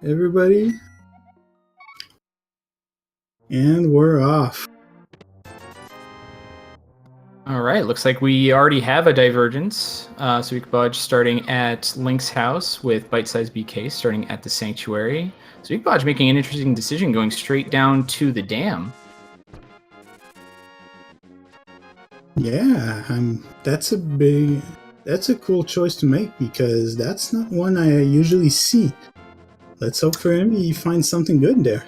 everybody. And we're off. All right, looks like we already have a divergence. Suikoboj starting at Link's house with bytesizedBK starting at the Sanctuary. Suikoboj making an interesting decision, going straight down to the dam. Yeah, that's a cool choice to make because that's not one I usually see. Let's hope for him he finds something good there.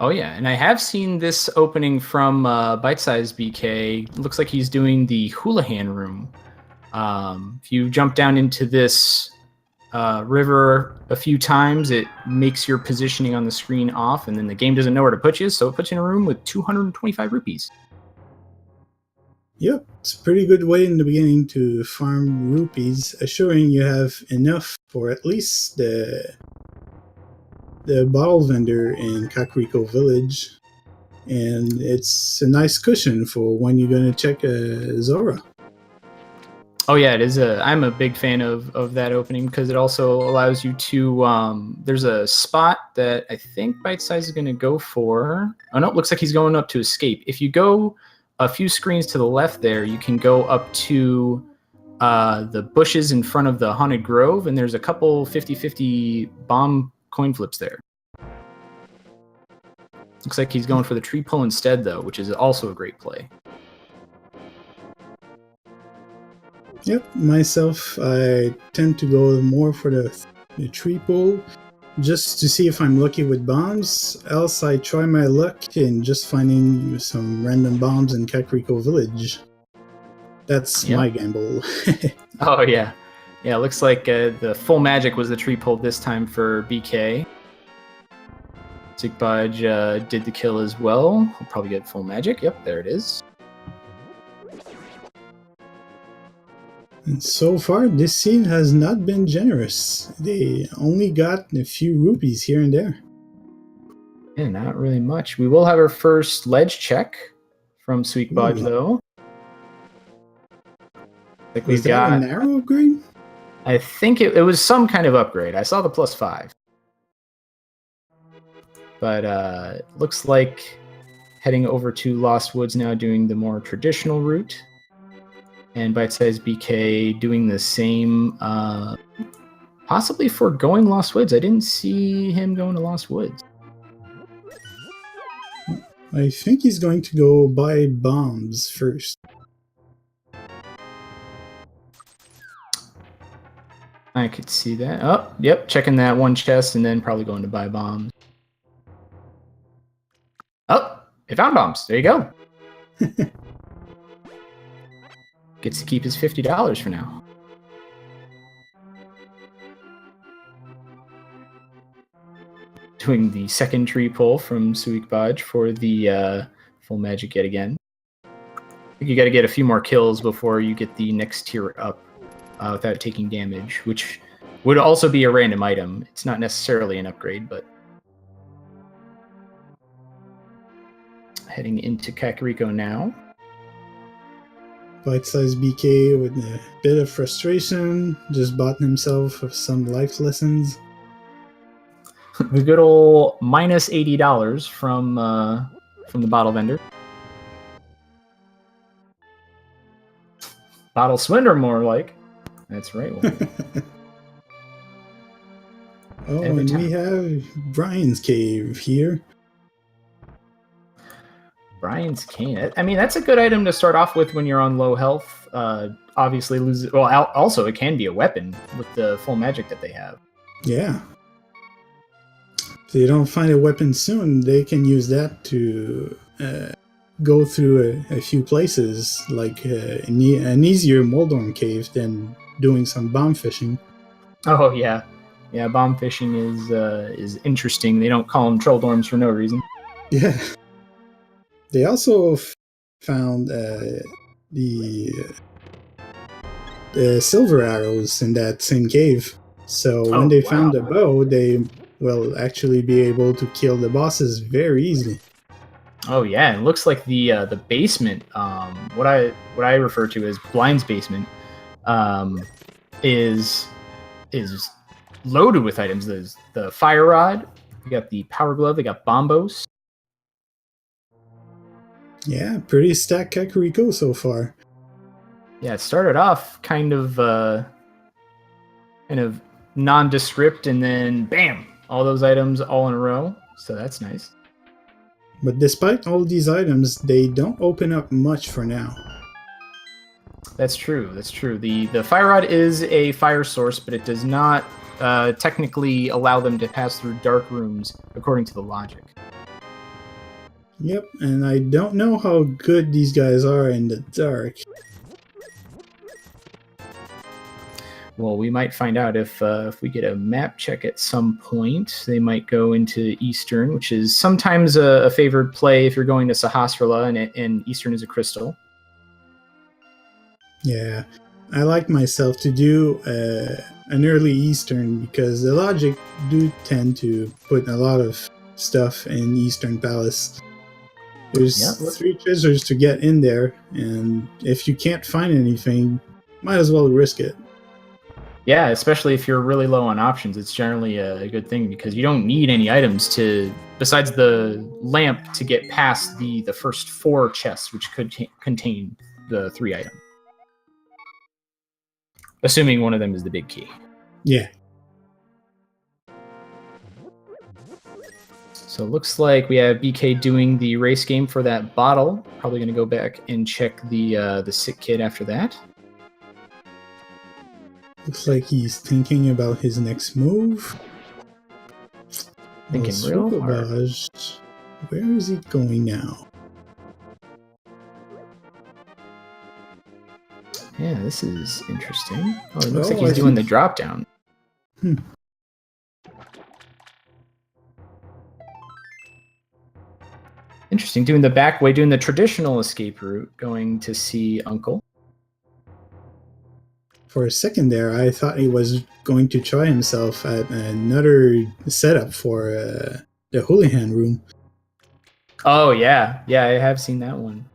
Oh yeah, and I have seen this opening from bytesizedBK. Looks like he's doing the Houlihan room. If you jump down into this river a few times, it makes your positioning on the screen off, and then the game doesn't know where to put you, so it puts you in a room with 225 rupees. Yep, it's a pretty good way in the beginning to farm rupees, assuring you have enough for at least the bottle vendor in Kakariko village, and it's a nice cushion for when you're going to check Zora. Oh yeah, it is. I'm a big fan of that opening because it also allows you to. There's a spot that I think Bytesize is going to go for. Oh no, it looks like he's going up to escape. If you go a few screens to the left there, you can go up to the bushes in front of the Haunted Grove, and there's a couple 50-50 bomb coin flips there. Looks like he's going for the tree pull instead, though, which is also a great play. Yep, myself, I tend to go more for the tree pull, just to see if I'm lucky with bombs. Else, I try my luck in just finding some random bombs in Kakariko village. That's my gamble. Oh yeah, yeah. Looks like the full magic was the tree pull this time for BK. Suikoboj did the kill as well. He'll probably get full magic. Yep, there it is. And so far, this scene has not been generous. They only got a few rupees here and there. Yeah, not really much. We will have our first ledge check from Suikoboj, though. Like was that an arrow upgrade? I think it was some kind of upgrade. I saw the +5. But looks like heading over to Lost Woods now, doing the more traditional route. And bytesizedBK doing the same, possibly foregoing Lost Woods. I didn't see him going to Lost Woods. I think he's going to go buy bombs first. I could see that. Oh, yep, checking that one chest and then probably going to buy bombs. Oh, he found bombs. There you go. Gets to keep his $50 for now. Doing the second tree pull from Suikoboj for the full magic yet again. I think you got to get a few more kills before you get the next tier up without taking damage, which would also be a random item. It's not necessarily an upgrade, but heading into Kakariko now. bytesizedBK with a bit of frustration, just bought himself some life lessons. The good old minus $80 from the bottle vendor. Bottle swindler, more like. That's right. Oh, and we have Brian's Cave here. Brian's Cane. I mean, that's a good item to start off with when you're on low health. Obviously, lose. Well, also it can be a weapon with the full magic that they have. Yeah. If they don't find a weapon soon, they can use that to go through a few places, like an easier Moldorm cave than doing some bomb fishing. Oh yeah, yeah. Bomb fishing is interesting. They don't call them troll dorms for no reason. Yeah. They also found the silver arrows in that same cave. So when they found the bow, they will actually be able to kill the bosses very easily. Oh yeah, it looks like the basement, what I refer to as Blind's basement, is loaded with items. There's the fire rod. We got the power glove. They got bombos. Yeah, pretty stacked Kakariko so far. Yeah, it started off kind of nondescript, and then bam, all those items all in a row. So that's nice. But despite all these items, they don't open up much for now. That's true. That's true. The fire rod is a fire source, but it does not technically allow them to pass through dark rooms according to the logic. Yep, and I don't know how good these guys are in the dark. Well, we might find out if we get a map check at some point. They might go into Eastern, which is sometimes a favored play if you're going to Sahasrara, and Eastern is a crystal. Yeah, I like myself to do an early Eastern because the logic do tend to put a lot of stuff in Eastern Palace. There's 3 treasures to get in there, and if you can't find anything, might as well risk it. Yeah, especially if you're really low on options, it's generally a good thing because you don't need any items besides the lamp to get past the first 4 chests, which could contain the 3 items. Assuming one of them is the big key. Yeah. So it looks like we have BK doing the race game for that bottle. Probably going to go back and check the sick kid after that. Looks like he's thinking about his next move. Thinking real hard. Suikoboj, where is he going now? Yeah, this is interesting. Oh, it looks like he's doing the drop down. Interesting. Doing the back way, doing the traditional escape route, going to see Uncle. For a second there, I thought he was going to try himself at another setup for the Hoolihan room. Oh, yeah. Yeah, I have seen that one.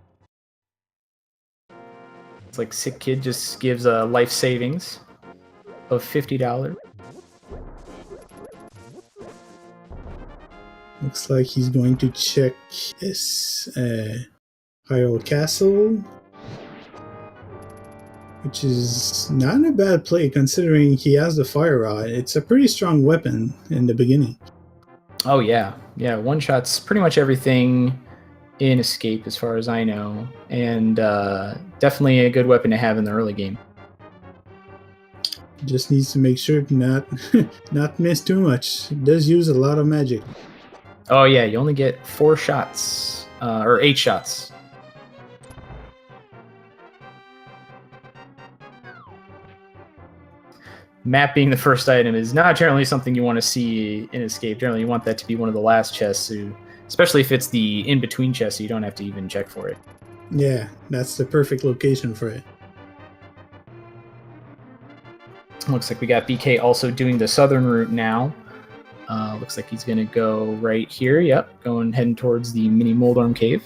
It's like sick kid just gives a life savings of $50. Looks like he's going to check his Hyrule Castle, which is not a bad play considering he has the fire rod. It's a pretty strong weapon in the beginning. Oh yeah, yeah. One shot's pretty much everything in Escape, as far as I know, and definitely a good weapon to have in the early game. Just needs to make sure to not miss too much. It does use a lot of magic. Oh yeah, you only get 4 shots, or 8 shots. Map being the first item is not generally something you want to see in Escape. Generally, you want that to be one of the last chests, especially if it's the in-between chest, so you don't have to even check for it. Yeah, that's the perfect location for it. Looks like we got BK also doing the southern route now. Looks like he's going to go right here. Yep, heading towards the mini Moldorm cave.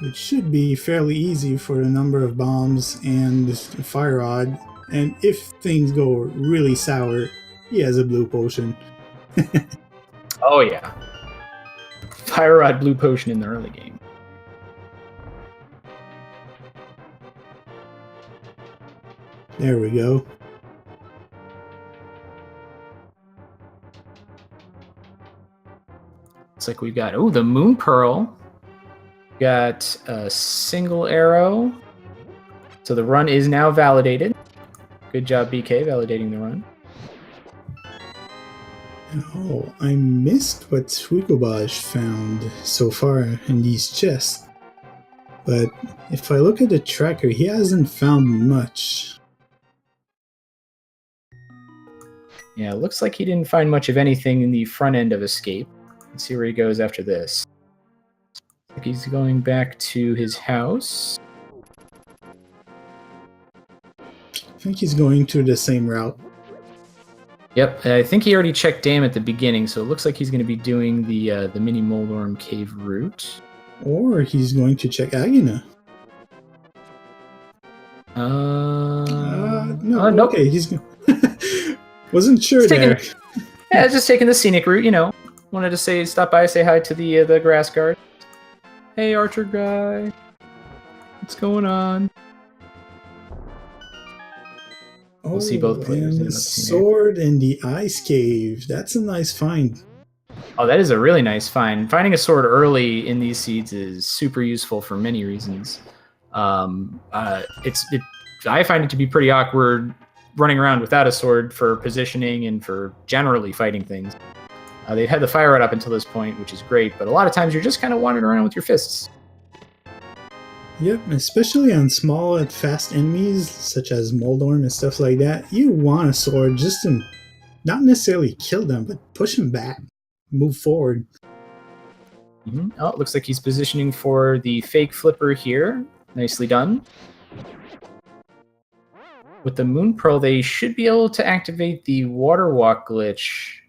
It should be fairly easy for the number of bombs and the fire rod. And if things go really sour, he has a blue potion. Oh yeah. Fire rod blue potion in the early game. There we go. Looks like we've got, the Moon Pearl. Got a single arrow. So the run is now validated. Good job, BK, validating the run. Oh, I missed what Suikoboj found so far in these chests. But if I look at the tracker, he hasn't found much. Yeah, it looks like he didn't find much of anything in the front end of Escape. Let's see where he goes after this. Looks like he's going back to his house. I think he's going to the same route. Yep, I think he already checked Dam at the beginning, so it looks like he's going to be doing the mini Moldorm cave route. Or he's going to check Agina. No, Nope. okay, he's wasn't sure He's taking- there. Yeah, just taking the scenic route, you know. Wanted to stop by, say hi to the grass guard. Hey, archer guy. What's going on? We'll see both players and in the the scene here. sword in the ice cave. That's a nice find. Oh, that is a really nice find. Finding a sword early in these seeds is super useful for many reasons. I find it to be pretty awkward running around without a sword for positioning and for generally fighting things. They've had the fire rod up until this point, which is great, but a lot of times you're just kind of wandering around with your fists. Yep, especially on small and fast enemies such as Moldorm and stuff like that. You want a sword just to not necessarily kill them, but push them back, move forward. Mm-hmm. Oh, it looks like he's positioning for the fake flipper here. Nicely done. With the Moon Pearl, they should be able to activate the Water Walk glitch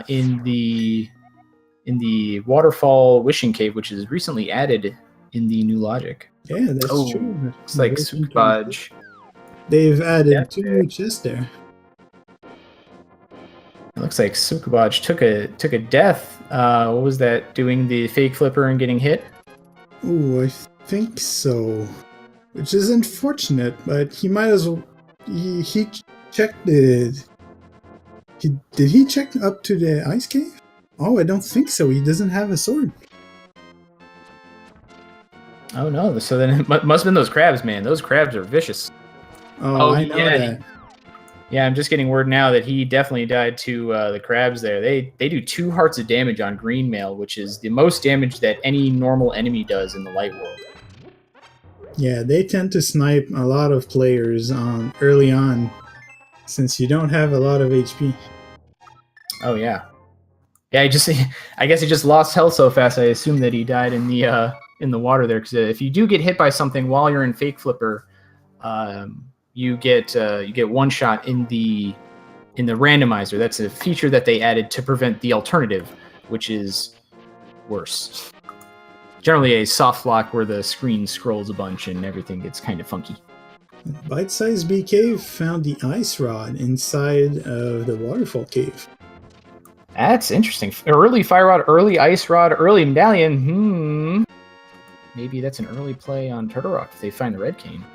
in the Waterfall Wishing Cave, which is recently added in the new logic. Yeah, that's true. Looks like Suikoboj. They've added 2 new chests there. It looks like Suikoboj took a death. What was that? Doing the fake flipper and getting hit? Oh, I think so. Which is unfortunate, but he might as well. He checked the. Did he check up to the ice cave? Oh, I don't think so. He doesn't have a sword. Oh no! So then it must have been those crabs, man. Those crabs are vicious. Oh, I know that. Yeah, I'm just getting word now that he definitely died to the crabs there. They do 2 hearts of damage on green mail, which is the most damage that any normal enemy does in the light world. Yeah, they tend to snipe a lot of players early on, since you don't have a lot of HP. Oh yeah, yeah. I guess he just lost health so fast. I assume that he died in the water there. Because if you do get hit by something while you're in fake flipper, you get 1 shot in the randomizer. That's a feature that they added to prevent the alternative, which is worse. Generally a soft lock where the screen scrolls a bunch and everything gets kind of funky. bytesizedBK found the ice rod inside of the waterfall cave. That's interesting. Early fire rod, early ice rod, early medallion. Maybe that's an early play on Turtle Rock if they find the red cane.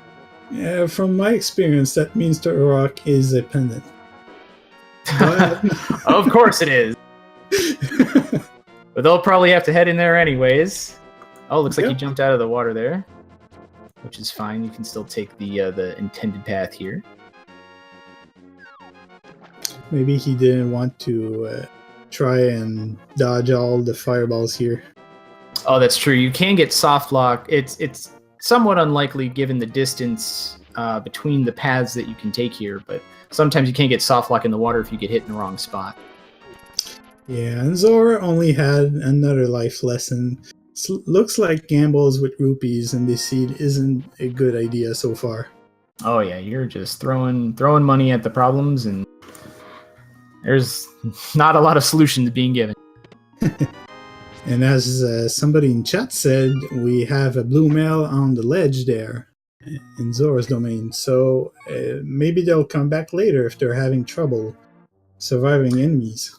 Yeah, from my experience, that means Turtle Rock is a pendant. But... Of course it is. But they'll probably have to head in there anyways. Oh, looks like he jumped out of the water there, which is fine. You can still take the intended path here. Maybe he didn't want to try and dodge all the fireballs here. Oh, that's true. You can get soft lock. It's somewhat unlikely given the distance between the paths that you can take here, but sometimes you can get soft lock in the water if you get hit in the wrong spot. Yeah, and Zora only had another life lesson. Looks like gambles with rupees in this seed isn't a good idea so far. Oh yeah, you're just throwing money at the problems, and there's not a lot of solutions being given. And as somebody in chat said, we have a blue mail on the ledge there in Zora's domain, so maybe they'll come back later if they're having trouble surviving enemies.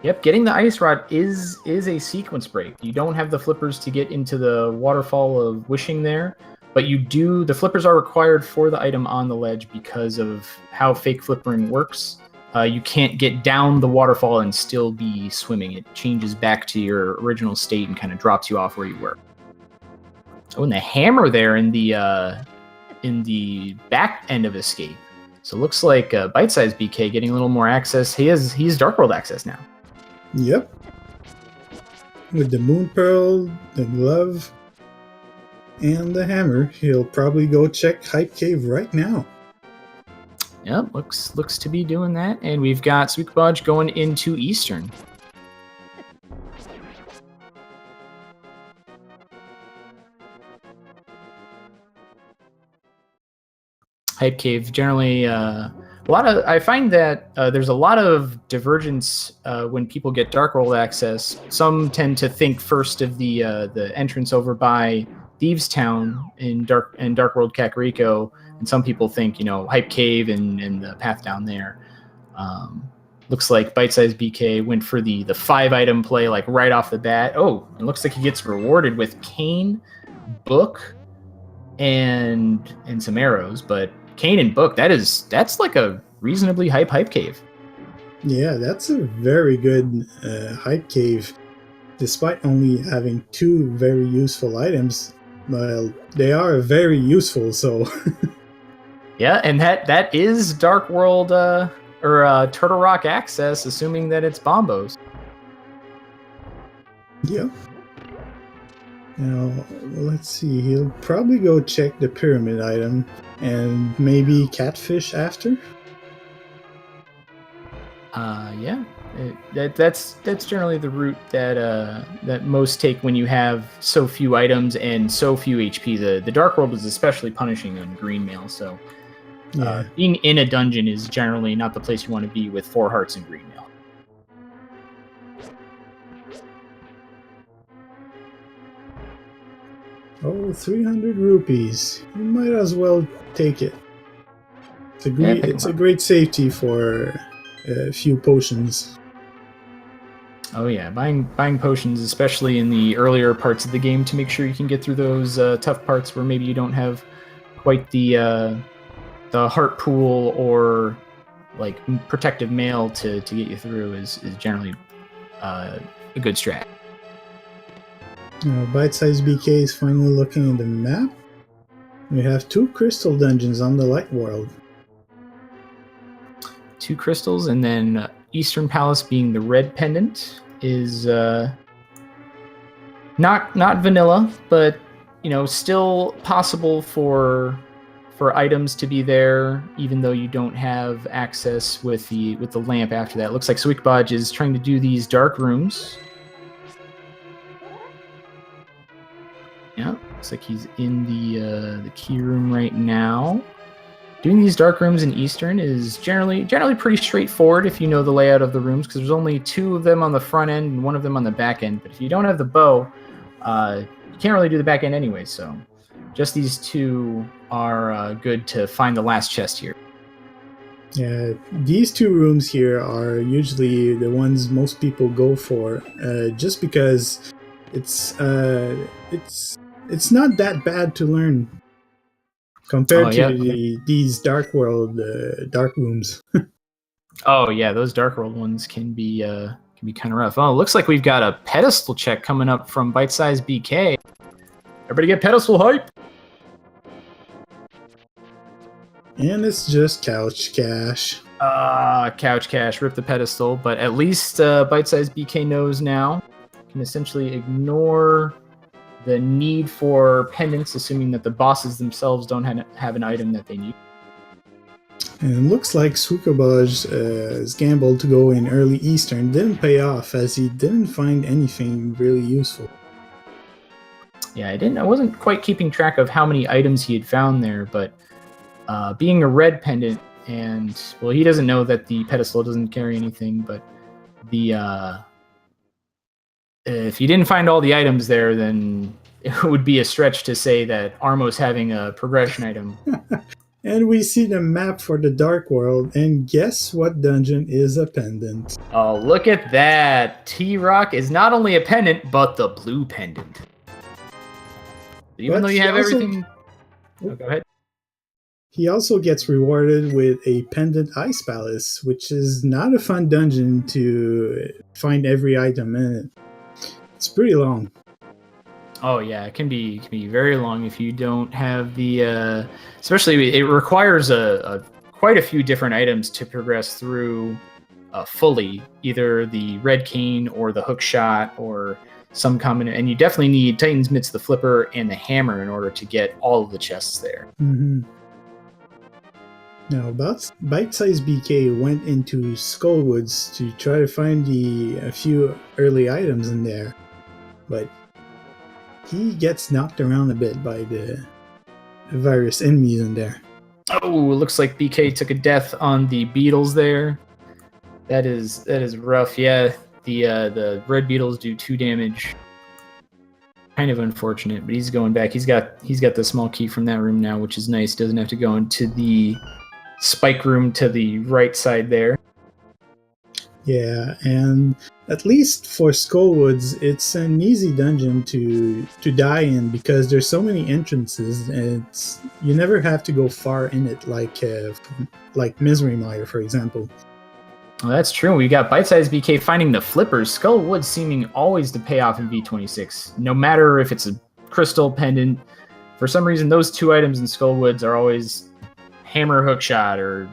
Yep, getting the ice rod is a sequence break. You don't have the flippers to get into the waterfall of wishing there, but you do. The flippers are required for the item on the ledge because of how fake flippering works. You can't get down the waterfall and still be swimming. It changes back to your original state and kind of drops you off where you were. Oh, and the hammer there in the back end of escape. So it looks like bytesizedBK getting a little more access. He's Dark World access now. Yep. With the Moon Pearl, the glove, and the hammer, he'll probably go check Hype Cave right now. Yep, looks to be doing that. And we've got Suikoboj going into Eastern. Hype Cave, generally I find that there's a lot of divergence when people get Dark World access. Some tend to think first of the entrance over by Thieves Town in Dark World Kakariko, and some people think, Hype Cave and the path down there. Looks like bytesizedBK went for the 5-item play, like right off the bat. Oh, it looks like he gets rewarded with cane, book, and some arrows. But cane and book, that's like a reasonably hype cave. Yeah, that's a very good hype cave. Despite only having 2 very useful items, well, they are very useful, so... Yeah, and that is Dark World or Turtle Rock access, assuming that it's Bombos. Yep. Now, let's see. He'll probably go check the pyramid item and maybe catfish after. Yeah. That's generally the route that most take when you have so few items and so few HP. The Dark World is especially punishing on green mail, so being in a dungeon is generally not the place you want to be with 4 hearts and green mail. Oh, 300 rupees. You might as well take it. It's a great safety for a few potions. Oh yeah, buying potions, especially in the earlier parts of the game, to make sure you can get through those tough parts where maybe you don't have quite the heart pool or like protective mail to get you through is generally a good strat. bytesizedBK is finally looking at the map. We have 2 crystal dungeons on the light world. 2 crystals, and then Eastern Palace being the red pendant is not vanilla, but still possible for items to be there, even though you don't have access with the lamp after that. It looks like Suikoboj is trying to do these dark rooms. Yeah, looks like he's in the key room right now. Doing these dark rooms in Eastern is generally pretty straightforward if you know the layout of the rooms, because there's only 2 of them on the front end and 1 of them on the back end. But if you don't have the bow, you can't really do the back end anyway. So just these 2 are good to find the last chest here. Yeah, these 2 rooms here are usually the ones most people go for, just because it's not that bad to learn compared to these Dark World dark rooms. Oh yeah, those Dark World ones can be kind of rough. Oh, it looks like we've got a pedestal check coming up from bytesizedBK. Everybody get pedestal hype! And it's just couch cash. Couch cash, rip the pedestal, but at least bytesizedBK knows now. Can essentially ignore the need for pendants, assuming that the bosses themselves don't have an item that they need. And it looks like Suikoboj's gamble to go in early Eastern didn't pay off, as he didn't find anything really useful. Yeah, I wasn't quite keeping track of how many items he had found there, but being a red pendant, and well, he doesn't know that the pedestal doesn't carry anything, but if you didn't find all the items there, then it would be a stretch to say that Armo's having a progression item. And we see the map for the Dark World, and guess what dungeon is a pendant? Oh, look at that! T-Rock is not only a pendant, but the blue pendant. Even though you have everything... Oh, go ahead. He also gets rewarded with a pendant ice palace, which is not a fun dungeon to find every item in it. It's pretty long. Oh yeah, it can be very long if you don't have the. Especially, it requires quite a few different items to progress through fully. Either the red cane or the hook shot or some combination. And you definitely need Titan's Mitts, the flipper, and the hammer in order to get all of the chests there. Mm-hmm. Now, bytesizedBK went into Skullwoods to try to find a few early items in there, but he gets knocked around a bit by the various enemies in there. Oh, looks like BK took a death on the beetles there. That is rough. Yeah, the red beetles do 2 damage. Kind of unfortunate, but he's going back. He's got the small key from that room now, which is nice. Doesn't have to go into the spike room to the right side there. Yeah, and at least for Skullwoods, it's an easy dungeon to die in because there's so many entrances, and you never have to go far in it, like Misery Mire, for example. Well, that's true. We got bytesizedBK finding the flippers. Skullwood seeming always to pay off in V26, no matter if it's a crystal pendant. For some reason, those two items in Skullwoods are always hammer hookshot or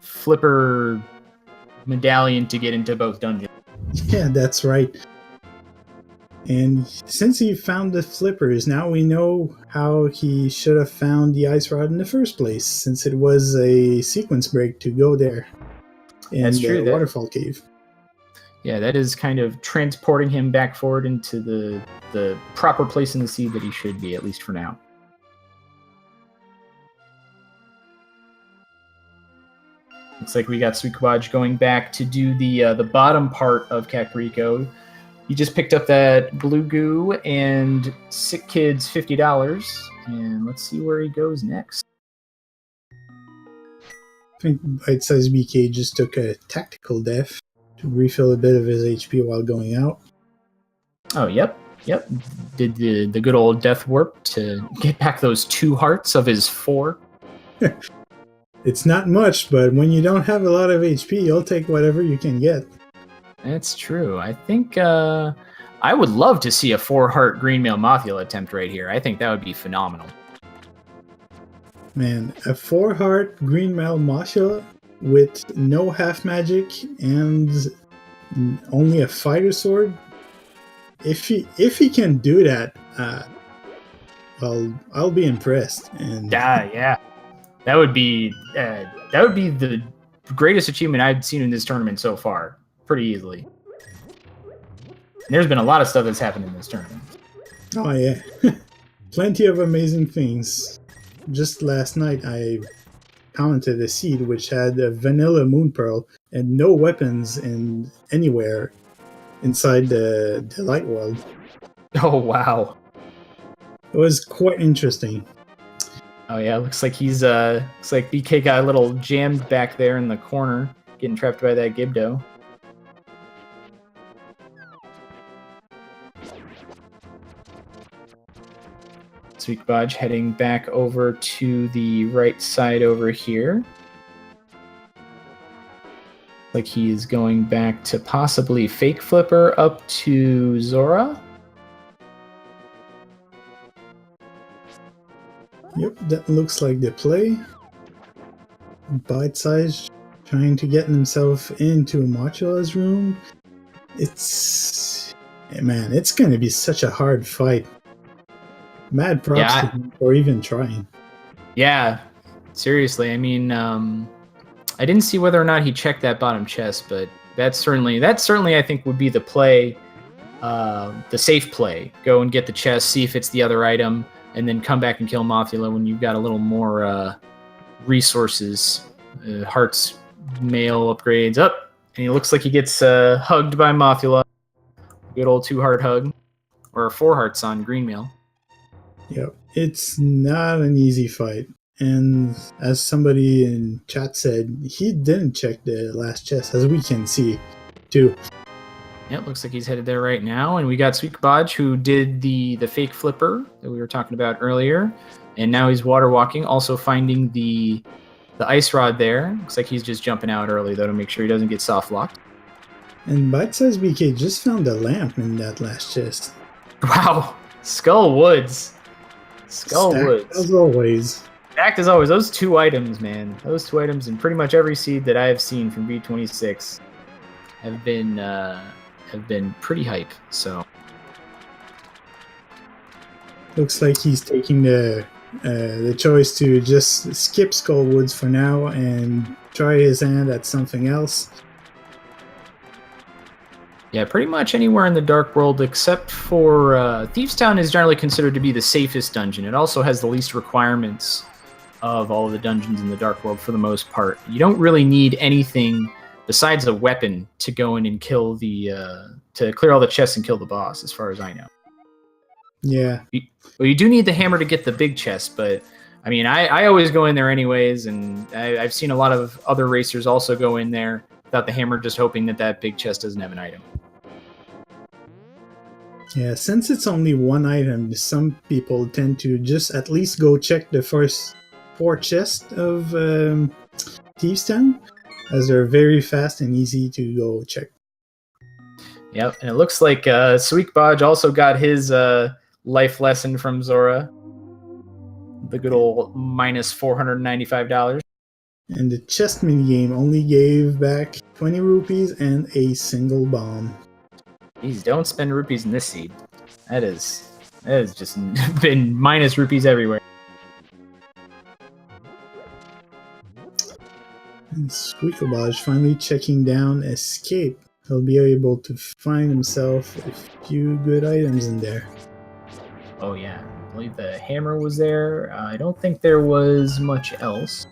flipper medallion to get into both dungeons. Yeah, that's right. And since he found the flippers, now we know how he should have found the ice rod in the first place, since it was a sequence break to go there in the waterfall cave. Yeah, that is kind of transporting him back forward into the proper place in the sea that he should be, at least for now. Looks like we got Suikoboj going back to do the bottom part of Kakariko. He just picked up that blue goo and Sick Kid's $50, and let's see where he goes next. I think bytesizedBK just took a tactical death to refill a bit of his HP while going out. Oh, yep. Did the good old death warp to get back those 2 hearts of his 4. It's not much, but when you don't have a lot of HP, you'll take whatever you can get. That's true. I think I would love to see a 4-heart Greenmail Mothula attempt right here. I think that would be phenomenal. Man, a 4-heart Greenmail Mothula with no half magic and only a fighter sword. If he can do that, I'll be impressed. And yeah. That would be the greatest achievement I've seen in this tournament so far, pretty easily. And there's been a lot of stuff that's happened in this tournament. Oh yeah, plenty of amazing things. Just last night, I commented a seed which had a vanilla moon pearl and no weapons anywhere inside the light world. Oh wow! It was quite interesting. Oh yeah, looks like BK got a little jammed back there in the corner, getting trapped by that Gibdo. Suikoboj heading back over to the right side over here. Like he is going back to possibly Fake Flipper up to Zora. Yep, that looks like the play. Bite-sized trying to get himself into Mothula's room. It's going to be such a hard fight. Mad props to him for even trying. Yeah, seriously. I mean, I didn't see whether or not he checked that bottom chest, but that certainly I think would be the play, the safe play. Go and get the chest, see if it's the other item, and then come back and kill Mothula when you've got a little more resources. Hearts, mail upgrades up, and he looks like he gets hugged by Mothula. Good old 2-heart hug, or 4 hearts on Greenmail. Yep, it's not an easy fight. And as somebody in chat said, he didn't check the last chest, as we can see, too. Yep, looks like he's headed there right now. And we got Suikoboj, who did the fake flipper that we were talking about earlier. And now he's water walking, also finding the ice rod there. Looks like he's just jumping out early, though, to make sure he doesn't get soft locked. And bytesizedBK just found a lamp in that last chest. Wow, Skullwoods. Stacked as always. Stacked as always. Those 2 items, man. Those 2 items in pretty much every seed that I have seen from V26 have been pretty hype. So looks like he's taking the choice to just skip Skullwoods for now and try his hand at something else. Yeah, pretty much anywhere in the Dark World except for Thieves Town is generally considered to be the safest dungeon. It also has the least requirements of all of the dungeons in the Dark World for the most part. You don't really need anything besides a weapon to go in and kill to clear all the chests and kill the boss, as far as I know. Yeah. Well, you do need the hammer to get the big chest, but I mean, I always go in there anyways, and I've seen a lot of other racers also go in there without the hammer, just hoping that that big chest doesn't have an item. Yeah, since it's only one item, some people tend to just at least go check the first 4 chests of Thieves Town, as they're very fast and easy to go check. Yep, and it looks like Suikoboj also got his life lesson from Zora. The good old minus $495. And the chest minigame only gave back 20 rupees and a single bomb. Please don't spend rupees in this seed. That has just been minus rupees everywhere. And Suikoboj finally checking down Escape. He'll be able to find himself a few good items in there. Oh yeah, I believe the hammer was there. I don't think there was much else.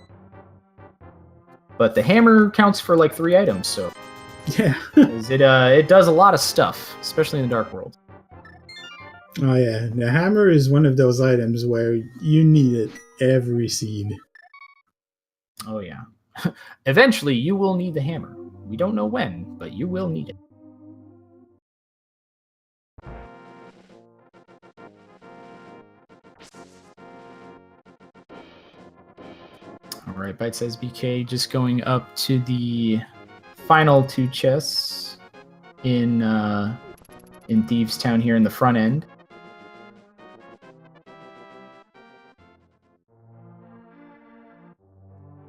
But the hammer counts for like 3 items, so Yeah. it does a lot of stuff, especially in the Dark World. Oh yeah, the hammer is one of those items where you need it every seed. Oh yeah. Eventually, you will need the hammer. We don't know when, but you will need it. All right, bytesizedBK just going up to the final 2 chests in Thieves Town here in the front end.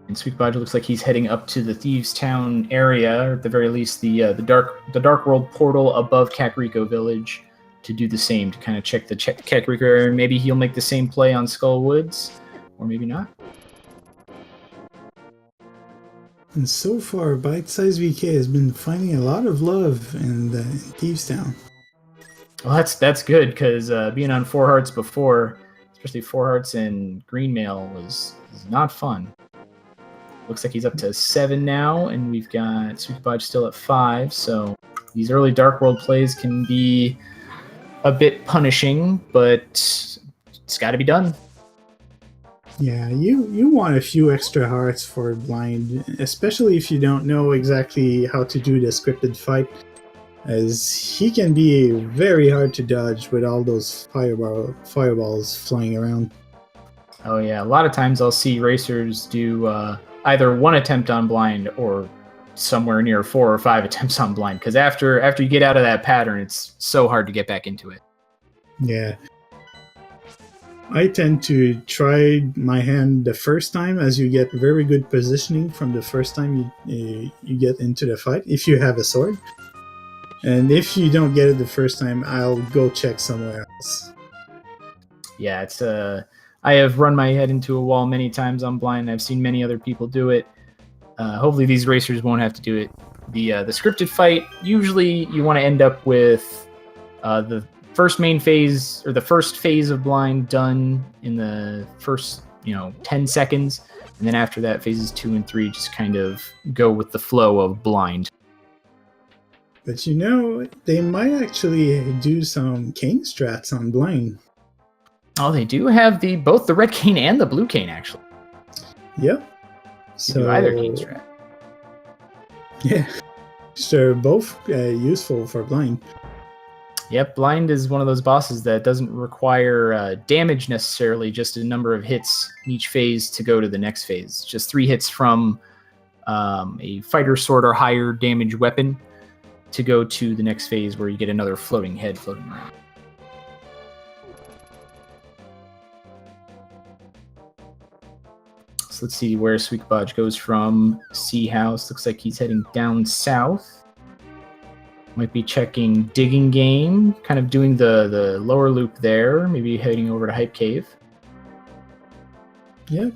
And Suikoboj looks like he's heading up to the Thieves Town area, or at the very least the Dark World portal above Kakariko Village, to do the same, to kind of check the Kakariko area. Maybe he'll make the same play on Skull Woods, or maybe not. And so far, bytesizedBK has been finding a lot of love in Thieves Town. Well, that's good, because being on 4 hearts before, especially 4 hearts and green mail, was not fun. Looks like he's up to 7 now, and we've got Suikoboj still at 5. So these early Dark World plays can be a bit punishing, but it's got to be done. Yeah, you want a few extra hearts for blind, especially if you don't know exactly how to do the scripted fight, as he can be very hard to dodge with all those fireballs flying around. Oh yeah, a lot of times I'll see racers do either 1 attempt on blind or somewhere near 4 or 5 attempts on blind, because after you get out of that pattern, it's so hard to get back into it. Yeah. I tend to try my hand the first time, as you get very good positioning from the first time you get into the fight, if you have a sword. And if you don't get it the first time, I'll go check somewhere else. Yeah, it's I have run my head into a wall many times on blind. I've seen many other people do it. Hopefully these racers won't have to do it. The scripted fight, usually you want to end up with the first main phase, or the first phase of blind, done in the first 10 seconds, and then after that, phases 2 and 3 just kind of go with the flow of blind. But they might actually do some cane strats on blind. Oh, they do have both the red cane and the blue cane, actually. Yep. So do either cane strat. Yeah, so both useful for blind. Yep, blind is one of those bosses that doesn't require damage necessarily, just a number of hits in each phase to go to the next phase. Just 3 hits from a fighter sword or higher damage weapon to go to the next phase, where you get another floating head floating around. So let's see where Suikoboj goes from Sea House. Looks like he's heading down south. Might be checking Digging Game, kind of doing the lower loop there. Maybe heading over to Hype Cave. Yep,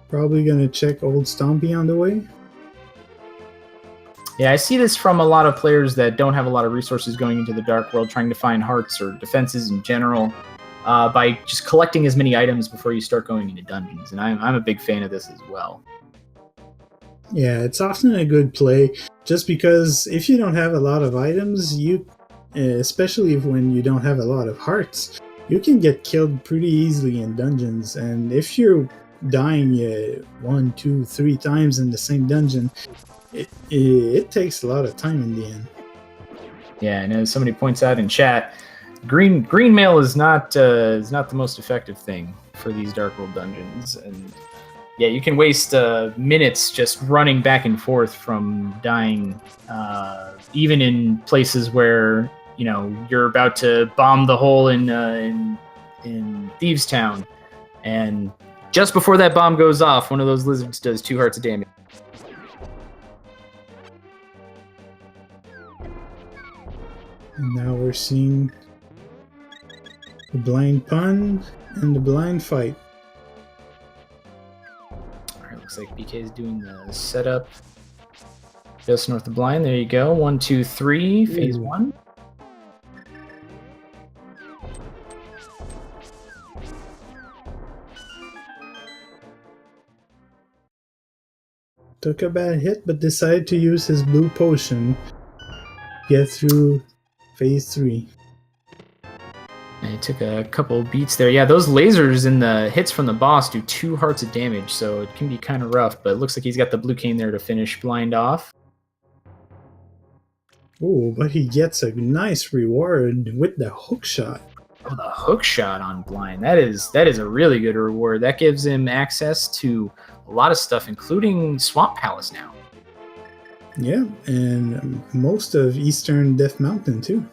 probably gonna check Old Stompy on the way. Yeah, I see this from a lot of players that don't have a lot of resources going into the Dark World, trying to find hearts or defenses in general, by just collecting as many items before you start going into dungeons. And I'm a big fan of this as well. Yeah, it's often a good play, just because if you don't have a lot of items, especially when you don't have a lot of hearts, you can get killed pretty easily in dungeons, and if you're dying 1, 2, 3 times in the same dungeon, it takes a lot of time in the end. Yeah, and as somebody points out in chat, green mail is not the most effective thing for these Dark World dungeons, and yeah, you can waste minutes just running back and forth from dying, even in places where you're about to bomb the hole in Thieves Town, and just before that bomb goes off, one of those lizards does 2 hearts of damage. And now we're seeing the blind pun and the blind fight. Alright, looks like BK is doing the setup just north of blind. There you go. 1, 2, 3, phase 1. Took a bad hit, but decided to use his blue potion to get through phase 3. And he took a couple beats there. Yeah, those lasers in the hits from the boss do 2 hearts of damage, so it can be kind of rough, but it looks like he's got the blue cane there to finish blind off. Oh, but he gets a nice reward with the hook shot. Oh, the hook shot on blind. That is a really good reward. That gives him access to a lot of stuff, including Swamp Palace now. Yeah, and most of Eastern Death Mountain too,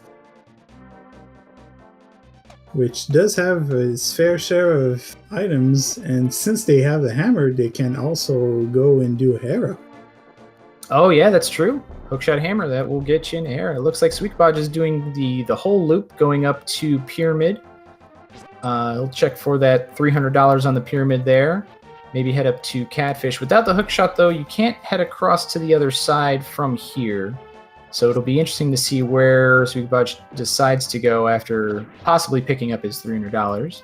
which does have its fair share of items, and since they have the hammer, they can also go and do Hera. Oh yeah, that's true. Hookshot hammer, that will get you in Hera. It looks like Suikoboj is doing the whole loop going up to Pyramid. He'll check for that $300 on the Pyramid there. Maybe head up to Catfish. Without the hookshot, though, you can't head across to the other side from here. So it'll be interesting to see where Suikoboj decides to go after possibly picking up his $300.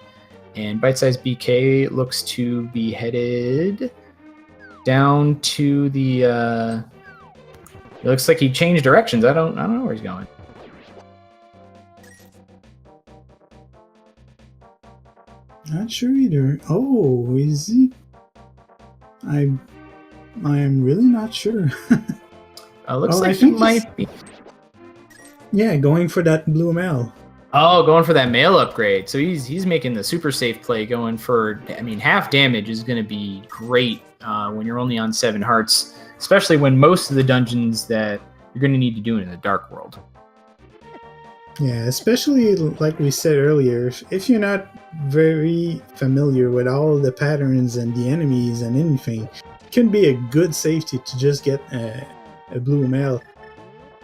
And bytesizedBK looks to be headed down to the... it looks like he changed directions. I don't know where he's going. Not sure either. Oh, is he? I am really not sure. Looks like he might be. Yeah, going for that blue mail. Oh, going for that mail upgrade. So he's making the super safe play, going for. I mean, half damage is going to be great when you're only on 7 hearts, especially when most of the dungeons that you're going to need to do it in the Dark World. Yeah, especially like we said earlier, if you're not very familiar with all the patterns and the enemies and anything, it can be a good safety to just get a blue mail,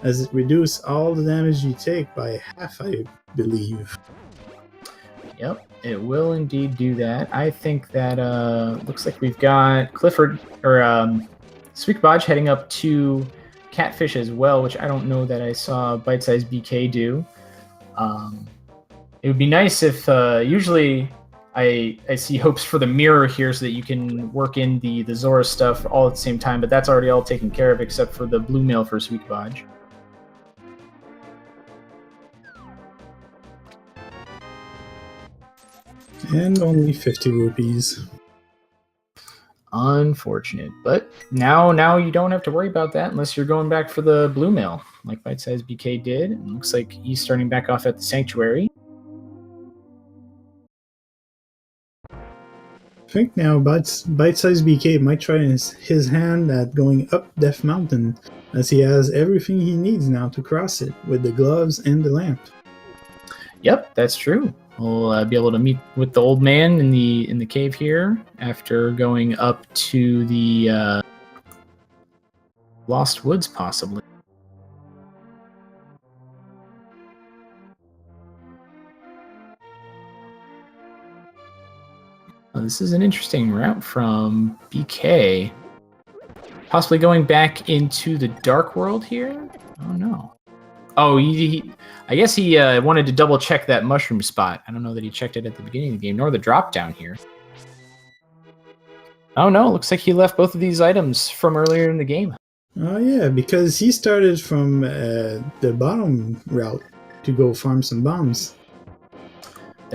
as it reduces all the damage you take by half, I believe. Yep, it will indeed do that. I think that looks like we've got Clifford or Suikoboj heading up to Catfish as well, which I don't know that I saw bytesizedBK do. It would be nice if usually I see hopes for the mirror here so that you can work in the Zora stuff all at the same time, but that's already all taken care of except for the blue mail for Suikoboj. And only 50 rupees. Unfortunate, but now you don't have to worry about that unless you're going back for the blue mail, like bytesizedBK did. It looks like he's starting back off at the Sanctuary. I think now bytesizedBK might try his hand at going up Death Mountain, as he has everything he needs now to cross it with the gloves and the lamp. Yep, that's true. We'll be able to meet with the old man in the cave here after going up to the Lost Woods, possibly. This is an interesting route from BK. Possibly going back into the Dark World here? Oh, no. Oh, I guess he wanted to double check that mushroom spot. I don't know that he checked it at the beginning of the game, nor the drop down here. Oh no, looks like he left both of these items from earlier in the game. Oh yeah, because he started from the bottom route to go farm some bombs.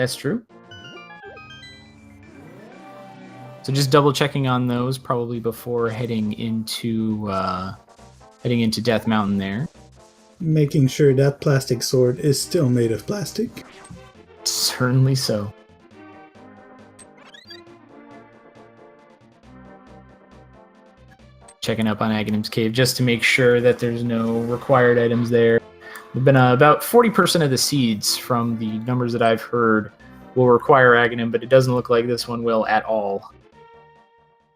That's true. So just double checking on those probably before heading into Death Mountain there. Making sure that plastic sword is still made of plastic. Certainly so. Checking up on Aghanim's Cave just to make sure that there's no required items there. There've been about 40% of the seeds from the numbers that I've heard will require Aghanim, but it doesn't look like this one will at all.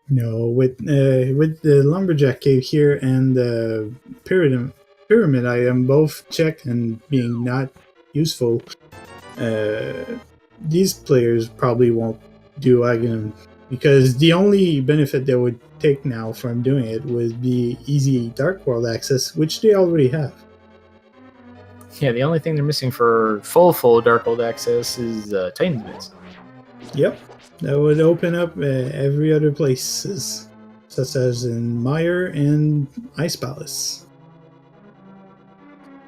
No, with the lumberjack cave here and the pyramid item both checked and being not useful, these players probably won't do Aghanim, because the only benefit they would take now from doing it would be easy Dark World access, which they already have. Yeah, the only thing they're missing for full Dark World access is Titan's Bits. Yep. That would open up every other places, such as in Mire and Ice Palace.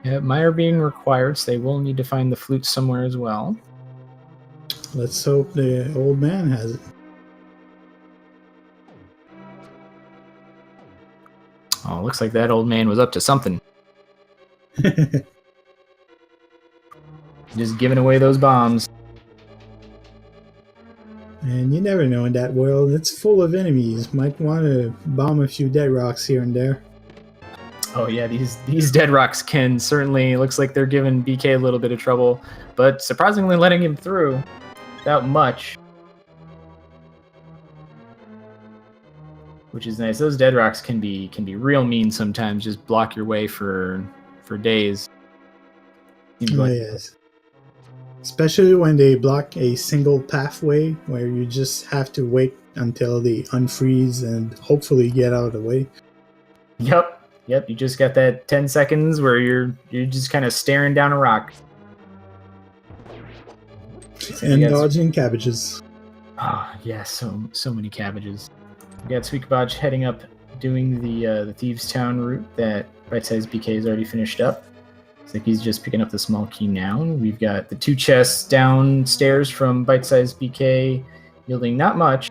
Yeah, Mire being required, so they will need to find the flute somewhere as well. Let's hope the old man has it. Oh, looks like that old man was up to something. Just giving away those bombs. And you never know in that world. It's full of enemies. Might want to bomb a few dead rocks here and there. Oh yeah, these dead rocks can certainly, looks like they're giving BK a little bit of trouble, but surprisingly letting him through without much. Which is nice. Those dead rocks can be real mean sometimes, just block your way for days. Yes. Especially when they block a single pathway where you just have to wait until they unfreeze and hopefully get out of the way. Yep. You just got that 10 seconds where you're just kind of staring down a rock. And dodging cabbages. Yeah, so many cabbages. We got Suikoboj heading up, doing the Thieves Town route that bytesizedBK has already finished up. Looks like he's just picking up the small key now. We've got the 2 chests downstairs from bytesizedBK, yielding not much.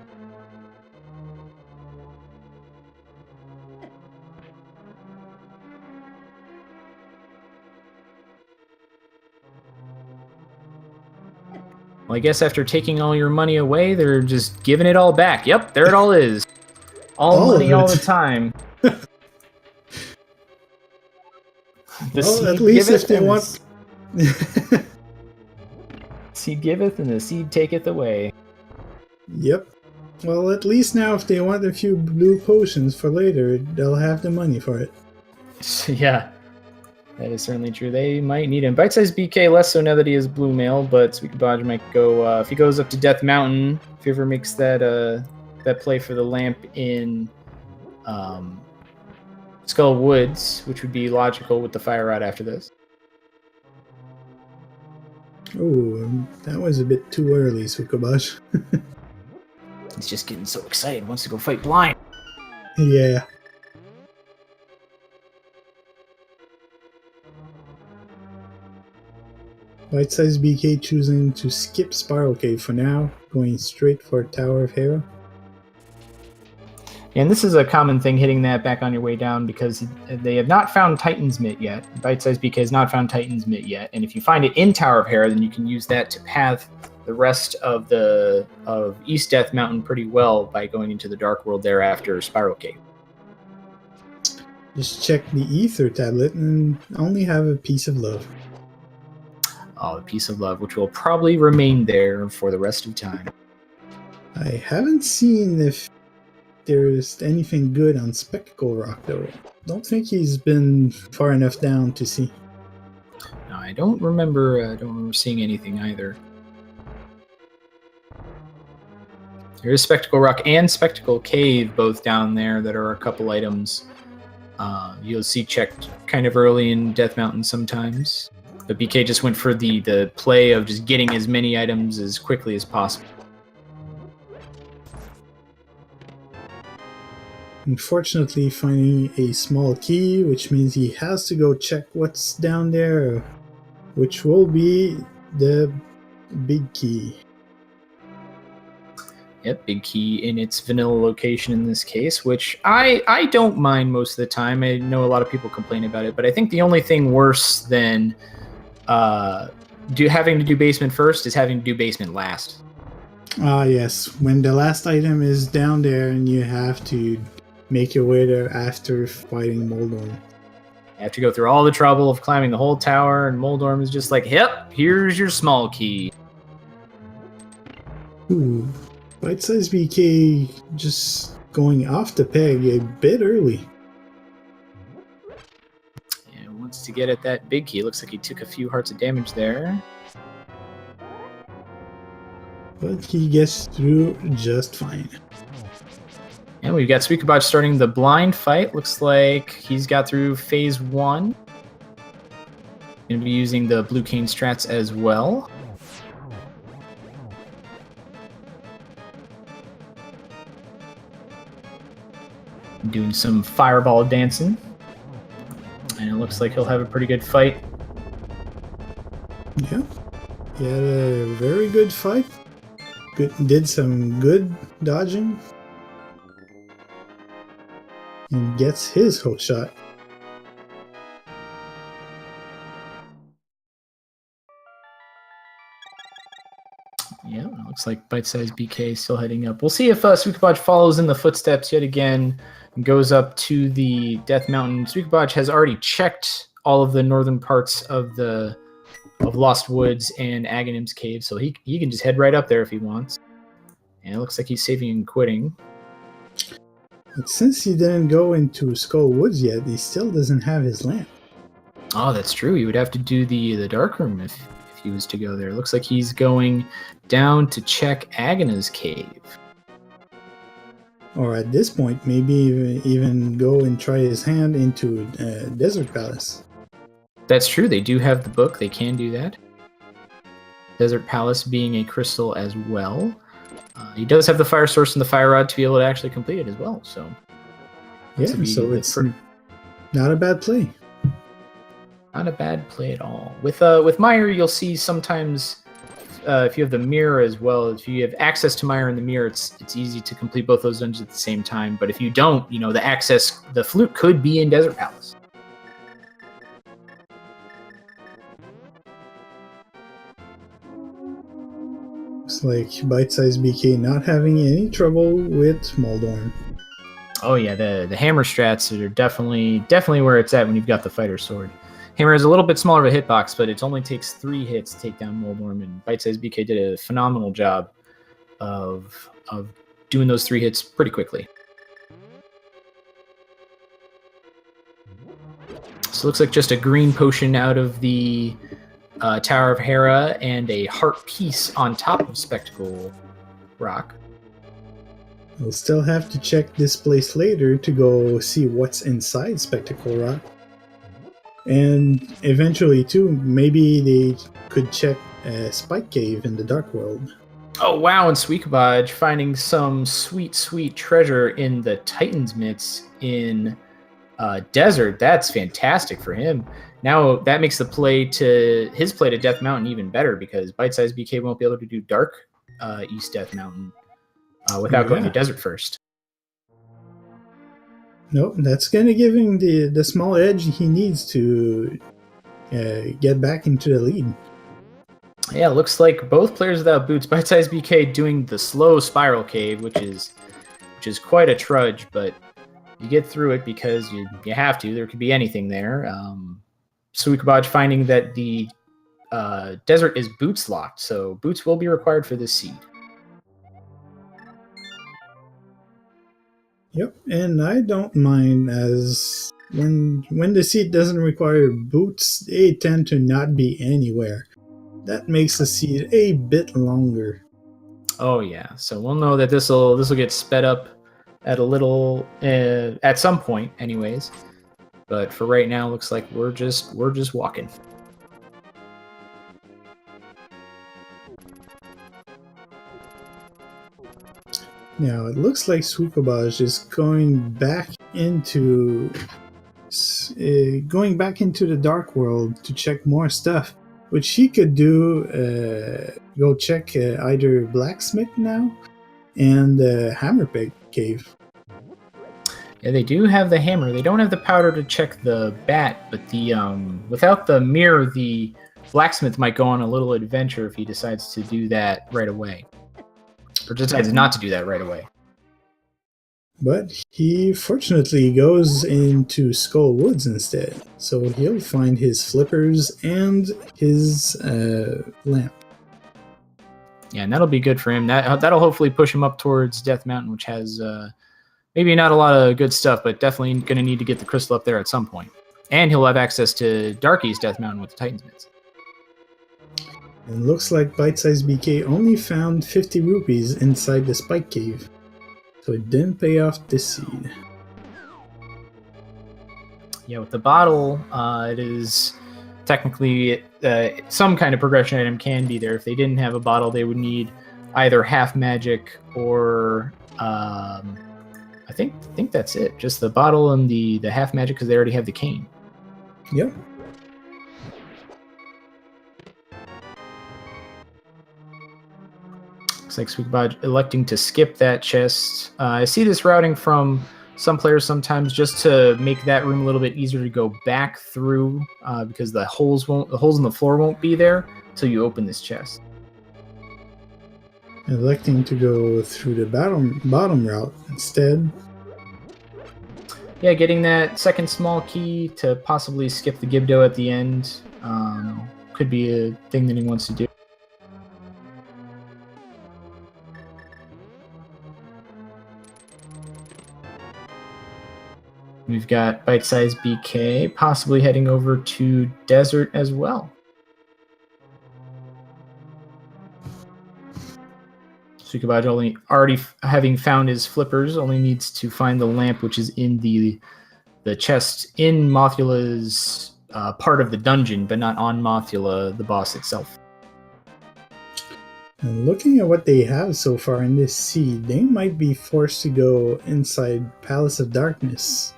Well, I guess after taking all your money away, they're just giving it all back. Yep, there it all is. All money all the time. Well, at least if they want... Seed giveth and the seed taketh away. Yep. Well, at least now if they want a few blue potions for later, they'll have the money for it. Yeah, that is certainly true. They might need him. bytesizedBK less so now that he is blue mail, but Suikoboj might go, if he goes up to Death Mountain, if he ever makes that play for the lamp in Skull Woods, which would be logical with the fire rod after this. Oh, that was a bit too early, Suikoboj. He's just getting so excited, wants to go fight blind. Yeah. bytesizedBK choosing to skip Spiral Cave for now, going straight for Tower of Hera. And this is a common thing, hitting that back on your way down, because they have not found Titan's Mitt yet. bytesizedBK has not found Titan's Mitt yet, and if you find it in Tower of Hera, then you can use that to path the rest of East Death Mountain pretty well by going into the Dark World thereafter, Spiral Cave. Just check the Ether tablet and only have a piece of love. Oh, a piece of love, which will probably remain there for the rest of time. I haven't seen if there's anything good on Spectacle Rock, though. Don't think he's been far enough down to see. No, I don't remember seeing anything either. There is Spectacle Rock and Spectacle Cave both down there that are a couple items you'll see checked kind of early in Death Mountain sometimes. But BK just went for the play of just getting as many items as quickly as possible. Unfortunately, finding a small key, which means he has to go check what's down there, which will be the big key. Yep, big key in its vanilla location in this case, which I don't mind most of the time. I know a lot of people complain about it, but I think the only thing worse than having to do basement first is having to do basement last. Yes, when the last item is down there and you have to make your way there after fighting Moldorm. You have to go through all the trouble of climbing the whole tower, and Moldorm is just like, yep, here's your small key. Ooh, bytesizedBK just going off the peg a bit early. Yeah, wants to get at that big key. Looks like he took a few hearts of damage there. But he gets through just fine. And we've got Suikoboj starting the blind fight. Looks like he's got through phase 1. Going to be using the blue cane strats as well. Doing some fireball dancing. And it looks like he'll have a pretty good fight. Yeah. He had a very good fight. Did some good dodging. And gets his hook shot. Yeah, looks like bytesizedBK still heading up. We'll see if Suikoboj follows in the footsteps yet again and goes up to the Death Mountain. Suikoboj has already checked all of the northern parts of Lost Woods and Aghanim's Cave, so he can just head right up there if he wants. And it looks like he's saving and quitting. But since he didn't go into Skull Woods yet, he still doesn't have his lamp. Oh, that's true. He would have to do the dark room if he was to go there. Looks like he's going down to check Aghanim's Cave. Or at this point, maybe even go and try his hand into Desert Palace. That's true. They do have the book. They can do that. Desert Palace being a crystal as well. He does have the fire source and the fire rod to be able to actually complete it as well. So yeah, so it's not a bad play. Not a bad play at all. With Meyer, you'll see sometimes if you have the mirror as well, if you have access to Meyer and the mirror, it's easy to complete both those dungeons at the same time. But if you don't, the flute could be in Desert Palace. Looks like bytesizedBK not having any trouble with Moldorm. Oh yeah, the hammer strats are definitely where it's at when you've got the fighter sword. Hammer is a little bit smaller of a hitbox, but it only takes 3 hits to take down Moldorm, and bytesizedBK did a phenomenal job of doing those 3 hits pretty quickly. So it looks like just a green potion out of the Tower of Hera and a heart piece on top of Spectacle Rock. We'll still have to check this place later to go see what's inside Spectacle Rock. And eventually, too, maybe they could check Spike Cave in the Dark World. Oh, wow, and Suikoboj finding some sweet, sweet treasure in the Titan's Mitts in Desert. That's fantastic for him. Now, that makes his play to Death Mountain even better, because bytesizedBK won't be able to do Dark East Death Mountain without going to Desert first. Nope, that's going to give him the small edge he needs to get back into the lead. Yeah, looks like both players without boots. bytesizedBK doing the slow spiral cave, which is quite a trudge, but you get through it because you have to. There could be anything there. Suikoboj finding that the desert is boots locked, so boots will be required for this seed. Yep, and I don't mind, as when the seed doesn't require boots, they tend to not be anywhere. That makes the seed a bit longer. Oh yeah, so we'll know that this will get sped up at at some point, anyways. But for right now, looks like we're just walking. Now it looks like Suikoboj is going back into the Dark World to check more stuff, which he could do, go check either blacksmith now and hammer pick cave. Yeah, they do have the hammer. They don't have the powder to check the bat, but the without the mirror, the blacksmith might go on a little adventure if he decides to do that right away, or decides not to do that right away. But he fortunately goes into Skull Woods instead, so he'll find his flippers and his lamp. Yeah, and that'll be good for him. That'll hopefully push him up towards Death Mountain, which has maybe not a lot of good stuff, but definitely going to need to get the crystal up there at some point. And he'll have access to Darky's Death Mountain with the Titan's Mitts. And looks like bytesizedBK only found 50 rupees inside the spike cave, so it didn't pay off this seed. Yeah, with the bottle, it is technically some kind of progression item can be there. If they didn't have a bottle, they would need either half magic or I think that's it. Just the bottle and the half magic because they already have the cane. Yep. Looks like Suikoboj electing to skip that chest. I see this routing from some players sometimes just to make that room a little bit easier to go back through because the holes in the floor won't be there until you open this chest. Electing to go through the bottom route instead. Yeah, getting that second small key to possibly skip the Gibdo at the end could be a thing that he wants to do. We've got bytesizedBK possibly heading over to Desert as well. Suikoboj already having found his flippers, only needs to find the lamp, which is in the chest in Mothula's part of the dungeon, but not on Mothula, the boss itself. And looking at what they have so far in this seed, they might be forced to go inside Palace of Darkness.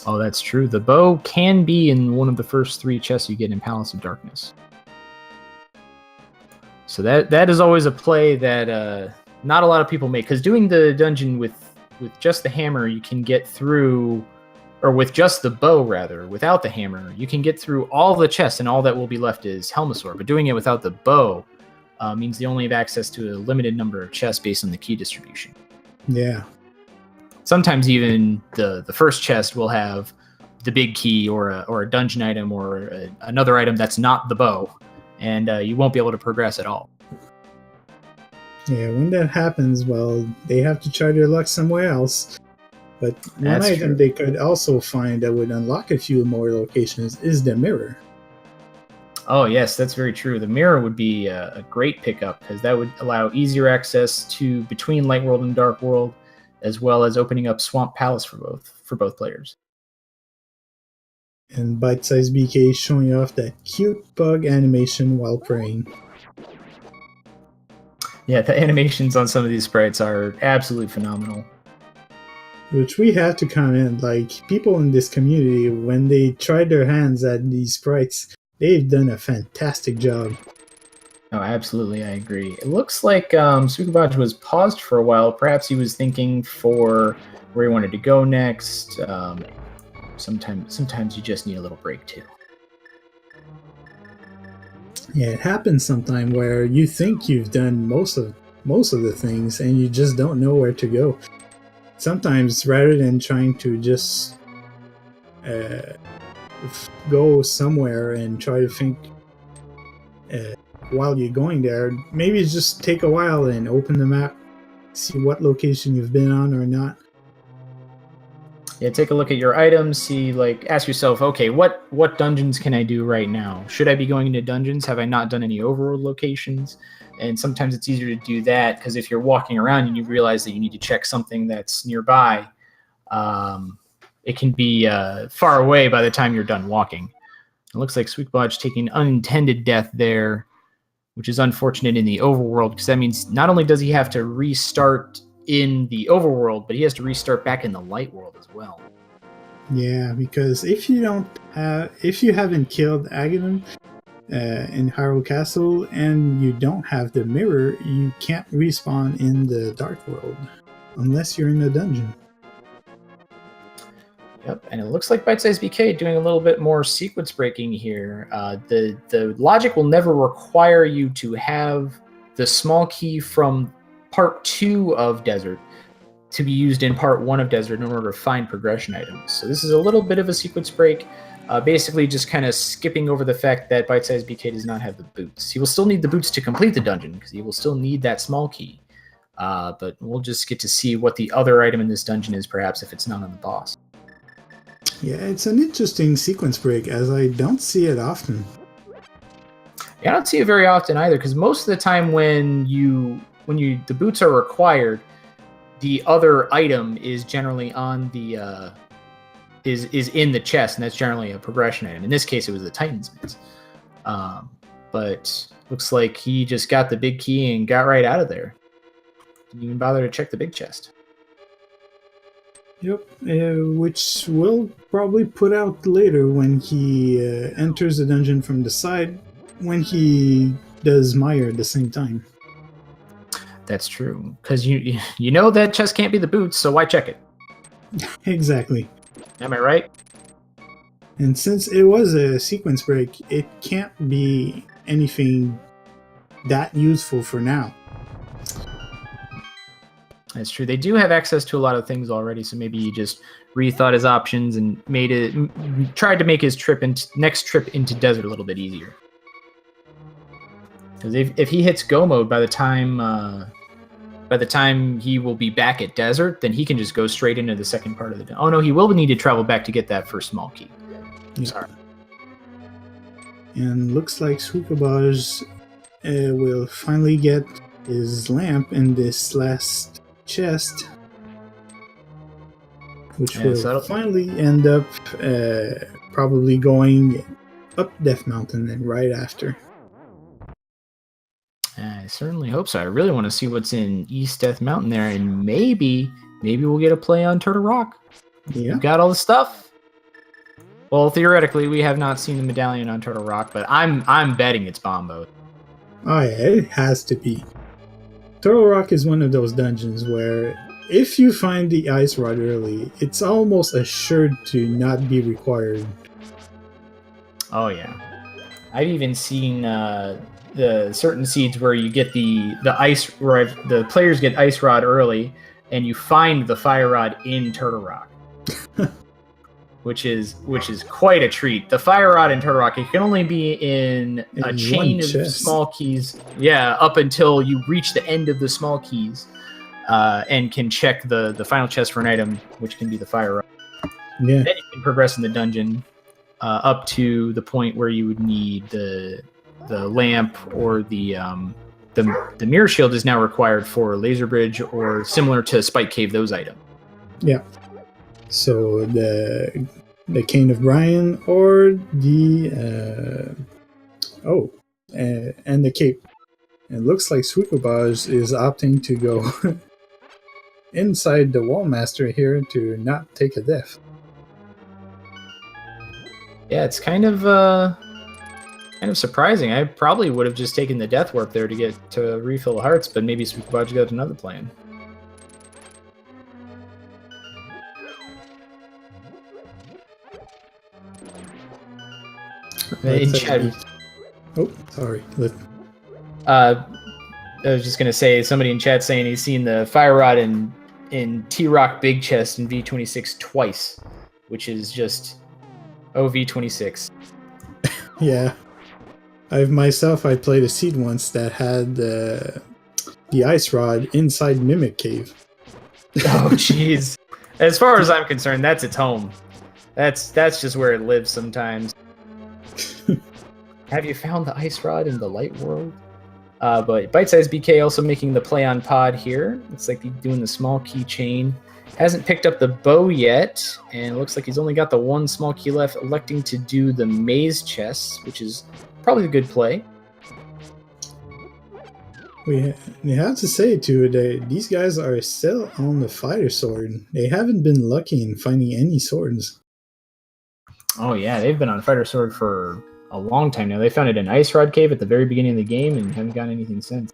Oh, that's true. The bow can be in one of the first 3 chests you get in Palace of Darkness. So that is always a play that not a lot of people make, because doing the dungeon with just the hammer, you can get through, or with just the bow rather, without the hammer, you can get through all the chests, and all that will be left is Helmasaur. But doing it without the bow means they only have access to a limited number of chests based on the key distribution. Yeah. Sometimes even the first chest will have the big key or a dungeon item or another item that's not the bow, and you won't be able to progress at all. Yeah, when that happens, well, they have to try their luck somewhere else. But one item they could also find that would unlock a few more locations is the mirror. Oh, yes, that's very true. The mirror would be a great pickup, because that would allow easier access to between Light World and Dark World, as well as opening up Swamp Palace for both players. And bytesizedBK is showing off that cute bug animation while praying. Yeah, the animations on some of these sprites are absolutely phenomenal. Which we have to comment, like, people in this community, when they tried their hands at these sprites, they've done a fantastic job. Oh, absolutely, I agree. It looks like Suikoboj was paused for a while. Perhaps he was thinking for where he wanted to go next. Sometimes you just need a little break too. Yeah, it happens sometime where you think you've done most of the things and you just don't know where to go. Sometimes rather than trying to just go somewhere and try to think while you're going there, maybe just take a while and open the map, see what location you've been on or not. Yeah, take a look at your items, ask yourself, okay, what dungeons can I do right now? Should I be going into dungeons? Have I not done any overworld locations? And sometimes it's easier to do that, because if you're walking around and you realize that you need to check something that's nearby, it can be far away by the time you're done walking. It looks like Suikoboj taking unintended death there, which is unfortunate in the overworld, because that means not only does he have to restart in the overworld, but he has to restart back in the light world as well. Yeah, because if you haven't killed Ganon, in Hyrule Castle and you don't have the mirror, you can't respawn in the Dark World unless you're in a dungeon. Yep, and it looks like bytesizedBK doing a little bit more sequence breaking here. The logic will never require you to have the small key from part 2 of Desert to be used in part 1 of Desert in order to find progression items. So this is a little bit of a sequence break, basically just kind of skipping over the fact that bytesizedBK does not have the boots. He will still need the boots to complete the dungeon because he will still need that small key. But we'll just get to see what the other item in this dungeon is, perhaps, if it's not on the boss. Yeah, it's an interesting sequence break, as I don't see it often. Yeah, I don't see it very often either, because most of the time when the boots are required, the other item is generally on the is in the chest, and that's generally a progression item. In this case, it was the Titan's Mitts. But looks like he just got the big key and got right out of there. Didn't even bother to check the big chest. Yep, which will probably put out later when he enters the dungeon from the side, when he does Mire at the same time. That's true, because you know that chest can't be the boots, so why check it? Exactly. Am I right? And since it was a sequence break, it can't be anything that useful for now. That's true. They do have access to a lot of things already, so maybe he just rethought his options and tried to make his next trip into Desert a little bit easier. Because if he hits go mode by the time he will be back at Desert, then he can just go straight into the second part of the. Oh no, he will need to travel back to get that first small key. Yeah. Sorry. And looks like Suikoboj will finally get his lamp in this last chest, which will finally end up probably going up Death Mountain and right after. I certainly hope so. I really want to see what's in East Death Mountain there, and maybe we'll get a play on Turtle Rock. Yeah, We've got all the stuff. Well, theoretically, we have not seen the medallion on Turtle Rock, but I'm betting it's Bombo. Oh yeah, it has to be. Turtle Rock is one of those dungeons where if you find the ice rod early, it's almost assured to not be required. Oh yeah, I've even seen the certain seeds where you get the ice rod. The players get ice rod early, and you find the fire rod in Turtle Rock, which is quite a treat. The fire rod in Turtle Rock, it can only be in a chain of small keys. Yeah, up until you reach the end of the small keys, and can check the final chest for an item, which can be the fire rod. Yeah. Then you can progress in the dungeon up to the point where you would need the lamp, or the mirror shield is now required for laser bridge, or similar to Spike Cave, those items. Yeah. So the Cane of Brian, or the and the cape. It looks like Suikoboj is opting to go inside the Wallmaster here to not take a death. Yeah, it's kind of surprising. I probably would have just taken the Death Warp there to refill the hearts, but maybe Suikoboj got another plan. In chat. Oh, sorry. I was just gonna say, somebody in chat saying he's seen the fire rod in T-Rock Big Chest in V26 twice, which is just V26. Yeah. I played a seed once that had the ice rod inside Mimic Cave. Oh jeez. As far as I'm concerned, that's its home. That's just where it lives sometimes. Have you found the ice rod in the light world? But bytesizedBK also making the play on pod here. Looks like he's doing the small keychain. Hasn't picked up the bow yet, and it looks like he's only got the one small key left, electing to do the maze chest, which is probably a good play. We have to say, too, that these guys are still on the fighter sword. They haven't been lucky in finding any swords. Oh yeah, they've been on fighter sword for a long time now. They found it in Ice Rod Cave at the very beginning of the game and haven't gotten anything since.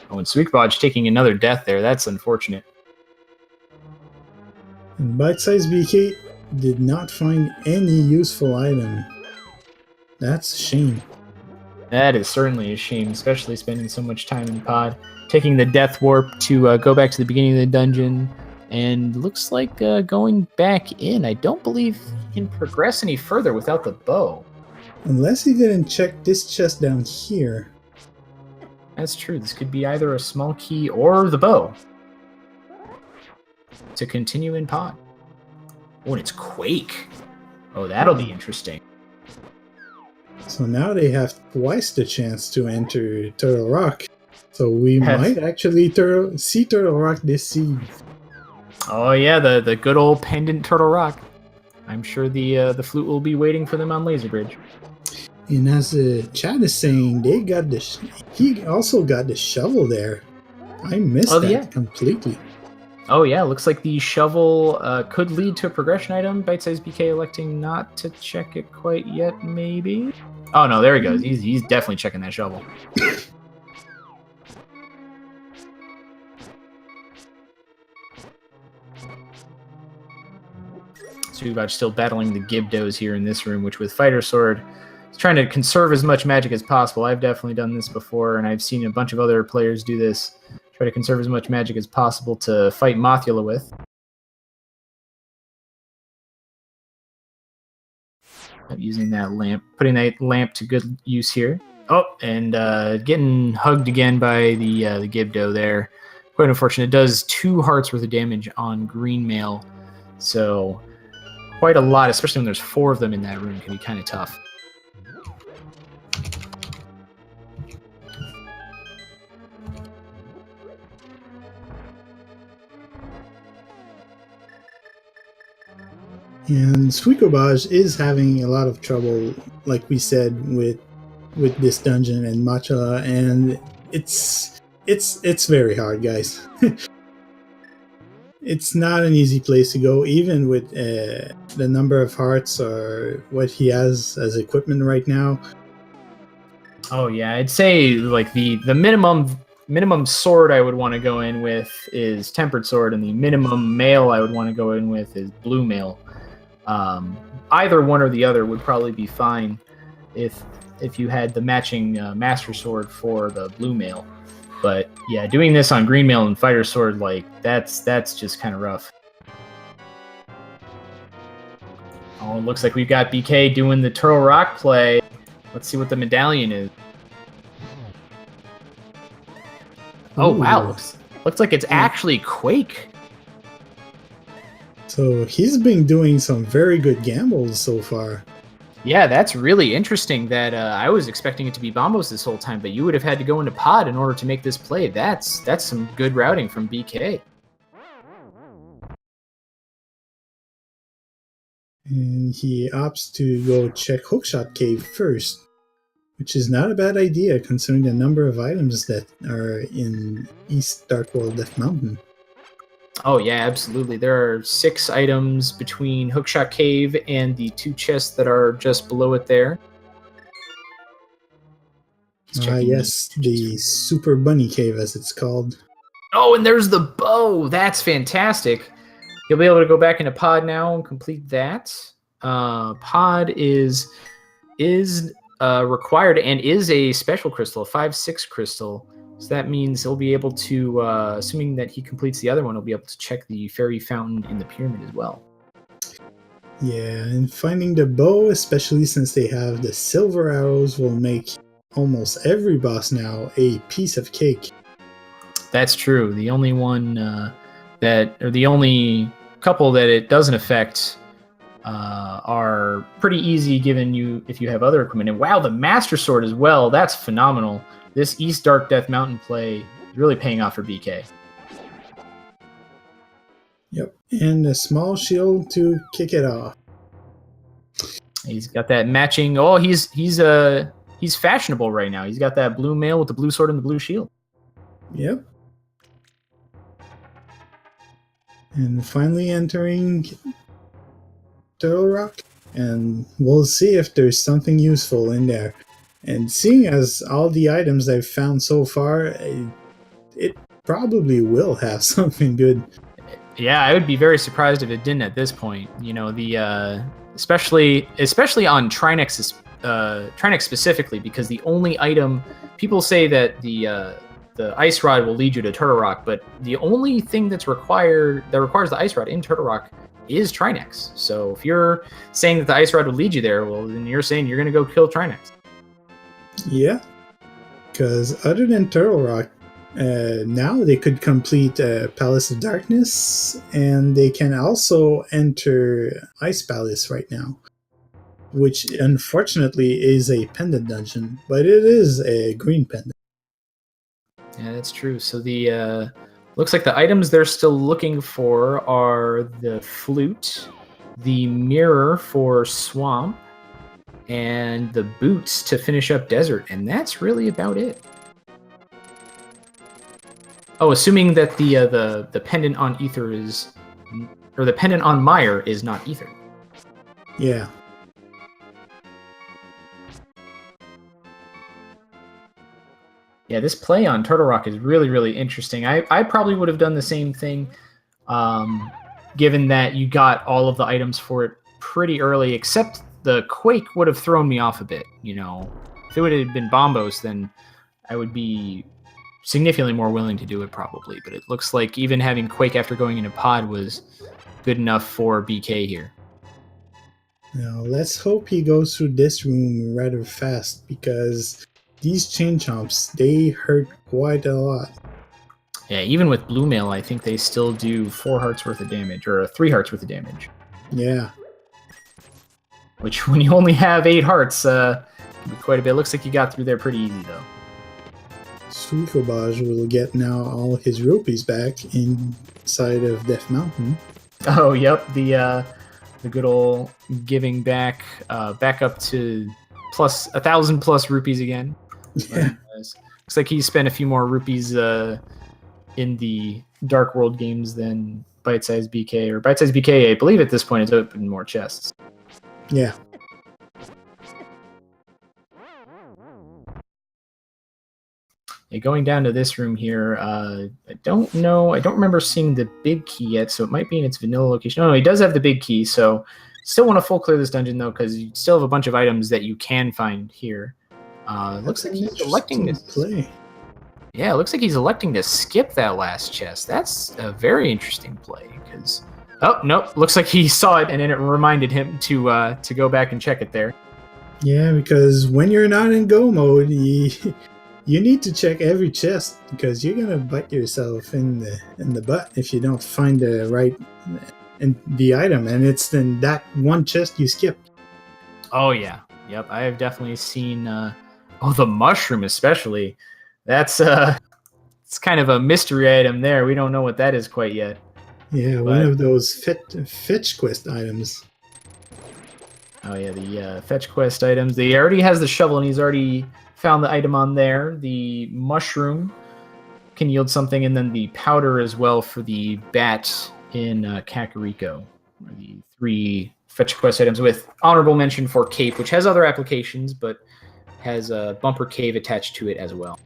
Oh, and Suikoboj taking another death there. That's unfortunate. And bytesizedBK did not find any useful item. That's a shame. That is certainly a shame, especially spending so much time in pod. Taking the Death Warp to go back to the beginning of the dungeon. And looks like going back in. I don't believe he can progress any further without the bow. Unless he didn't check this chest down here. That's true. This could be either a small key or the bow to continue in pod. Oh, and it's Quake. Oh, that'll be interesting. So now they have twice the chance to enter Turtle Rock. So we might actually see Turtle Rock this season. Oh yeah, the good old pendant Turtle Rock. I'm sure the flute will be waiting for them on Laser Bridge. And as the chat is saying, they got he also got the shovel there. I missed that completely. Oh yeah, looks like the shovel could lead to a progression item. bytesizedBK electing not to check it quite yet, maybe? Oh no, there he goes. He's definitely checking that shovel. Suikoboj still battling the Gibdos here in this room, which with Fighter Sword is trying to conserve as much magic as possible. I've definitely done this before, and I've seen a bunch of other players do this. Try to conserve as much magic as possible to fight Mothula with. Using that lamp, putting that lamp to good use here. Oh, and getting hugged again by the Gibdo there. Quite unfortunate. It does 2 hearts worth of damage on green mail, so quite a lot, especially when there's 4 of them in that room. Can be kind of tough. And Suikoboj is having a lot of trouble, like we said, with this dungeon and Matcha, and it's very hard, guys. It's not an easy place to go, even with the number of hearts or what he has as equipment right now. Oh yeah, I'd say like the minimum sword I would want to go in with is Tempered Sword, and the minimum mail I would want to go in with is Blue Mail. Either one or the other would probably be fine if you had the matching Master Sword for the Blue Mail. But yeah, doing this on Green Mail and Fighter Sword, like that's just kind of rough. Oh, it looks like we've got BK doing the Turtle Rock play. Let's see what the medallion is. Oh, wow. Looks like it's actually Quake. So he's been doing some very good gambles so far. Yeah, that's really interesting that I was expecting it to be Bombos this whole time, but you would have had to go into pod in order to make this play. That's some good routing from BK. And he opts to go check Hookshot Cave first, which is not a bad idea considering the number of items that are in East Darkworld Death Mountain. Oh yeah, absolutely. There are 6 items between Hookshot Cave and the 2 chests that are just below it there. Yes, the Super Bunny Cave, as it's called. Oh, and there's the bow. That's fantastic. You'll be able to go back into pod now and complete that. Pod is required and is a special crystal, a 5/6 crystal. So that means he'll be able to, assuming that he completes the other one, he'll be able to check the fairy fountain in the pyramid as well. Yeah, and finding the bow, especially since they have the silver arrows, will make almost every boss now a piece of cake. That's true. The only one the only couple that it doesn't affect are pretty easy given if you have other equipment. And wow, the Master Sword as well. That's phenomenal. This East Dark Death Mountain play is really paying off for BK. Yep, and a small shield to kick it off. He's got that matching. Oh, he's fashionable right now. He's got that blue mail with the blue sword and the blue shield. Yep. And finally entering Turtle Rock. and we'll see if there's something useful in there. And seeing as all the items I've found so far, it probably will have something good. Yeah, I would be very surprised if it didn't at this point. You know, the especially on Trinex specifically, because the only item people say that the ice rod will lead you to Turtle Rock, but the only thing that requires the ice rod in Turtle Rock is Trinex. So if you're saying that the ice rod would lead you there, well, then you're saying you're going to go kill Trinex. Yeah, because other than Turtle Rock, now they could complete Palace of Darkness, and they can also enter Ice Palace right now, which unfortunately is a pendant dungeon, but it is a green pendant. Yeah, that's true. So the looks like the items they're still looking for are the flute, the mirror for swamp, and the boots to finish up desert, and that's really about it. Oh, assuming that the pendant on ether is, or the pendant on Mire is not ether. Yeah. Yeah, this play on Turtle Rock is really, really interesting. I probably would have done the same thing, given that you got all of the items for it pretty early, except the Quake would have thrown me off a bit. You know, if it would have been Bombos, then I would be significantly more willing to do it probably. But it looks like even having Quake after going into Pod was good enough for BK here. Now, let's hope he goes through this room rather fast, because these chain chomps, they hurt quite a lot. Yeah, even with Blue Mail, I think they still do 4 hearts worth of damage, or 3 hearts worth of damage. Yeah. Which, when you only have 8 hearts, quite a bit. Looks like you got through there pretty easy, though. Suikoboj will get now all his rupees back inside of Death Mountain. Oh, yep, the good old giving back, back up to plus 1,000 plus rupees again. Yeah. Looks like he spent a few more rupees in the Dark World games than bytesizedBK, or bytesizedBK, I believe at this point has opened more chests. Yeah. Yeah, going down to this room here, I don't know. I don't remember seeing the big key yet, so it might be in its vanilla location. No, he does have the big key, so still want to full clear this dungeon, though, because you still have a bunch of items that you can find here. Looks like he's electing to play. Yeah, it looks like he's electing to skip that last chest. That's a very interesting play, because... Oh, nope. Looks like he saw it, and then it reminded him to go back and check it there. Yeah, because when you're not in go mode, you need to check every chest, because you're gonna bite yourself in the butt if you don't find the right the item, and it's in that one chest you skipped. Oh yeah, yep. I have definitely seen. The mushroom especially. That's it's kind of a mystery item there. We don't know what that is quite yet. Yeah, one of those fetch quest items. Oh yeah, the fetch quest items. He already has the shovel, and he's already found the item on there. The mushroom can yield something, and then the powder as well for the bat in Kakariko. The 3 fetch quest items with honorable mention for Cape, which has other applications, but has a bumper cave attached to it as well.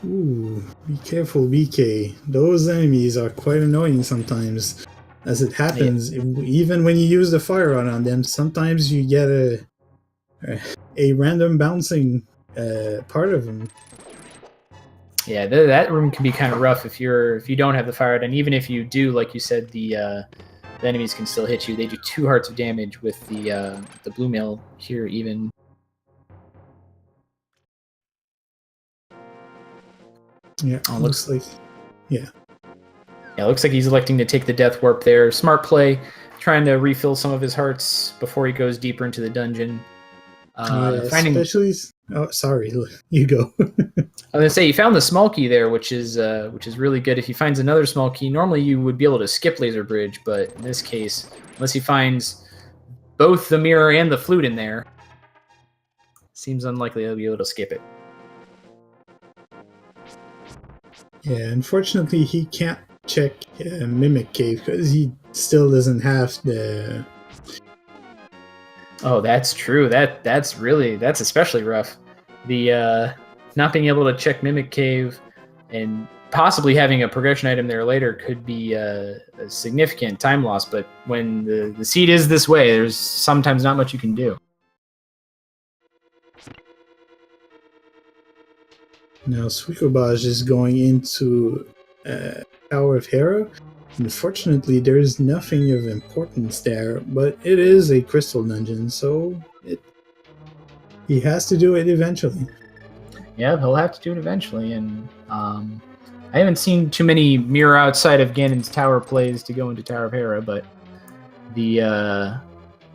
Ooh, be careful, BK. Those enemies are quite annoying sometimes. As it happens, even when you use the fire rod on them, sometimes you get a random bouncing part of them. Yeah, that room can be kind of rough if you don't have the fire rod, and even if you do, like you said, the enemies can still hit you. They do 2 hearts of damage with the blue mail here even. Yeah, looks like. Yeah. Yeah, looks like he's electing to take the death warp there. Smart play, trying to refill some of his hearts before he goes deeper into the dungeon. Especially. Oh, sorry, you go. I was gonna say he found the small key there, which is really good. If he finds another small key, normally you would be able to skip laser bridge, but in this case, unless he finds both the mirror and the flute in there, seems unlikely he'll be able to skip it. Yeah, unfortunately, he can't check Mimic Cave because he still doesn't have the Oh, that's true. That's especially rough. The not being able to check Mimic Cave and possibly having a progression item there later could be a significant time loss. But when the seed is this way, there's sometimes not much you can do. Now Suikoboj is going into Tower of Hera. Unfortunately, there is nothing of importance there, but it is a crystal dungeon, so he has to do it eventually. Yeah, he'll have to do it eventually, and I haven't seen too many mirror outside of Ganon's tower plays to go into Tower of Hera, but the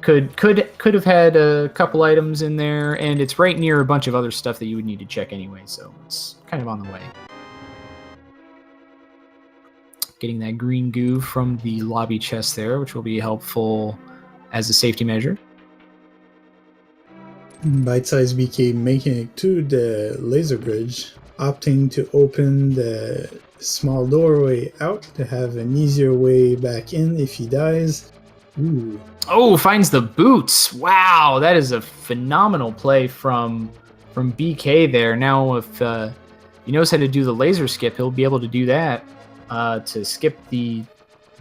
could have had a couple items in there, and it's right near a bunch of other stuff that you would need to check anyway, so it's kind of on the way. Getting that green goo from the lobby chest there, which will be helpful as a safety measure. bytesizedBK making it to the laser bridge, opting to open the small doorway out to have an easier way back in if he dies. Ooh. Oh, finds the boots. Wow, that is a phenomenal play from BK there. Now, if he knows how to do the laser skip, he'll be able to do that to skip the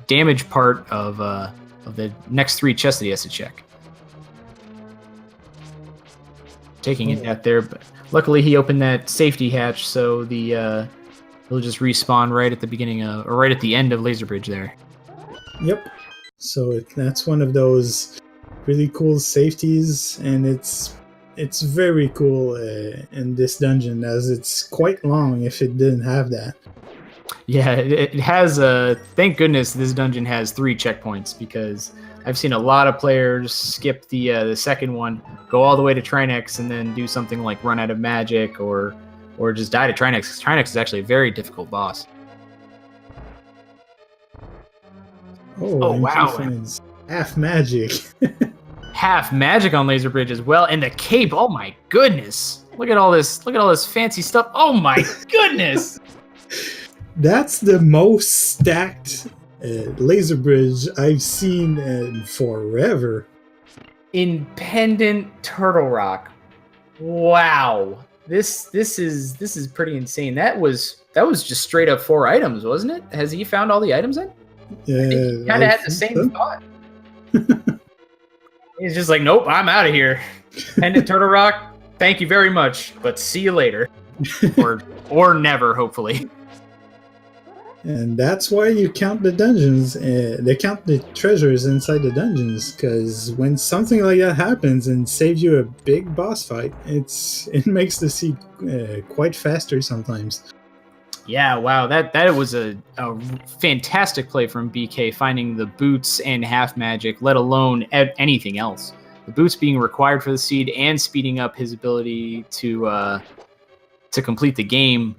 damage part of the next 3 chests that he has to check. Taking it at there, but luckily he opened that safety hatch, so the he'll just respawn right at the beginning of, or right at the end of Laser Bridge there. Yep. So that's one of those really cool safeties, and it's very cool in this dungeon, as it's quite long if it didn't have that. Yeah, it has thank goodness this dungeon has 3 checkpoints, because I've seen a lot of players skip the second one, go all the way to Trinex, and then do something like run out of magic or just die to Trinex, because Trinex is actually a very difficult boss. Oh wow. Half magic. Half magic on Laser Bridge as well, and the cape. Oh my goodness. Look at all this fancy stuff. Oh my goodness. That's the most stacked laser bridge I've seen in forever. In Pendant Turtle Rock. Wow. This is pretty insane. That was just straight up 4 items, wasn't it? Has he found all the items in? He kind of had the same thought. He's just like, nope, I'm out of here. Pendant Turtle Rock, thank you very much, but see you later. or never, hopefully. And that's why you count the dungeons. They count the treasures inside the dungeons, because when something like that happens and saves you a big boss fight, it makes the seed quite faster sometimes. Yeah, wow, that was a fantastic play from BK, finding the boots and half magic, let alone anything else. The boots being required for the seed and speeding up his ability to complete the game.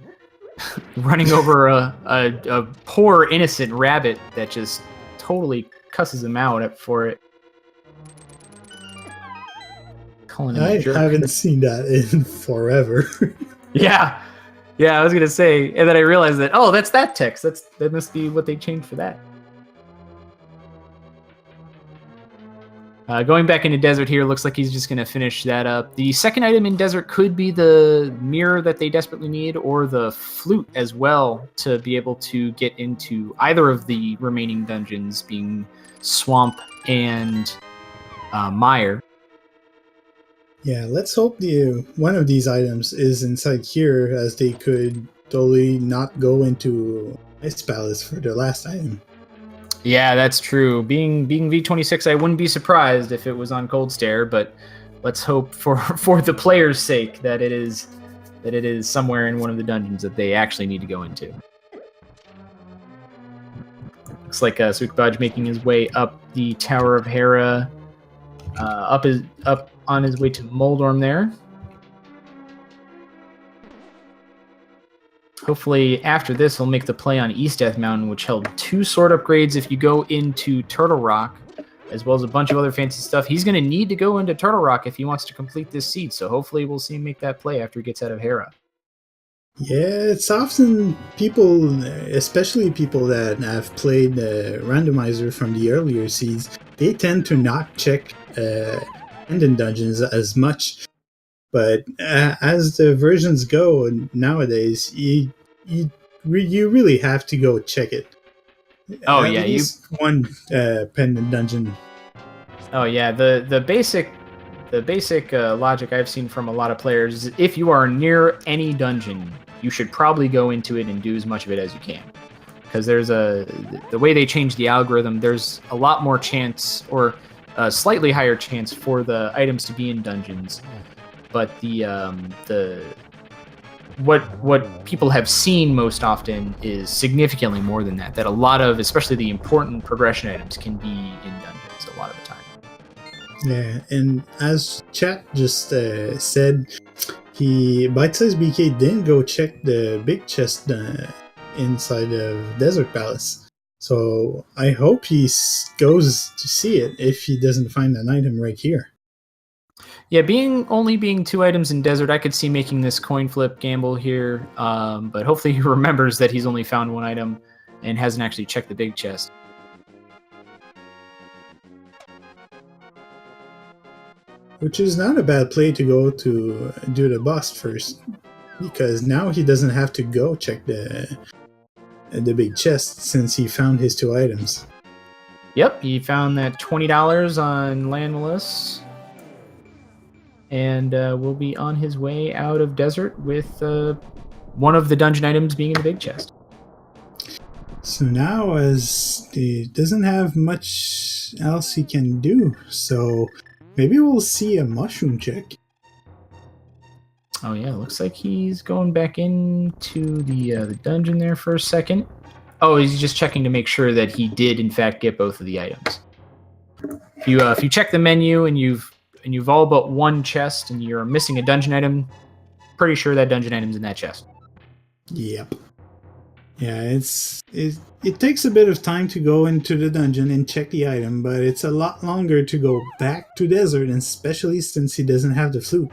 Running over a poor innocent rabbit that just totally cusses him out for it. Calling him a jerk. I haven't seen that in forever. Yeah, I was gonna say, and then I realized that that's that text. That must be what they changed for that. Going back into Desert here, looks like he's just going to finish that up. The second item in Desert could be the mirror that they desperately need, or the flute as well, to be able to get into either of the remaining dungeons, being Swamp and Mire. Yeah, let's hope one of these items is inside here, as they could totally not go into Ice Palace for their last item. Yeah, that's true. Being V26, I wouldn't be surprised if it was on Cold Stare, but let's hope for the player's sake that it is somewhere in one of the dungeons that they actually need to go into. Looks like Suikoboj making his way up the Tower of Hera, up on his way to Moldorm there. Hopefully after this, he'll make the play on East Death Mountain, which held 2 sword upgrades if you go into Turtle Rock, as well as a bunch of other fancy stuff. He's going to need to go into Turtle Rock if he wants to complete this seed, so hopefully we'll see him make that play after he gets out of Hera. Yeah, it's often people, especially people that have played Randomizer from the earlier seeds, they tend to not check abandoned dungeons as much. But as the versions go nowadays, you really have to go check it. Oh At yeah, least one pendant dungeon. Oh yeah, the basic logic I've seen from a lot of players is if you are near any dungeon, you should probably go into it and do as much of it as you can. Because the way they change the algorithm, there's a lot more chance or a slightly higher chance for the items to be in dungeons. But what people have seen most often is significantly more than that. That a lot of, especially the important progression items, can be in dungeons a lot of the time. Yeah, and as chat just said, bytesizedBK didn't go check the big chest inside of Desert Palace. So I hope he goes to see it if he doesn't find an item right here. Yeah, only being 2 items in Desert, I could see making this coin flip gamble here. But hopefully he remembers that he's only found 1 item and hasn't actually checked the big chest. Which is not a bad play to go to do the boss first, because now he doesn't have to go check the big chest since he found his 2 items. Yep, he found that $20 on Landless, and will be on his way out of Desert with one of the dungeon items being in the big chest. So now, as he doesn't have much else he can do, so maybe we'll see a mushroom check. Oh yeah, looks like he's going back into the dungeon there for a second. Oh, he's just checking to make sure that he did in fact get both of the items. If you check the menu and you've all but 1 chest and you're missing a dungeon item, pretty sure that dungeon item's in that chest. Yep. Yeah, it takes a bit of time to go into the dungeon and check the item, but it's a lot longer to go back to Desert, especially since he doesn't have the flute.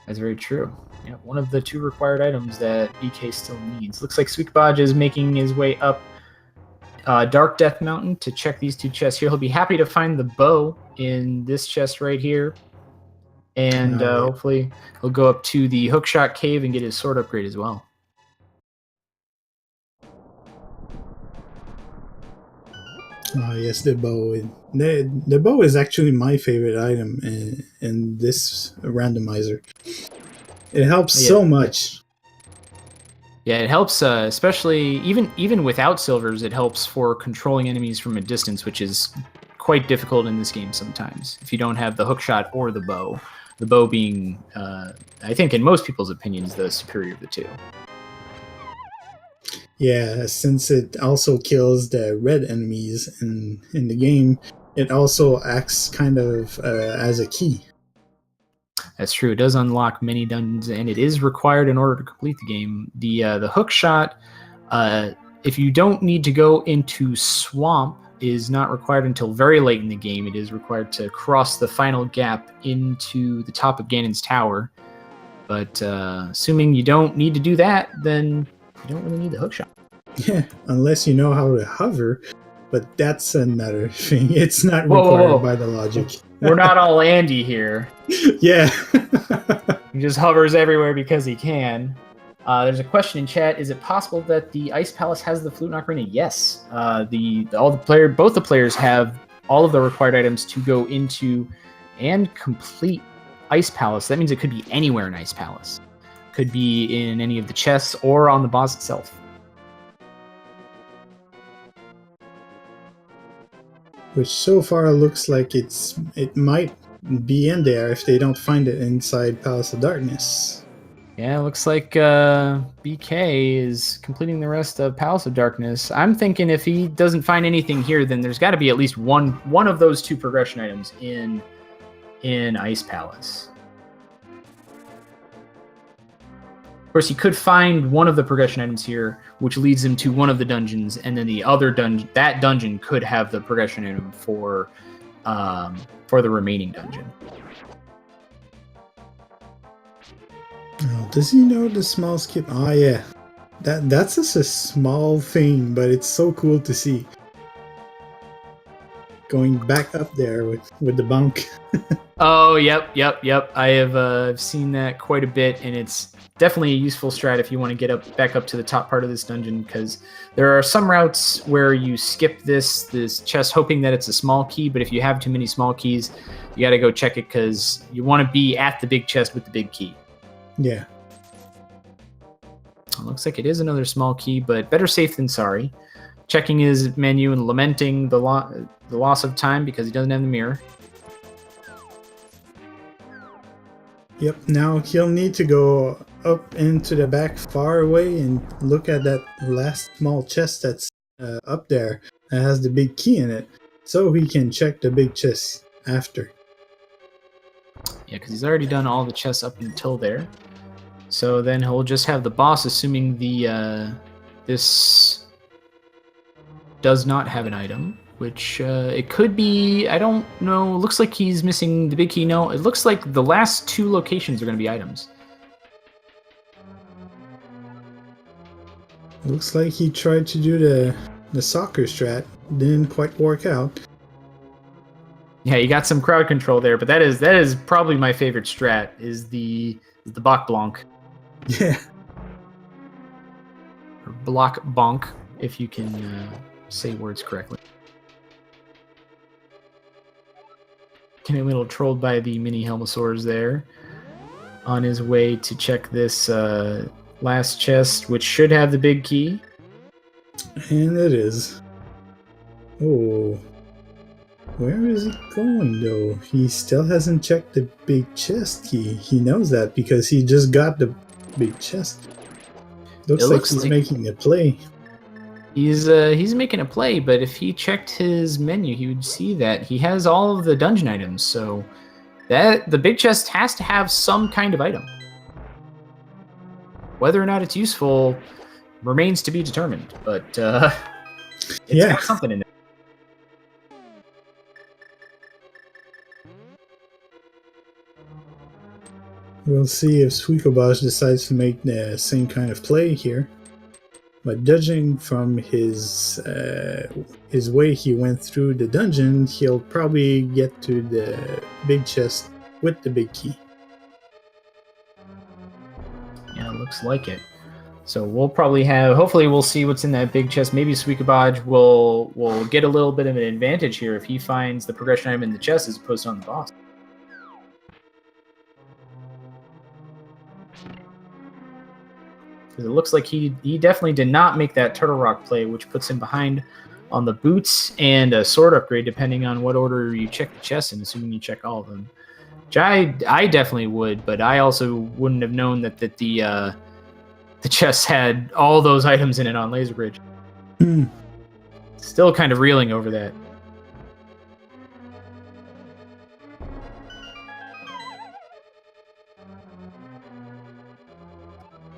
That's very true. Yeah, one of the 2 required items that BK still needs. Looks like Suikoboj is making his way up Dark Death Mountain to check these 2 chests here. He'll be happy to find the bow in this chest right here. And hopefully he'll go up to the Hookshot Cave and get his sword upgrade as well. Oh yes, the bow. The bow is actually my favorite item in this randomizer. It helps so much. Yeah, it helps, especially even without silvers. It helps for controlling enemies from a distance, which is quite difficult in this game sometimes. If you don't have the hookshot or the bow being, I think, in most people's opinions, the superior of the 2. Yeah, since it also kills the red enemies in the game, it also acts kind of as a key. That's true. It does unlock many dungeons, and it is required in order to complete the game. The hook shot, if you don't need to go into Swamp, is not required until very late in the game. It is required to cross the final gap into the top of Ganon's tower. But assuming you don't need to do that, then you don't really need the hook shot. Yeah, unless you know how to hover, but that's another thing. It's not required by the logic. We're not all Andy here. Yeah. He just hovers everywhere because he can. There's a question in chat. Is it possible that the Ice Palace has the Flute and Ocarina? Yes. Both the players have all of the required items to go into and complete Ice Palace. That means it could be anywhere in Ice Palace. Could be in any of the chests or on the boss itself. Which so far looks like it might be in there if they don't find it inside Palace of Darkness. Yeah, it looks like BK is completing the rest of Palace of Darkness. I'm thinking if he doesn't find anything here, then there's got to be at least one of those 2 progression items in Ice Palace. Of course, he could find one of the progression items here, which leads him to one of the dungeons, and then the other dungeon, that dungeon could have the progression item for the remaining dungeon. Oh, does he know the small skip? Oh yeah, that's just a small thing, but it's so cool to see. going back up there with the bunk. Oh, yep. I have seen that quite a bit, and it's definitely a useful strat if you want to get back up to the top part of this dungeon, because there are some routes where you skip this chest hoping that it's a small key, but if you have too many small keys, you got to go check it because you want to be at the big chest with the big key. Yeah. It looks like it is another small key, but better safe than sorry. Checking his menu and lamenting the loss of time because he doesn't have the mirror. Yep, now he'll need to go up into the back far away and look at that last small chest that's up there that has the big key in it, so he can check the big chest after. Yeah, because he's already done all the chests up until there. So then he'll just have the boss, assuming this does not have an item, which it could be, I don't know. Looks like he's missing the big key. No, it looks like the last 2 locations are going to be items. Looks like he tried to do the soccer strat, didn't quite work out. Yeah, you got some crowd control there, but that is probably my favorite strat, is the Bach Blanc. Yeah. Or Block Bonk, if you can say words correctly. Getting a little trolled by the mini Helmosaurs there. On his way to check this last chest, which should have the big key. And it is. Oh. Where is he going though? He still hasn't checked the big chest key. He knows that because he just got the big chest. Looks like he's making a play. He's making a play, but if he checked his menu, he would see that he has all of the dungeon items. So that the big chest has to have some kind of item. Whether or not it's useful remains to be determined. But it's got something in it. We'll see if Suikoboj decides to make the same kind of play here. But judging from his way he went through the dungeon, he'll probably get to the big chest with the big key. Yeah, it looks like it. So we'll probably hopefully we'll see what's in that big chest. Maybe Suikoboj will get a little bit of an advantage here if he finds the progression item in the chest as opposed to on the boss. Because it looks like he definitely did not make that Turtle Rock play, which puts him behind on the boots and a sword upgrade, depending on what order you check the chest in, assuming you check all of them. Which I definitely would, but I also wouldn't have known that the chest had all those items in it on Laser Bridge. Still kind of reeling over that.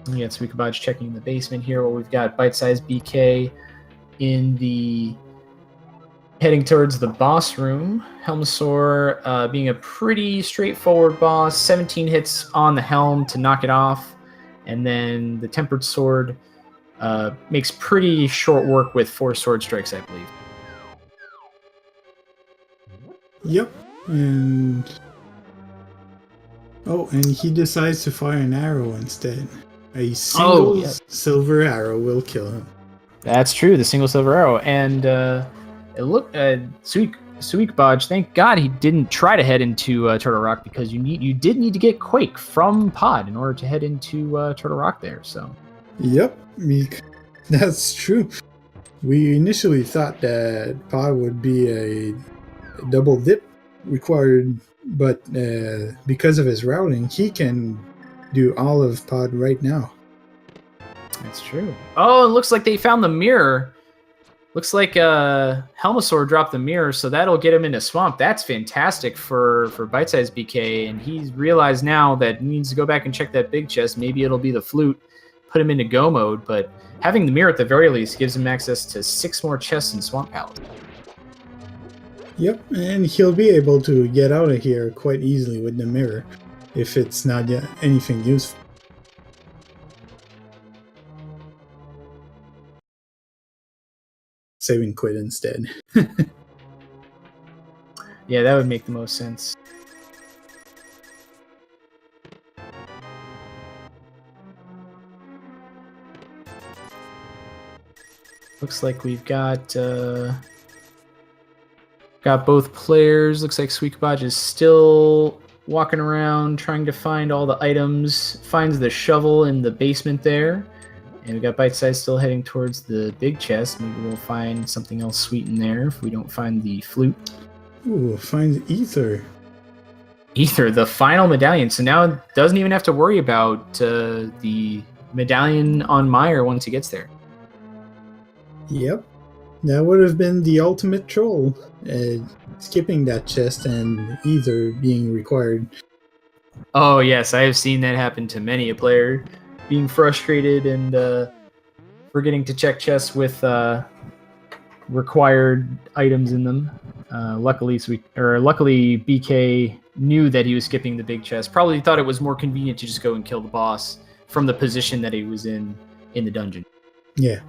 We got Suikoboj checking in the basement here, where we've got bytesizedBK in the heading towards the boss room. Helmosaur being a pretty straightforward boss. 17 hits on the helm to knock it off, and then the tempered sword makes pretty short work with 4 sword strikes, I believe. Yep, and he decides to fire an arrow instead. A single silver arrow will kill him. That's true, the single silver arrow. And Suikoboj, thank God he didn't try to head into Turtle Rock, because you did need to get Quake from Pod in order to head into Turtle Rock there. So. Yep, that's true. We initially thought that Pod would be a double dip required, but because of his routing, he can do all of Pod right now. That's true. Oh, it looks like they found the mirror. Looks like Helmosaur dropped the mirror, so that'll get him into Swamp. That's fantastic for bytesizedBK, and he's realized now that he needs to go back and check that big chest. Maybe it'll be the flute, put him into go mode, but having the mirror at the very least gives him access to 6 more chests in Swamp Palace. Yep, and he'll be able to get out of here quite easily with the mirror, if it's not yet anything useful. Saving quit instead. Yeah, that would make the most sense. Looks like we've got both players. Looks like Suikoboj is still walking around trying to find all the items. Finds the shovel in the basement there. And we got Bite Size still heading towards the big chest. Maybe we'll find something else sweet in there if we don't find the flute. Ooh, find Ether. Ether, the final medallion. So now it doesn't even have to worry about the medallion on Meyer once he gets there. Yep. That would have been the ultimate troll. Skipping that chest and Ether being required. Oh, yes. I have seen that happen to many a player. Being frustrated and forgetting to check chests with required items in them. Luckily, BK knew that he was skipping the big chest. Probably thought it was more convenient to just go and kill the boss from the position that he was in the dungeon. Yeah.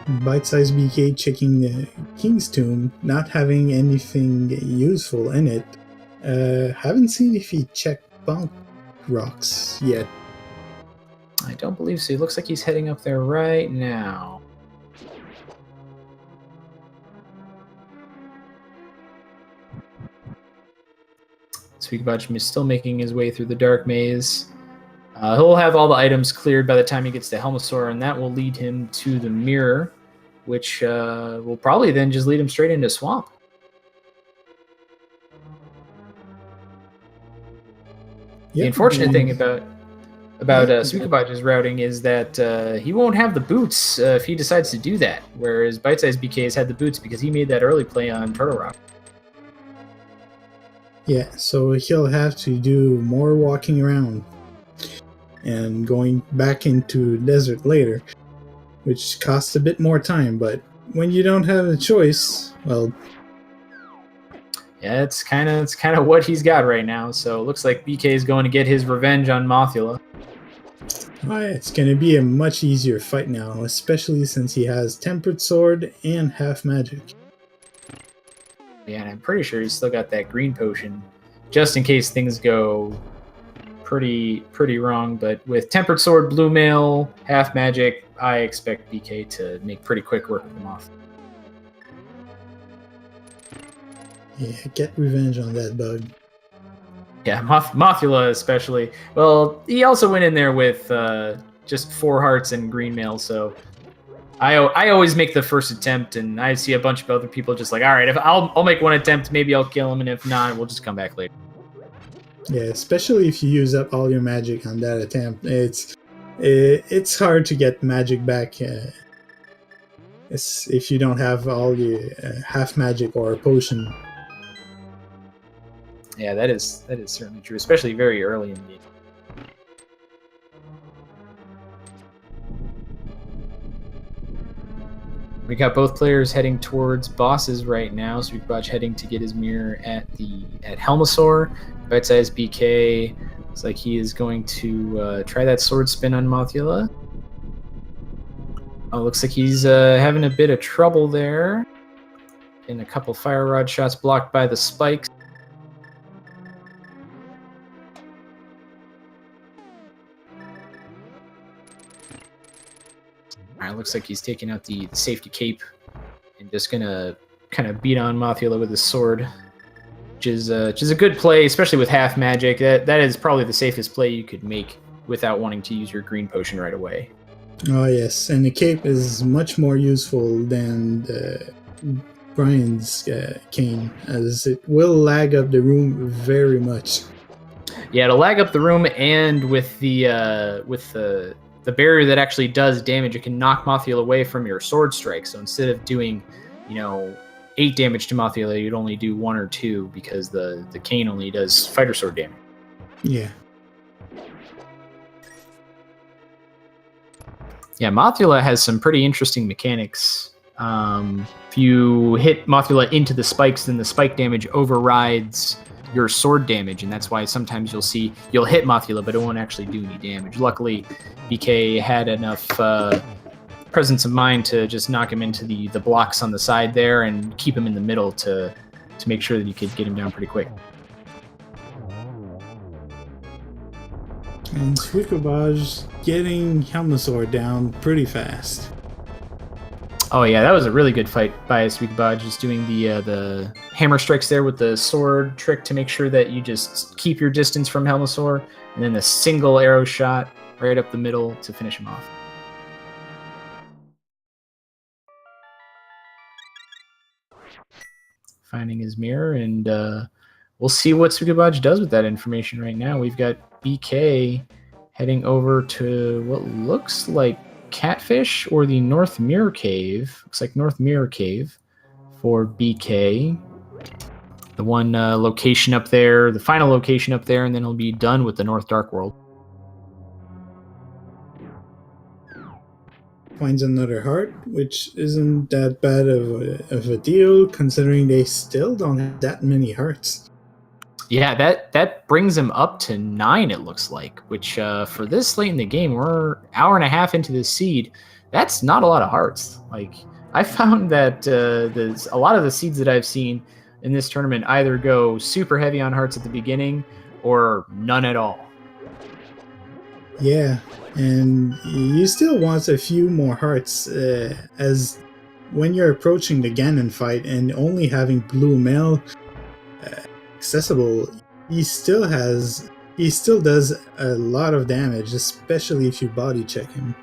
bytesizedBK checking the King's Tomb, not having anything useful in it. Haven't seen if he checked bunk rocks yet. I don't believe so. He looks like he's heading up there right now. Suikoboj is still making his way through the dark maze. He'll have all the items cleared by the time he gets to Helmasaur, and that will lead him to the mirror, which will probably then just lead him straight into Swamp. Yep. The unfortunate thing about Suikoboj's routing is that he won't have the boots if he decides to do that, whereas bytesizedBK has had the boots because he made that early play on Turtle Rock. Yeah, so he'll have to do more walking around and going back into desert later, which costs a bit more time, but when you don't have a choice, well... Yeah, it's kind of what he's got right now, so it looks like BK is going to get his revenge on Mothula. Oh, yeah, it's going to be a much easier fight now, especially since he has Tempered Sword and Half Magic. Yeah, and I'm pretty sure he's still got that green potion, just in case things go pretty wrong. But with Tempered Sword, Blue Mail, Half Magic, I expect BK to make pretty quick work of the Moth. Yeah, get revenge on that bug. Yeah, Mothula especially. Well, he also went in there with just 4 hearts and green mail, so I always make the first attempt, and I see a bunch of other people just like, all right, if I'll make one attempt, maybe I'll kill him, and if not, we'll just come back later. Yeah, especially if you use up all your magic on that attempt. It's hard to get magic back if you don't have all your half magic or potion. Yeah, that is certainly true, especially very early in the game. We got both players heading towards bosses right now. Suikoboj heading to get his mirror at Helmasaur. bytesizedBK looks like he is going to try that sword spin on Mothula. Oh, looks like he's having a bit of trouble there. And a couple fire rod shots blocked by the spikes. Alright, looks like he's taking out the safety cape and just gonna kind of beat on Mothula with his sword, which is a good play, especially with half magic. That is probably the safest play you could make without wanting to use your green potion right away. Oh yes, and the cape is much more useful than Brian's cane, as it will lag up the room very much. Yeah, it'll lag up the room, and with the barrier that actually does damage, it can knock Mothula away from your sword strike. So instead of doing, 8 damage to Mothula, you'd only do 1 or 2 because the cane only does fighter sword damage. Yeah. Yeah, Mothula has some pretty interesting mechanics. If you hit Mothula into the spikes, then the spike damage overrides your sword damage, and that's why sometimes you'll hit Mothula, but it won't actually do any damage. Luckily, BK had enough presence of mind to just knock him into the blocks on the side there and keep him in the middle to to make sure that you could get him down pretty quick. And Suikoboj getting Helmasaur down pretty fast. Oh yeah, that was a really good fight by Suikoboj, just doing the hammer strikes there with the sword trick to make sure that you just keep your distance from Helmasaur, and then the single arrow shot right up the middle to finish him off. Finding his mirror, and we'll see what Suikoboj does with that information right now. We've got BK heading over to what looks like Catfish or the North Mirror Cave. Looks like North Mirror Cave for BK. The one location up there, the final location up there, and then he'll be done with the North Dark World. Finds another heart, which isn't that bad of a deal, considering they still don't have that many hearts. Yeah, that brings him up to 9, it looks like, which for this late in the game, we're an hour and a half into this seed. That's not a lot of hearts. Like, I found that a lot of the seeds that I've seen in this tournament either go super heavy on hearts at the beginning or none at all. Yeah, and you still want a few more hearts, as when you're approaching the Ganon fight and only having blue mail accessible, he still does a lot of damage, especially if you body check him.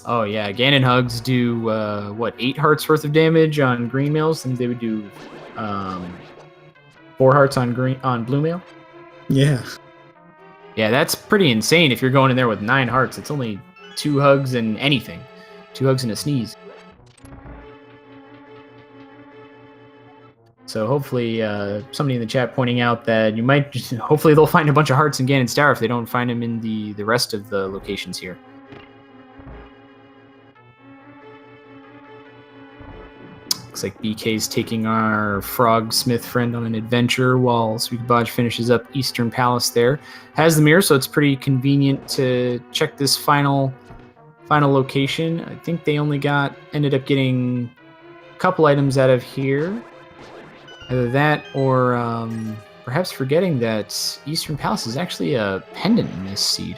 Oh yeah, Ganon hugs do 8 hearts worth of damage on green mails, and they would do 4 hearts on blue mail. Yeah. Yeah, that's pretty insane. If you're going in there with 9 hearts, it's only 2 hugs and anything, 2 hugs and a sneeze. So hopefully somebody in the chat pointing out that you might hopefully they'll find a bunch of hearts in Ganon's Tower if they don't find him in the rest of the locations here. Looks like BK's taking our frog smith friend on an adventure while Suikoboj finishes up Eastern Palace there. Has the mirror, so it's pretty convenient to check this final location. I think they only ended up getting a couple items out of here. Either that or perhaps forgetting that Eastern Palace is actually a pendant in this seed.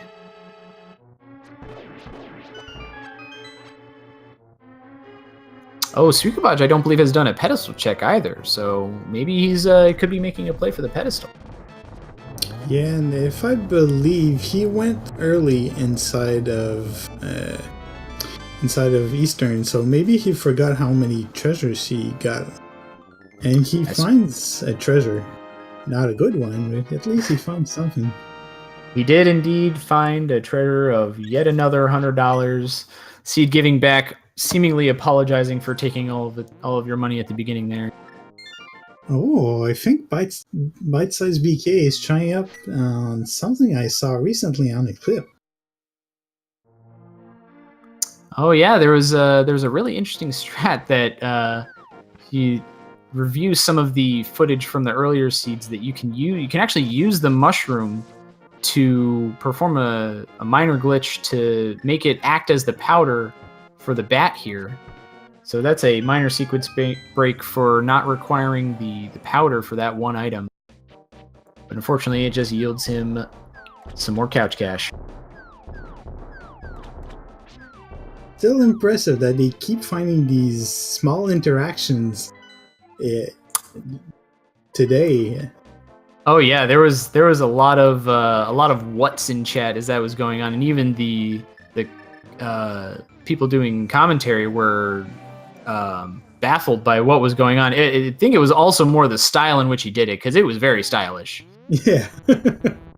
Oh, Suikoboj, I don't believe has done a pedestal check either, so maybe he's could be making a play for the pedestal. Yeah, and if I believe he went early inside of Eastern, so maybe he forgot how many treasures he got, and he finds a treasure, not a good one, but at least he found something. He did indeed find a treasure of yet another $100. Seed giving back, seemingly apologizing for taking all of your money at the beginning there. Oh, I think bytesizedBK is trying up on something I saw recently on a clip. Oh yeah, there was a really interesting strat that he reviews some of the footage from the earlier seeds that you can use. You can actually use the mushroom to perform a minor glitch to make it act as the powder for the bat here. So that's a minor sequence break for not requiring the powder for that one item. But unfortunately, it just yields him some more couch cash. Still impressive that they keep finding these small interactions today. Oh yeah, there was a lot of what's in chat as that was going on, and even the people doing commentary were baffled by what was going on. I think it was also more the style in which he did it, because it was very stylish. Yeah.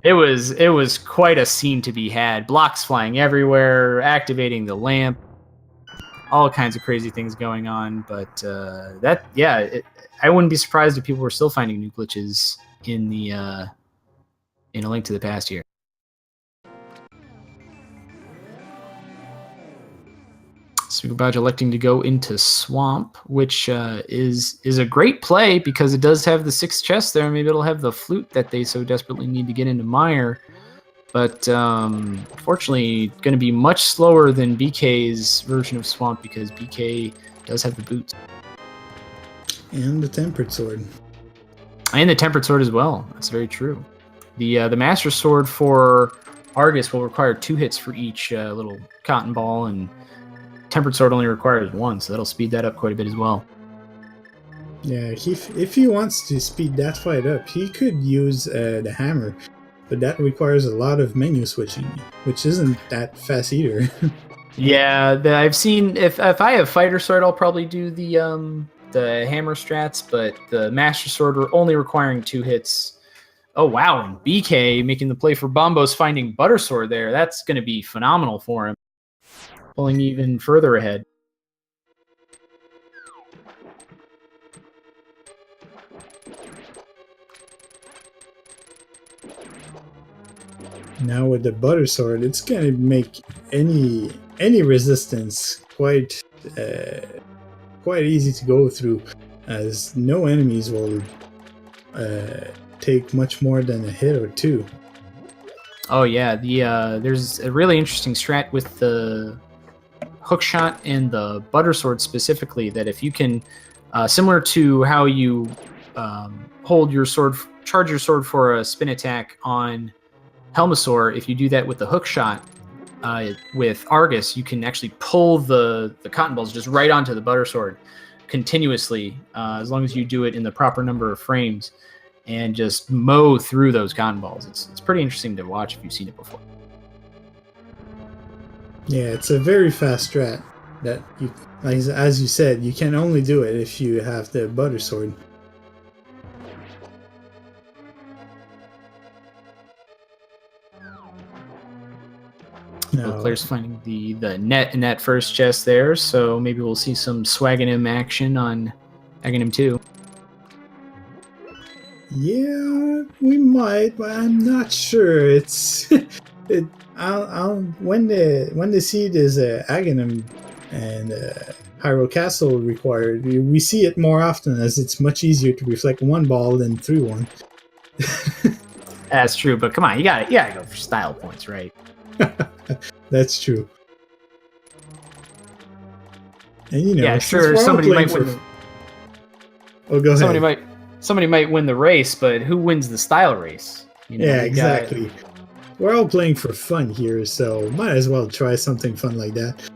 It was quite a scene to be had. Blocks flying everywhere, activating the lamp, all kinds of crazy things going on. But I wouldn't be surprised if people were still finding new glitches in A Link to the Past here. Suikoboj electing to go into Swamp, which is a great play because it does have the 6 chests there. Maybe it'll have the flute that they so desperately need to get into Mire. But fortunately, going to be much slower than BK's version of Swamp because BK does have the boots. And the Tempered Sword. And the Tempered Sword as well. That's very true. The Master Sword for Argus will require 2 hits for each little cotton ball, and Tempered Sword only requires 1, so that'll speed that up quite a bit as well. Yeah, if he wants to speed that fight up, he could use the hammer, but that requires a lot of menu switching, which isn't that fast either. Yeah, I've seen if I have Fighter Sword, I'll probably do the hammer strats, but the Master Sword we're only requiring 2 hits. Oh wow, and BK making the play for Bombos finding Butter Sword there. That's going to be phenomenal for him, pulling even further ahead. Now with the Butter Sword, it's gonna make any resistance quite easy to go through, as no enemies will take much more than a hit or 2. Oh yeah, there's a really interesting strat with the hookshot and the Butter Sword specifically, that if you can, similar to how you hold your sword, charge your sword for a spin attack on Helmasaur, if you do that with the hookshot with Argus, you can actually pull the cotton balls just right onto the Butter Sword continuously, as long as you do it in the proper number of frames, and just mow through those cotton balls. It's pretty interesting to watch if you've seen it before. Yeah, it's a very fast strat that you, as you said, you can only do it if you have the Butter Sword. No. Players finding the net in that first chest there, so maybe we'll see some Swaggin' action on Aghanim 2. Yeah, we might, but I'm not sure. It's when the seed is Aghanim and Hyrule Castle required, we see it more often, as it's much easier to reflect 1 ball than 3-1. That's true, but come on, you gotta go for style points, right? That's true. And you know, yeah, sure, somebody might win. Oh, go ahead. Somebody might win the race, but who wins the style race? You know, yeah, exactly. We're all playing for fun here, so might as well try something fun like that.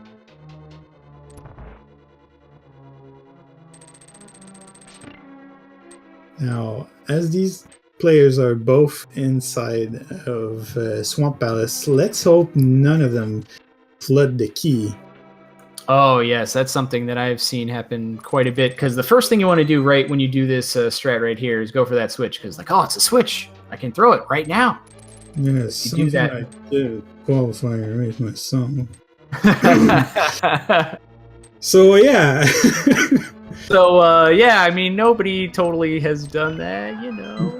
Now, as these players are both inside of Swamp Palace, let's hope none of them flood the key. Oh yes, that's something that I've seen happen quite a bit, because the first thing you want to do right when you do this strat right here is go for that switch, because like, oh, it's a switch, I can throw it right now. Yes, you do that. I did qualifying and raise my song. So yeah. So yeah, I mean, nobody totally has done that, you know.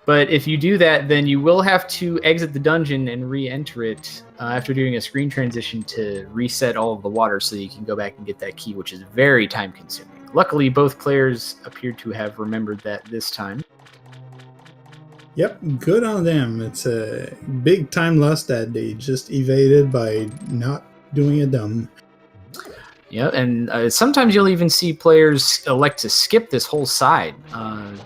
But if you do that, then you will have to exit the dungeon and re-enter it after doing a screen transition to reset all of the water, so you can go back and get that key, which is very time-consuming. Luckily, both players appeared to have remembered that this time. Yep, good on them. It's a big time loss that they just evaded by not doing a dumb. Yeah, and sometimes you'll even see players elect to skip this whole side,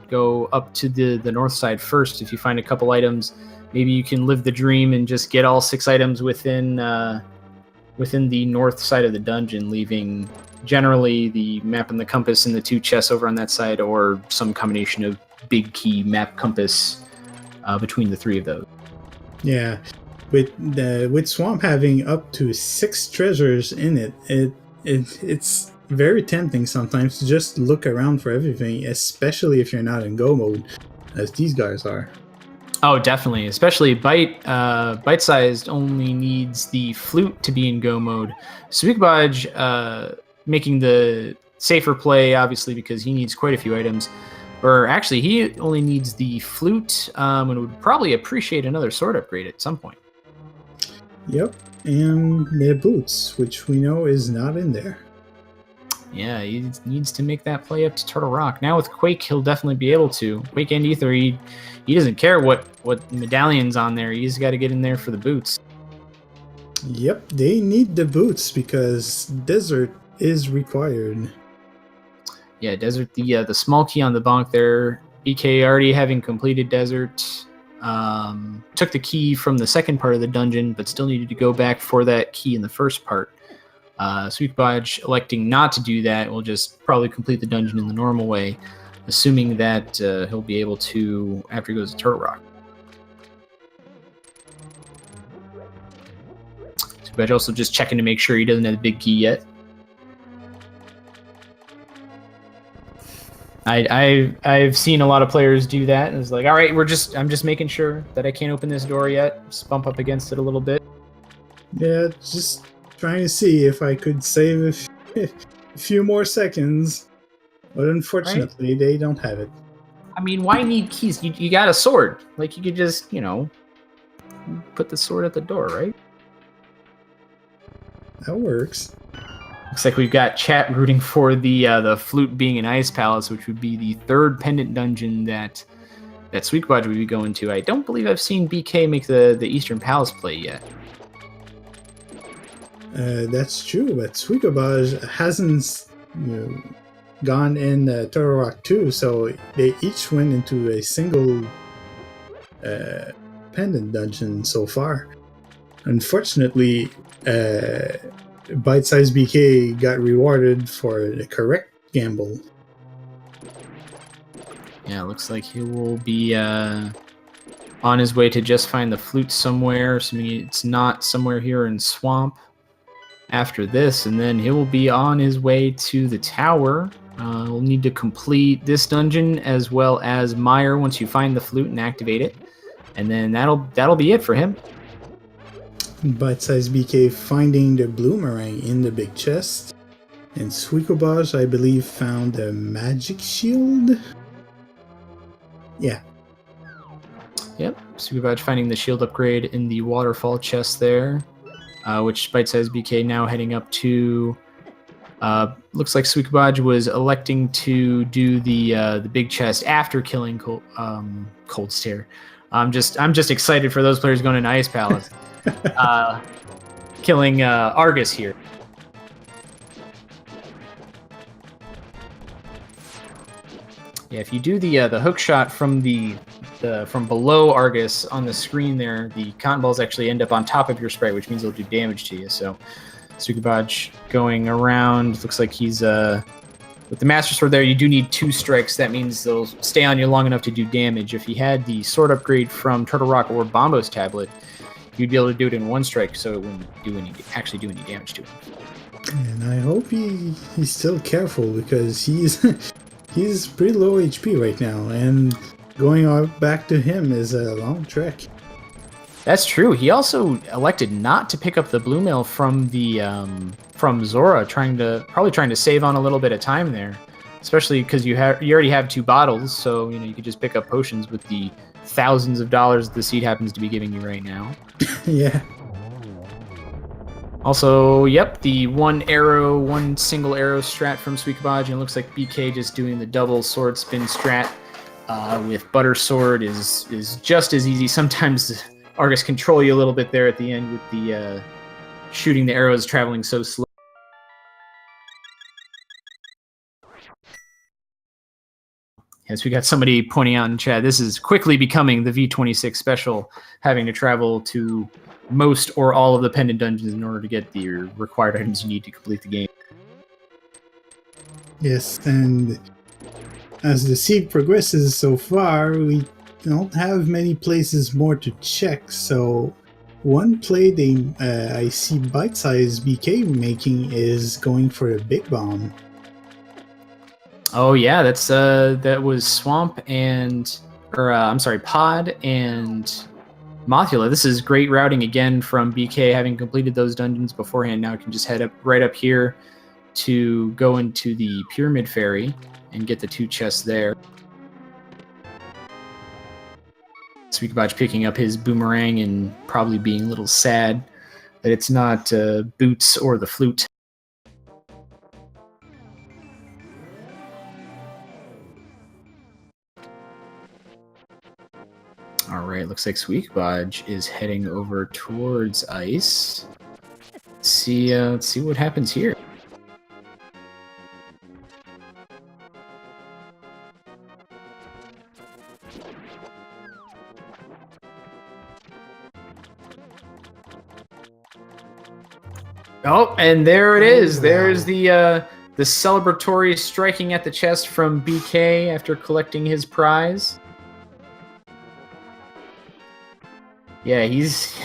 go up to the north side first. If you find a couple items, maybe you can live the dream and just get all 6 items within the north side of the dungeon, leaving generally the map and the compass and the 2 chests over on that side, or some combination of big key, map, compass between the 3 of those. Yeah, with Swamp having up to 6 treasures in it, it's very tempting sometimes to just look around for everything, especially if you're not in go mode, as these guys are. Oh, definitely. Especially Bite-sized only needs the flute to be in go mode. Suikoboj making the safer play, obviously, because he needs quite a few items. Or actually, he only needs the flute and would probably appreciate another sword upgrade at some point. Yep, and the boots, which we know is not in there. Yeah, he needs to make that play up to Turtle Rock. Now with Quake, he'll definitely be able to. Quake and Ether, he doesn't care what medallion's on there. He's got to get in there for the boots. Yep, they need the boots because Desert is required. Yeah, desert. The small key on the bonk there. BK already having completed desert. Took the key from the second part of the dungeon, but still needed to go back for that key in the first part. Suikoboj electing not to do that will just probably complete the dungeon in the normal way, assuming that he'll be able to after he goes to Turtle Rock. Suikoboj also just checking to make sure he doesn't have the big key yet. I've seen a lot of players do that, and it's like, all right, I'm just making sure that I can't open this door yet. Just bump up against it a little bit. Yeah, just trying to see if I could save a few more seconds, but unfortunately, they don't have it. I mean, why need keys? You got a sword. Like, you could just, put the sword at the door, right? That works. Looks like we've got chat rooting for the flute being an ice palace, which would be the third pendant dungeon that Suikoboj would be going to. I don't believe I've seen BK make the Eastern Palace play yet. That's true, but Suikoboj hasn't gone in Turtle Rock 2, so they each went into a single pendant dungeon so far. Unfortunately, bytesizedBK got rewarded for the correct gamble. Yeah, it looks like he will be on his way to just find the flute somewhere, assuming it's not somewhere here in Swamp after this, and then he will be on his way to the tower. We'll need to complete this dungeon as well as Meyer once you find the flute and activate it, and then that'll be it for him. bytesizedBK finding the bloomerang in the big chest, and Suikoboj, I believe, found a magic shield. Yeah. Yep, Suikoboj finding the shield upgrade in the waterfall chest there, which bytesizedBK now heading up to. Looks like Suikoboj was electing to do the big chest after killing Cold Stare. I'm just excited for those players going into Ice Palace. Killing Argus here. Yeah, if you do the hook shot from from below Argus on the screen there, the cotton balls actually end up on top of your sprite, which means they'll do damage to you. So Suikoboj going around. Looks like he's with the Master Sword there. You do need 2 strikes. That means they'll stay on you long enough to do damage. If he had the sword upgrade from Turtle Rock or Bombo's tablet, you'd be able to do it in 1 strike, so it wouldn't actually do any damage to him. And I hope he's still careful, because he's pretty low HP right now, and going back to him is a long trek. That's true. He also elected not to pick up the blue mail from from Zora, probably trying to save on a little bit of time there, especially because you already have 2 bottles, so you could just pick up potions with the thousands of dollars the seed happens to be giving you right now. Yeah. Also, yep, the one single arrow strat from Suikoboj, and it looks like BK just doing the double sword spin strat with Butter Sword is just as easy. Sometimes Argus control you a little bit there at the end with the shooting the arrows traveling so slow. Yes, we got somebody pointing out in chat, this is quickly becoming the V26 special, having to travel to most or all of the pendant dungeons in order to get the required items you need to complete the game. Yes, and as the siege progresses so far, we don't have many places more to check, so one play I see bytesizedBK making is going for a big bomb. Oh yeah, that was Swamp Pod and Mothula. This is great routing again from BK, having completed those dungeons beforehand. Now it can just head right up here to go into the Pyramid Ferry and get the 2 chests there. Suikoboj picking up his boomerang and probably being a little sad that it's not Boots or the flute. All right, looks like Suikoboj is heading over towards Ice. Let's see what happens here. Oh, and there it is. Oh, There's wow. the celebratory striking at the chest from BK after collecting his prize. Yeah, he's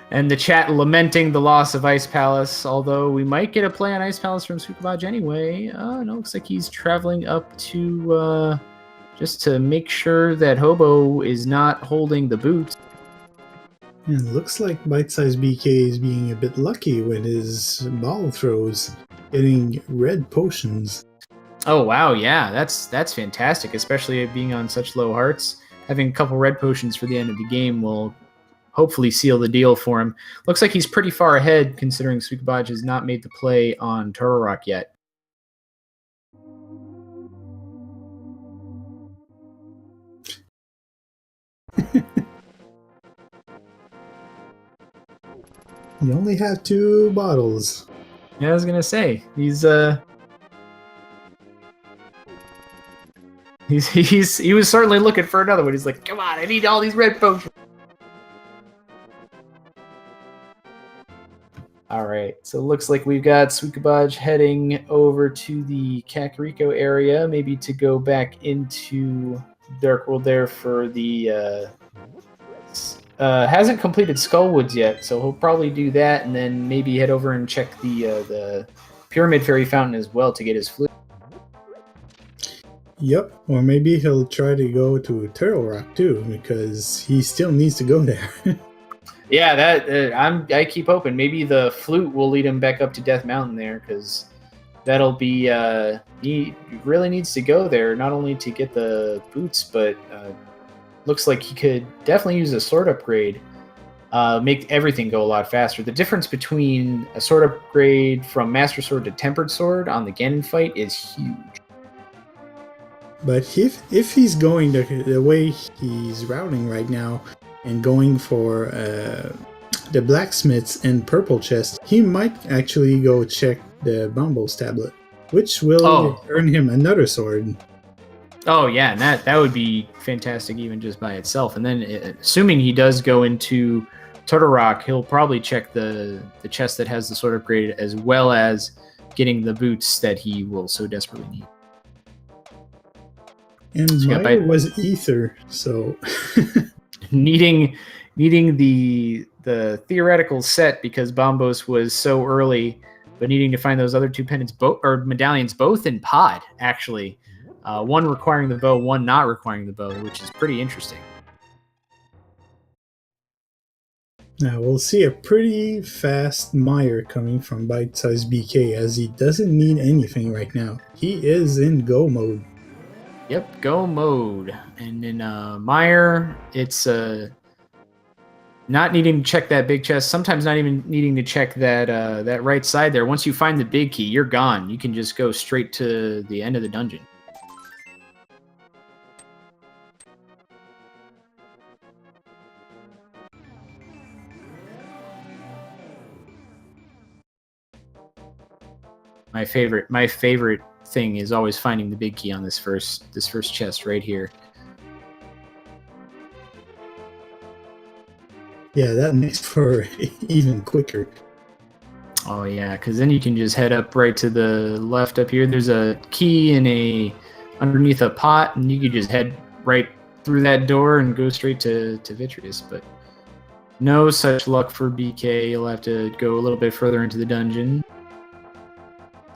and the chat lamenting the loss of Ice Palace. Although we might get a play on Ice Palace from Suikoboj anyway. No, looks like he's traveling up to just to make sure that Hobo is not holding the boots. And it looks like bytesizedBK is being a bit lucky with his ball throws, getting red potions. Oh wow, yeah, that's fantastic, especially being on such low hearts. Having a couple red potions for the end of the game will hopefully seal the deal for him. Looks like he's pretty far ahead considering Suikoboj has not made the play on Turtle Rock yet. You only have 2 bottles. Yeah, I was gonna say he was certainly looking for another one. He's like, come on, I need all these red potions. All right, so it looks like we've got Suikoboj heading over to the Kakariko area, maybe to go back into Dark World there for the hasn't completed Skullwoods yet, so he'll probably do that and then maybe head over and check the Pyramid Fairy Fountain as well to get his flute. Yep, or maybe he'll try to go to Turtle Rock too, because he still needs to go there. Yeah, that I keep hoping. Maybe the flute will lead him back up to Death Mountain there, because that'll be he really needs to go there not only to get the boots, but looks like he could definitely use a sword upgrade, make everything go a lot faster. The difference between a sword upgrade from Master Sword to Tempered Sword on the Ganon fight is huge. But if he's going the way he's routing right now and going for the blacksmiths and purple chest, he might actually go check the Bumble's tablet, which will earn him another sword. Oh yeah, and that would be fantastic even just by itself. And then assuming he does go into Turtle Rock, he'll probably check the chest that has the sword upgrade, as well as getting the boots that he will so desperately need. And So mine was ether, so needing the theoretical set because Bombos was so early, but needing to find those other 2 pendants or medallions both in pod actually. One requiring the bow, one not requiring the bow, which is pretty interesting. now we'll see a pretty fast Meyer coming from bytesizedBK, as he doesn't need anything right now. He is in go mode. Yep, go mode. And in Meyer, it's not needing to check that big chest, sometimes not even needing to check that right side there. Once you find the big key, you're gone. You can just go straight to the end of the dungeon. My favorite thing is always finding the big key on this first chest right here. Yeah, that makes for even quicker. Oh yeah, because then you can just head up right to the left up here. There's a key in underneath a pot, and you can just head right through that door and go straight to Vitreous. But no such luck for BK. You'll have to go a little bit further into the dungeon.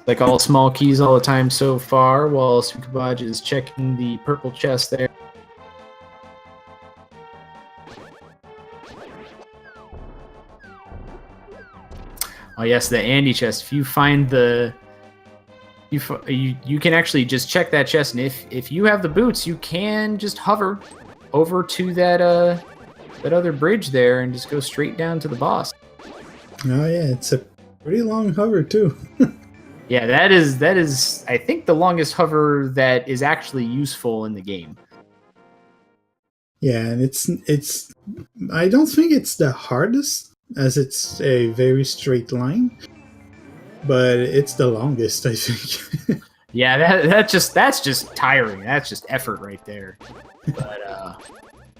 Like all small keys all the time so far, while Suikoboj is checking the purple chest there. Oh yes, the Andy chest. If you find you can actually just check that chest, and if you have the boots, you can just hover over to that other bridge there and just go straight down to the boss. Oh yeah, it's a pretty long hover too. Yeah, that is I think the longest hover that is actually useful in the game. Yeah, and it's I don't think it's the hardest, as it's a very straight line, but it's the longest, I think. Yeah, that's just tiring. That's just effort right there. But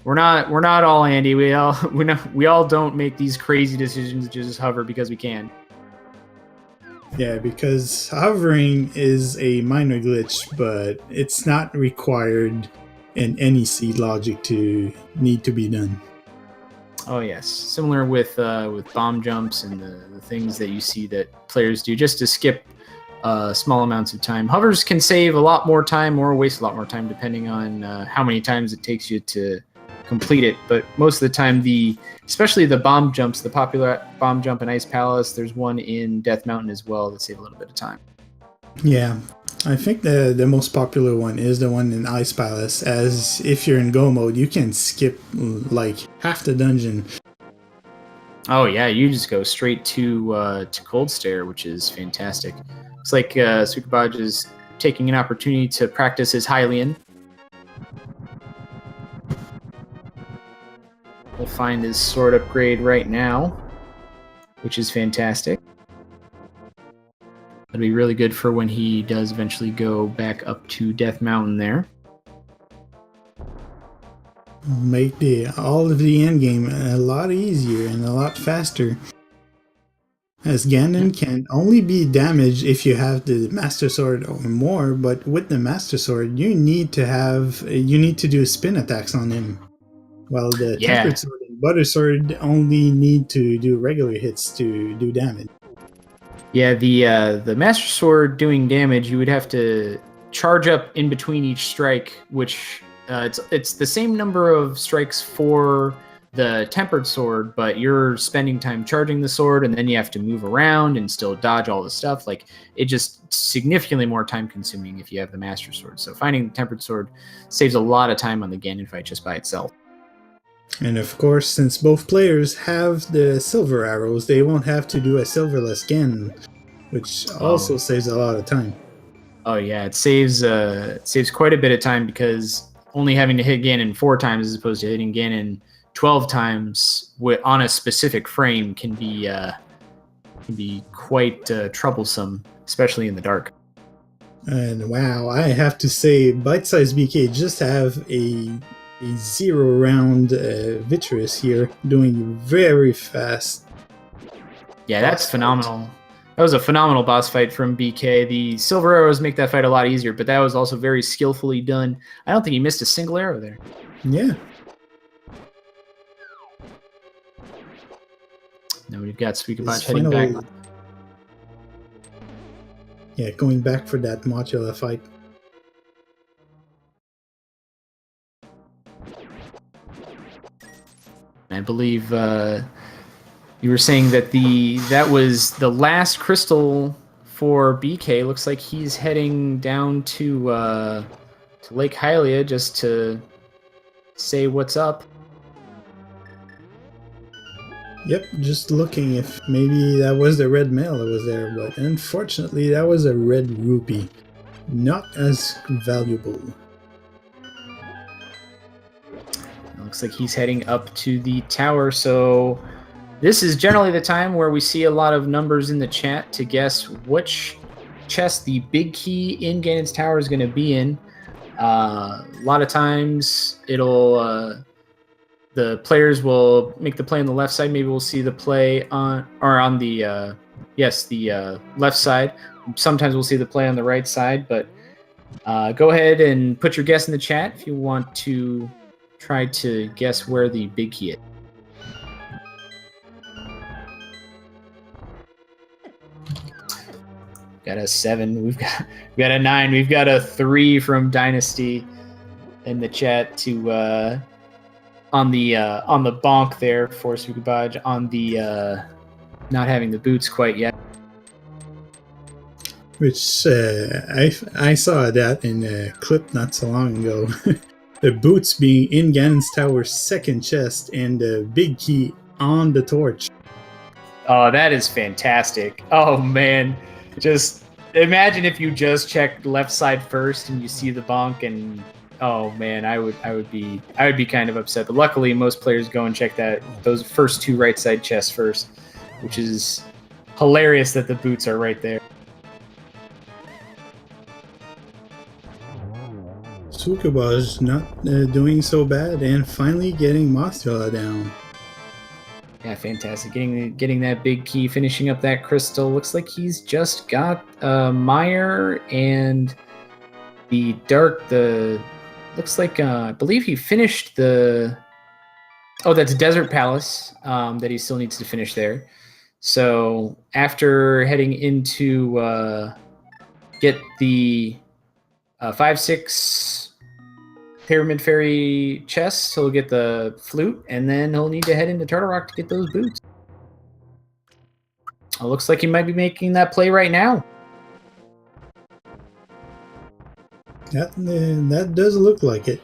we're not all Andy. We all don't make these crazy decisions to just hover because we can. Yeah, because hovering is a minor glitch, but it's not required in any seed logic to need to be done. Oh yes, similar with bomb jumps and the things that you see that players do just to skip small amounts of time. Hovers can save a lot more time or waste a lot more time depending on how many times it takes you to complete it. But most of the time, especially the bomb jumps, the popular bomb jump in Ice Palace, there's one in Death Mountain as well that save a little bit of time. Yeah, I think the most popular one is the one in Ice Palace, as if you're in go mode, you can skip like half the dungeon. Oh yeah, you just go straight to Cold Stare, which is fantastic. It's like Suikoboj is taking an opportunity to practice his Hylian. We'll find his sword upgrade right now, which is fantastic. That'll be really good for when he does eventually go back up to Death Mountain there. Make all of the endgame a lot easier and a lot faster. As Ganon can only be damaged if you have the Master Sword or more, but with the Master Sword, you need to do spin attacks on him. While the Tempered Sword and Butter Sword only need to do regular hits to do damage. Yeah, the Master Sword doing damage, you would have to charge up in between each strike, which it's the same number of strikes for the Tempered Sword, but you're spending time charging the sword, and then you have to move around and still dodge all the stuff. Like, it just significantly more time consuming if you have the Master Sword. So finding the Tempered Sword saves a lot of time on the Ganon fight just by itself. And of course, since both players have the silver arrows, they won't have to do a silverless Ganon, which also saves a lot of time. Oh yeah, it saves quite a bit of time because only having to hit Ganon 4 times as opposed to hitting Ganon 12 times on a specific frame can be quite troublesome, especially in the dark. And wow, I have to say, bytesizedBK just have a 0-round Vitreous here, doing very fast. Yeah, that's phenomenal. That was a phenomenal boss fight from BK. The silver arrows make that fight a lot easier, but that was also very skillfully done. I don't think he missed a single arrow there. Yeah. Now we've got Suikoboj heading back. Yeah, going back for that modular fight. I believe you were saying that that was the last crystal for BK. Looks like he's heading down to Lake Hylia just to say what's up. Yep, just looking if maybe that was the red mail that was there, but unfortunately that was a red rupee. Not as valuable. It looks like he's heading up to the tower, so this is generally the time where we see a lot of numbers in the chat to guess which chest the big key in Ganon's tower is going to be in. A lot of times it'll the players will make the play on the left side. Maybe we'll see the play on the left side. Sometimes we'll see the play on the right side, but go ahead and put your guess in the chat if you want to try to guess where the big key is. Got a 7. We've got a 9. We've got a 3 from Dynasty in the chat to on the bonk there for Suikoboj on the not having the boots quite yet. Which I saw that in a clip not so long ago. The boots being in Ganon's tower's second chest and the big key on the torch. Oh, that is fantastic. Oh man, just imagine if you just checked left side first and you see the bonk, and oh man, I would be kind of upset. But luckily most players go and check those first 2 right side chests first, which is hilarious that the boots are right there. Suikoboj not doing so bad and finally getting Mothula down. Yeah, fantastic. Getting that big key, finishing up that crystal. Looks like he's just got Mire and the dark. Looks like I believe he finished the. Oh, that's Desert Palace that he still needs to finish there. So after heading into get the 5-6 Pyramid Fairy chest, he'll get the flute, and then he'll need to head into Turtle Rock to get those boots. It looks like he might be making that play right now. That does look like it.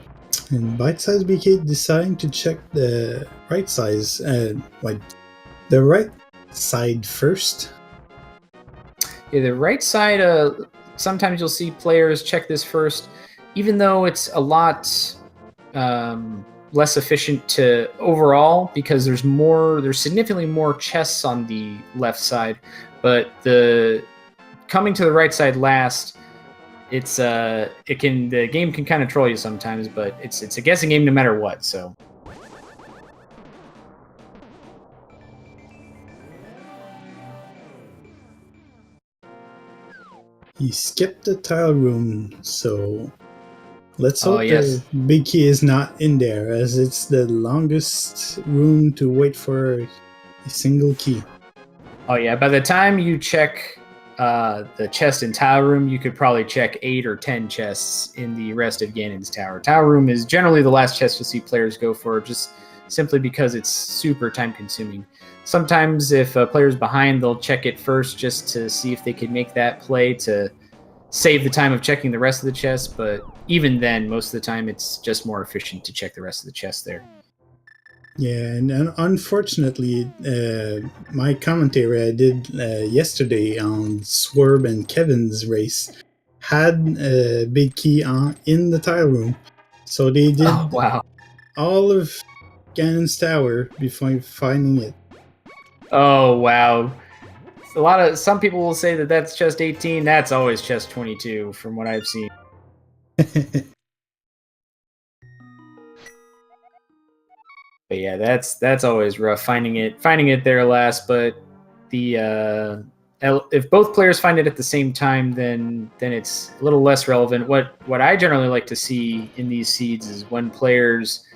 And bytesizedBK deciding to check the right size, the right side first. Yeah, the right side. Sometimes you'll see players check this first, even though it's a lot less efficient to overall because there's significantly more chests on the left side, but the coming to the right side last, the game can kind of troll you sometimes, but it's a guessing game no matter what. So he skipped the tile room, so let's hope the big key is not in there, as it's the longest room to wait for a single key. Oh yeah, by the time you check the chest in tile room, you could probably check 8 or 10 chests in the rest of Ganon's tower. Tile room is generally the last chest you'll see players go for, just simply because it's super time consuming. Sometimes if a player's behind, they'll check it first just to see if they can make that play to save the time of checking the rest of the chest, but even then, most of the time, it's just more efficient to check the rest of the chest there. Yeah, and unfortunately, my commentary I did yesterday on Swerve and Kevin's race had a big key in the tile room, so they did all of Ganon's tower before finding it. Oh wow! Some people will say that that's chest 18. That's always chest 22, from what I've seen. But yeah, that's always rough finding it there last. But if both players find it at the same time, then it's a little less relevant. What I generally like to see in these seeds is when players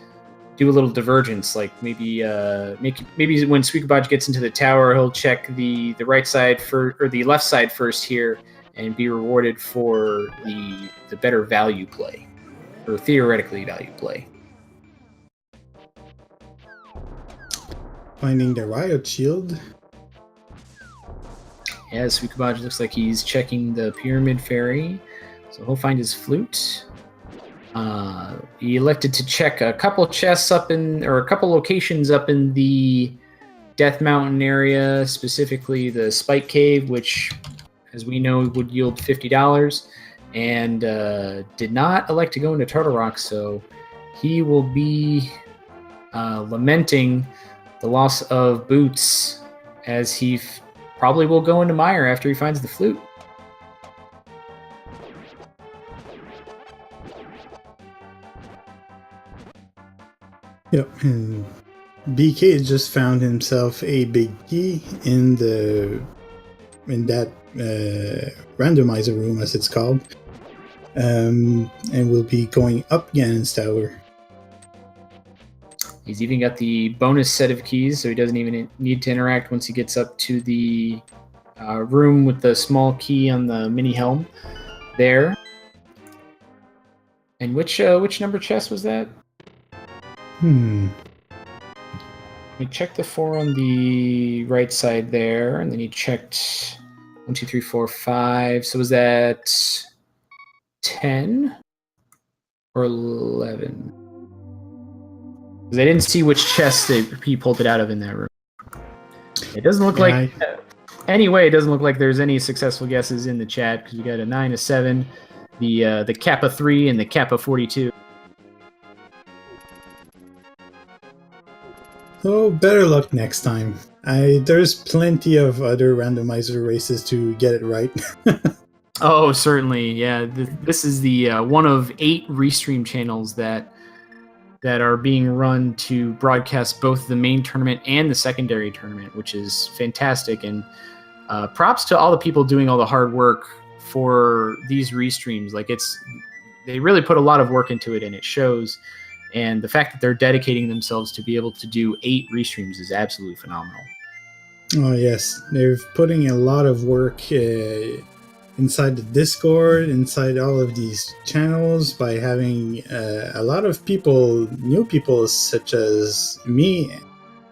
do a little divergence, like maybe when Suikoboj gets into the tower, he'll check the right side or the left side first here, and be rewarded for the better value play, or theoretically value play. Finding the riot shield. Yeah, Suikoboj looks like he's checking the Pyramid Fairy, so he'll find his flute. He elected to check a couple chests a couple locations up in the Death Mountain area, specifically the Spike Cave, which, as we know, would yield $50, and did not elect to go into Turtle Rock, so he will be lamenting the loss of boots, as he probably will go into Mire after he finds the flute. Yep, and BK just found himself a big key in that randomizer room, as it's called, and will be going up Ganon's tower. He's even got the bonus set of keys, so he doesn't even need to interact once he gets up to the room with the small key on the mini helm there. And which number chest was that? He checked the 4 on the right side there, and then he checked 1, 2, 3, 4, 5. So was that 10 or 11? Because I didn't see which chest he pulled it out of in that room. It doesn't look like... Anyway, it doesn't look like there's any successful guesses in the chat, because we got a 9, a 7, the Kappa 3, and the Kappa 42. Oh, better luck next time. There's plenty of other randomizer races to get it right. Oh, certainly, yeah. This is the one of 8 restream channels that that are being run to broadcast both the main tournament and the secondary tournament, which is fantastic. And props to all the people doing all the hard work for these restreams. Like they really put a lot of work into it, and it shows. And the fact that they're dedicating themselves to be able to do 8 restreams is absolutely phenomenal. Oh yes, they're putting a lot of work inside the Discord, inside all of these channels, by having a lot of people, new people such as me,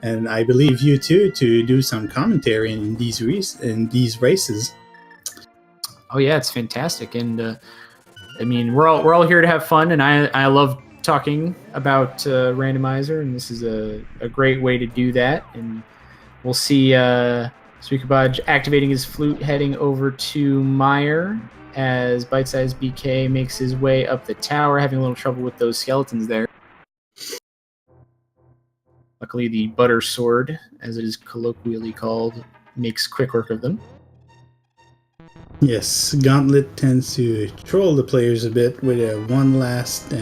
and I believe you too, to do some commentary in these races. Oh yeah, it's fantastic, and I mean we're all here to have fun, and I love talking about Randomizer, and this is a great way to do that. And we'll see Suikoboj activating his flute, heading over to Meyer as bytesizedBK makes his way up the tower, having a little trouble with those skeletons there. Luckily, the butter sword, as it is colloquially called, makes quick work of them. Yes, Gauntlet tends to troll the players a bit with a one last.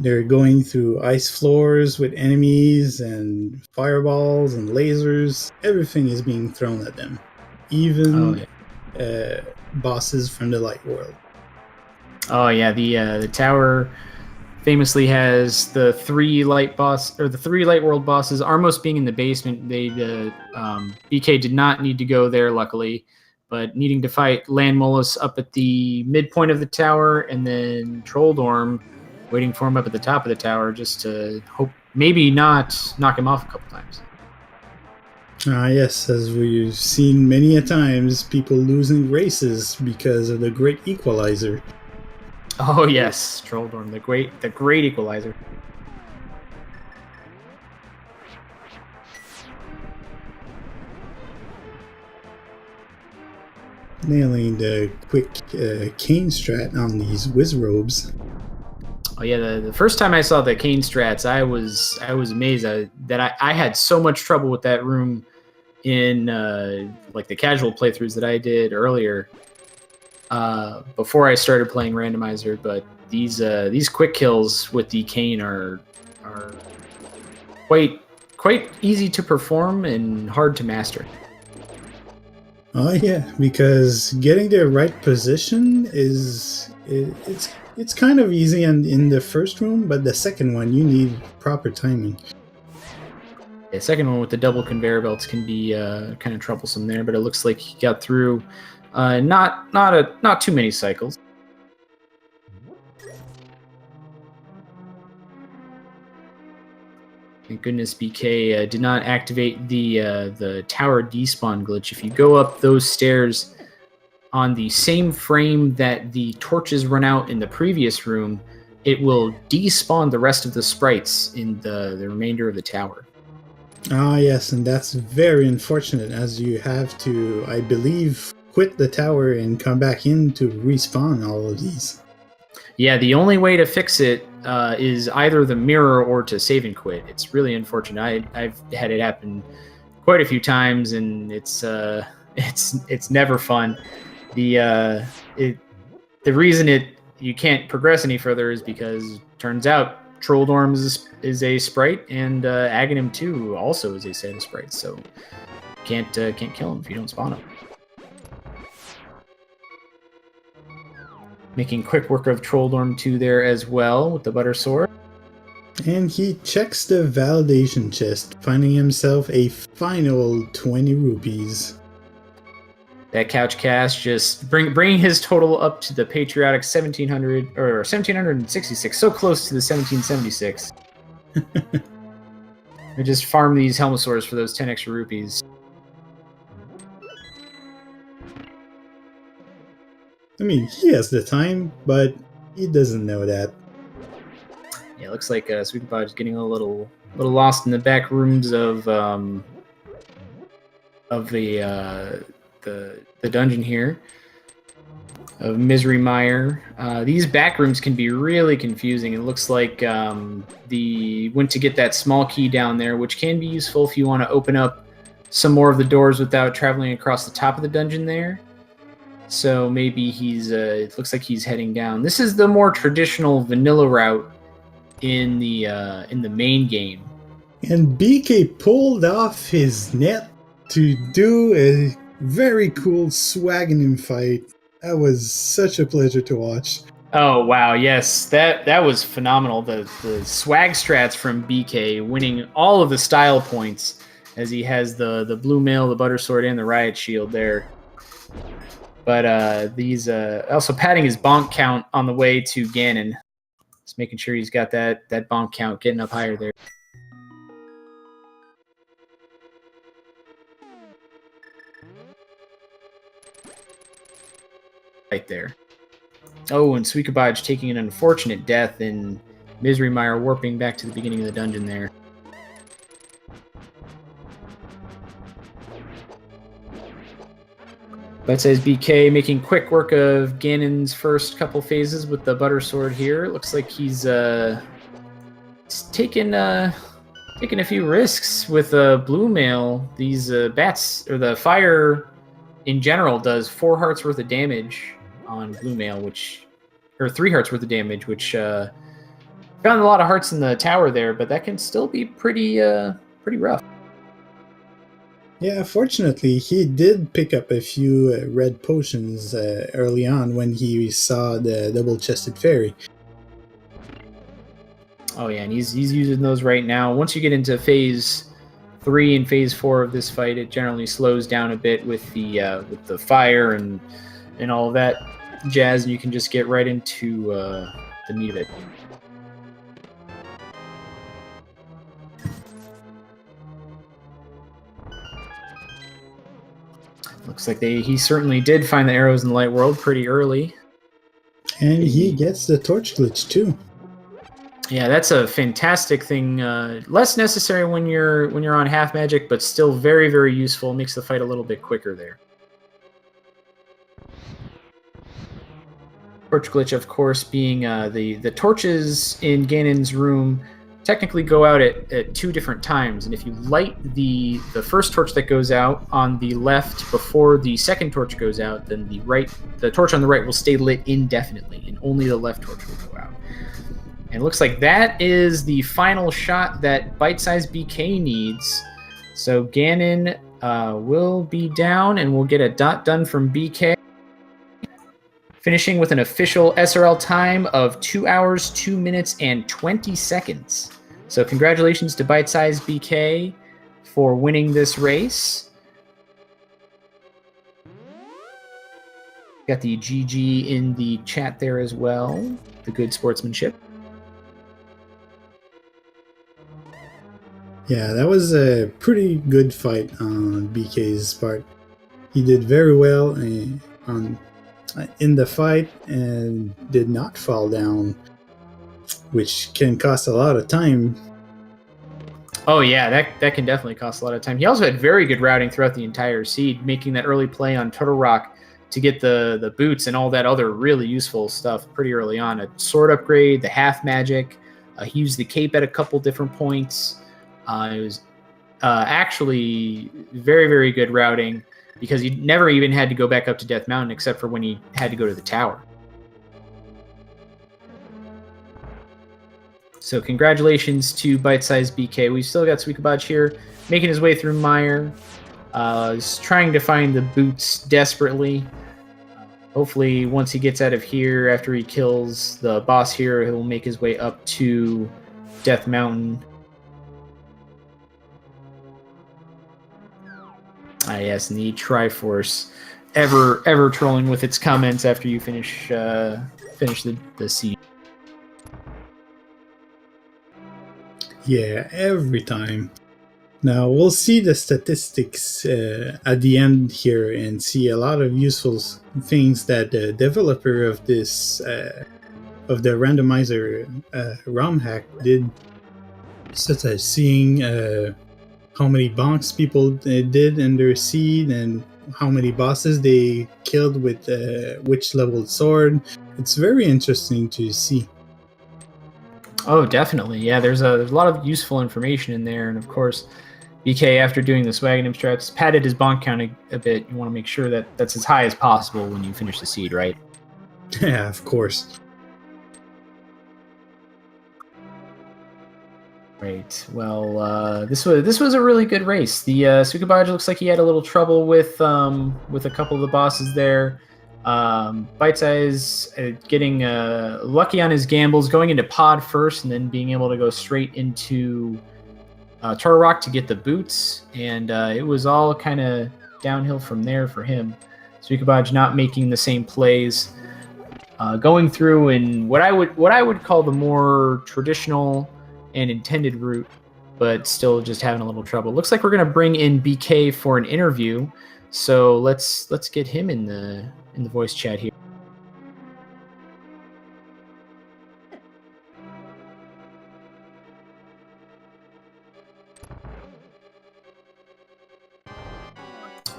They're going through ice floors with enemies and fireballs and lasers. Everything is being thrown at them, even bosses from the light world. Oh yeah, the tower famously has the 3 light world bosses. Armos being in the basement, BK did not need to go there, luckily, but needing to fight Landmolus up at the midpoint of the tower, and then Trolldorm waiting for him up at the top of the tower, just to hope maybe not knock him off a couple times. Yes, as we've seen many a times, people losing races because of the Great Equalizer. Oh yes, Trolldorm, the great equalizer. Nailing the quick cane strat on these Wizrobes. Oh yeah, the first time I saw the cane strats, I was amazed that I had so much trouble with that room in like the casual playthroughs that I did earlier before I started playing Randomizer. But these quick kills with the cane are quite easy to perform and hard to master. Oh yeah, because getting the right position it's kind of easy in the first room, but the second one you need proper timing. The second one with the double conveyor belts can be kind of troublesome there, but it looks like he got through not too many cycles. Thank goodness BK did not activate the tower despawn glitch. If you go up those stairs on the same frame that the torches run out in the previous room, it will despawn the rest of the sprites in the remainder of the tower. Ah yes, and that's very unfortunate, as you have to, I believe, quit the tower and come back in to respawn all of these. Yeah, the only way to fix it is either the mirror or to save and quit. It's really unfortunate. I've had it happen quite a few times, and it's never fun. The reason you can't progress any further is because it turns out Trolldorm is a sprite, and Aghanim 2 also is a set of sprites, so can't kill him if you don't spawn him. Making quick work of Trolldorm 2 there as well with the butter sword. And he checks the validation chest, finding himself a final 20 rupees. That couch cast just bringing his total up to the patriotic 1700 or 1766, so close to the 1776. We just farm these Helmosaurs for those 10 extra rupees. I mean, he has the time, but he doesn't know that. Yeah, it looks like Suikoboj is getting a little lost in the back rooms of the dungeon here of Misery Mire. These back rooms can be really confusing. It looks like went to get that small key down there, which can be useful if you want to open up some more of the doors without traveling across the top of the dungeon there. So maybe he's it looks like he's heading down. This is the more traditional vanilla route in the main game. And BK pulled off his net to do a very cool Swaggin' fight. That was such a pleasure to watch. Oh wow, yes, that was phenomenal. The swag strats from BK winning all of the style points as he has the blue mail, the butter sword, and the riot shield there. But these also padding his bonk count on the way to Ganon. Just making sure he's got that bonk count getting up higher there. Right there. Oh, and Suikoboj taking an unfortunate death, and Misery Mire warping back to the beginning of the dungeon there. bytesizedBK making quick work of Ganon's first couple phases with the butter sword here. Looks like he's taking a few risks with blue mail. These bats, or the fire in general, does 4 hearts worth of damage on blue mail, or 3 hearts worth of damage, which found a lot of hearts in the tower there, but that can still be pretty rough. Yeah, fortunately, he did pick up a few red potions early on when he saw the double-chested fairy. Oh yeah, and he's using those right now. Once you get into phase 3 and phase 4 of this fight, it generally slows down a bit with the fire and all of that jazz, and you can just get right into the meat of it. Looks like he certainly did find the arrows in the light world pretty early. And he gets the torch glitch too. Yeah, that's a fantastic thing. Less necessary when you're on half magic, but still very, very useful. Makes the fight a little bit quicker there. Torch glitch, of course, being the torches in Ganon's room technically go out at 2 different times, and if you light the first torch that goes out on the left before the second torch goes out, then the torch on the right will stay lit indefinitely, and only the left torch will go out. And it looks like that is the final shot that bytesizedBK needs. So Ganon will be down, and we'll get a dot done from BK, finishing with an official SRL time of 2 hours, 2 minutes, and 20 seconds. So congratulations to bytesizedBK for winning this race. Got the GG in the chat there as well. The good sportsmanship. Yeah, that was a pretty good fight on BK's part. He did very well in the fight and did not fall down, which can cost a lot of time. Oh yeah, that can definitely cost a lot of time. He also had very good routing throughout the entire seed, making that early play on Turtle Rock to get the boots and all that other really useful stuff pretty early on. A sword upgrade, the half magic. He used the cape at a couple different points. It was actually very, very good routing, because he never even had to go back up to Death Mountain except for when he had to go to the tower. So congratulations to bytesizedBK. We've still got Suikoboj here, making his way through Mire. He's trying to find the boots desperately. Hopefully, once he gets out of here, after he kills the boss here, he'll make his way up to Death Mountain. Yes, and the Triforce ever trolling with its comments after you finish the siege. Yeah, every time. Now we'll see the statistics at the end here and see a lot of useful things that the developer of this of the randomizer ROM hack did, such as seeing how many bonks people did in their seed and how many bosses they killed with which level sword. It's very interesting to see. Oh, definitely. Yeah, there's a lot of useful information in there, and of course, BK, after doing the Swaggin' straps, padded his bonk count a bit. You want to make sure that that's as high as possible when you finish the seed, right? Yeah, of course. Right. Well, this was a really good race. The Suikoboj looks like he had a little trouble with a couple of the bosses there. Bite-Size getting lucky on his gambles, going into pod first, and then being able to go straight into Turtle Rock to get the boots, and it was all kind of downhill from there for him. Suikoboj not making the same plays, going through in what I would call the more traditional and intended route, but still just having a little trouble. Looks like we're gonna bring in BK for an interview, so let's get him in the voice chat here.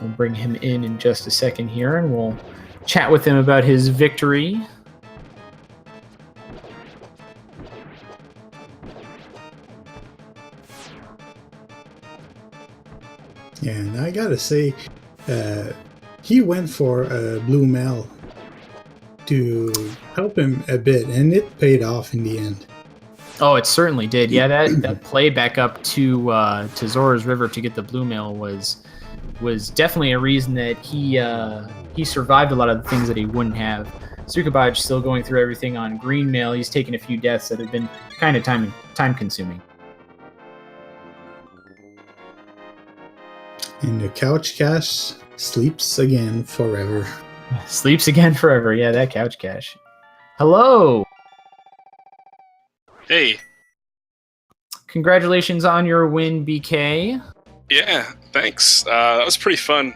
We'll bring him in just a second here, and we'll chat with him about his victory. Yeah, and I gotta say, he went for a blue Mel to help him a bit, and it paid off in the end. Oh, it certainly did. Yeah, that play back up to Zora's River to get the blue mail was definitely a reason that he survived a lot of the things that he wouldn't have. Suikoboj still going through everything on green mail. He's taken a few deaths that have been kind of time consuming. And the couch cash sleeps again forever. Sleeps again forever. Yeah, that couch cash. Hello. Hey. Congratulations on your win, BK. Yeah, thanks. That was pretty fun.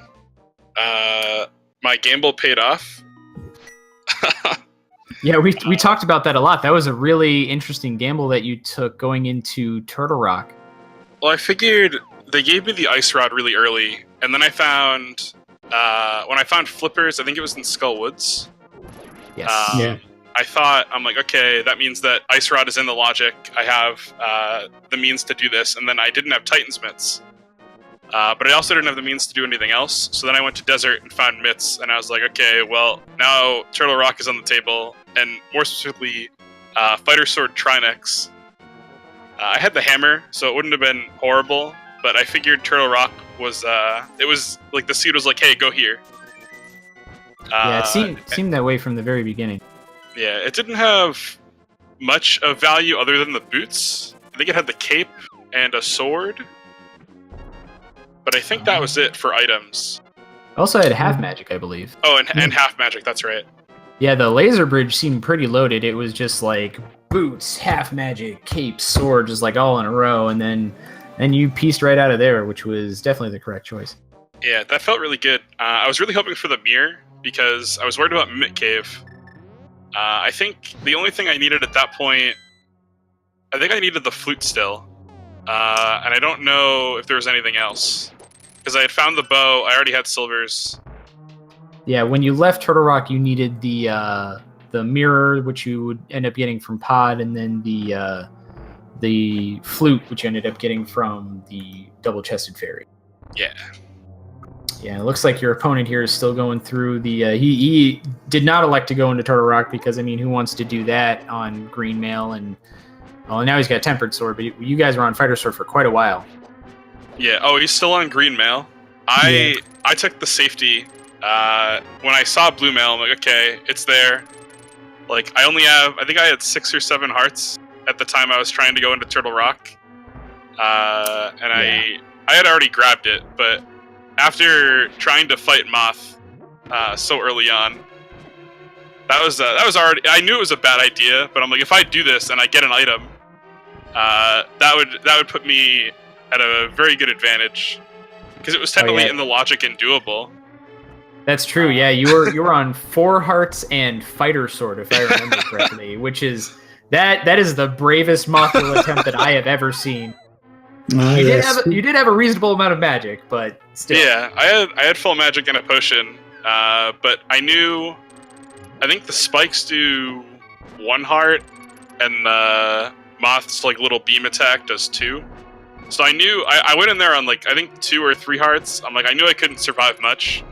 My gamble paid off. Yeah, we talked about that a lot. That was a really interesting gamble that you took going into Turtle Rock. Well, I figured they gave me the ice rod really early, and then I found when I found flippers, I think it was in Skull Woods. Yes. Yeah. I thought, I'm like, okay, that means that ice rod is in the logic. I have the means to do this, and then I didn't have Titan's Mitts. But I also didn't have the means to do anything else, so then I went to Desert and found Mitts, and I was like, okay, well, now Turtle Rock is on the table, and more specifically, Fighter Sword Trinex. I had the hammer, so it wouldn't have been horrible, but I figured Turtle Rock was, it was, like, the seed was like, hey, go here. Yeah, it seemed that way from the very beginning. Yeah, it didn't have much of value other than the boots. I think it had the cape and a sword. But I think that was it for items. Also had half magic, I believe. Oh, and half magic, that's right. Yeah, the laser bridge seemed pretty loaded. It was just like boots, half magic, cape, sword, just like all in a row, and then you pieced right out of there, which was definitely the correct choice. Yeah, that felt really good. I was really hoping for the mirror because I was worried about Mimic Cave. I think the only thing I needed at that point, I think I needed the flute still. And I don't know if there was anything else. Because I had found the bow, I already had silvers. Yeah, when you left Turtle Rock, you needed the mirror, which you would end up getting from Pod, and then the flute, which you ended up getting from the double-chested fairy. Yeah. Yeah, it looks like your opponent here is still going through the... he did not elect to go into Turtle Rock because, I mean, who wants to do that on Green Mail? And now he's got Tempered Sword, but you guys were on Fighter Sword for quite a while. Yeah, oh, he's still on Green Mail. I took the safety. When I saw Blue Mail, I'm like, okay, it's there. Like, I think I had 6 or 7 hearts at the time I was trying to go into Turtle Rock. I had already grabbed it, but after trying to fight Moth so early on, that was already, I knew it was a bad idea, but I'm like, if I do this and I get an item, that would put me at a very good advantage because it was technically in the logic and doable. That's true. Yeah, you were on 4 hearts and Fighter Sword, if I remember correctly, which is that is the bravest Mothra attempt that I have ever seen. You did have a reasonable amount of magic, but still. Yeah, I had full magic and a potion, but I think the spikes do 1 heart, and the Moth's like little beam attack does 2. So I knew I went in there on like I think 2 or 3 hearts. I'm like I knew I couldn't survive much,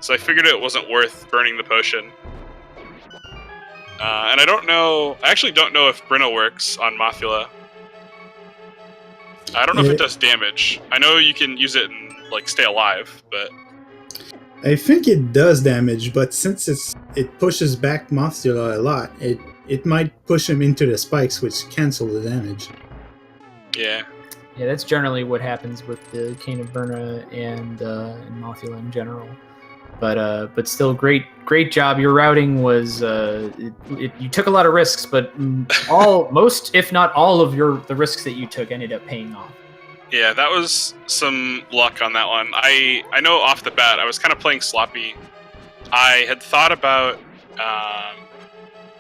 so I figured it wasn't worth burning the potion. And I don't know. I actually don't know if Brinna works on Mothula. I don't know if it does damage. I know you can use it and like stay alive, but I think it does damage, but since it pushes back Mothula a lot, it might push him into the spikes, which cancel the damage. yeah. Yeah, that's generally what happens with the Cane of Burna and Mothula in general. But still, great job. Your routing was you took a lot of risks, but most, if not all, of the risks that you took ended up paying off. Yeah, that was some luck on that one. I know off the bat I was kind of playing sloppy. I had thought about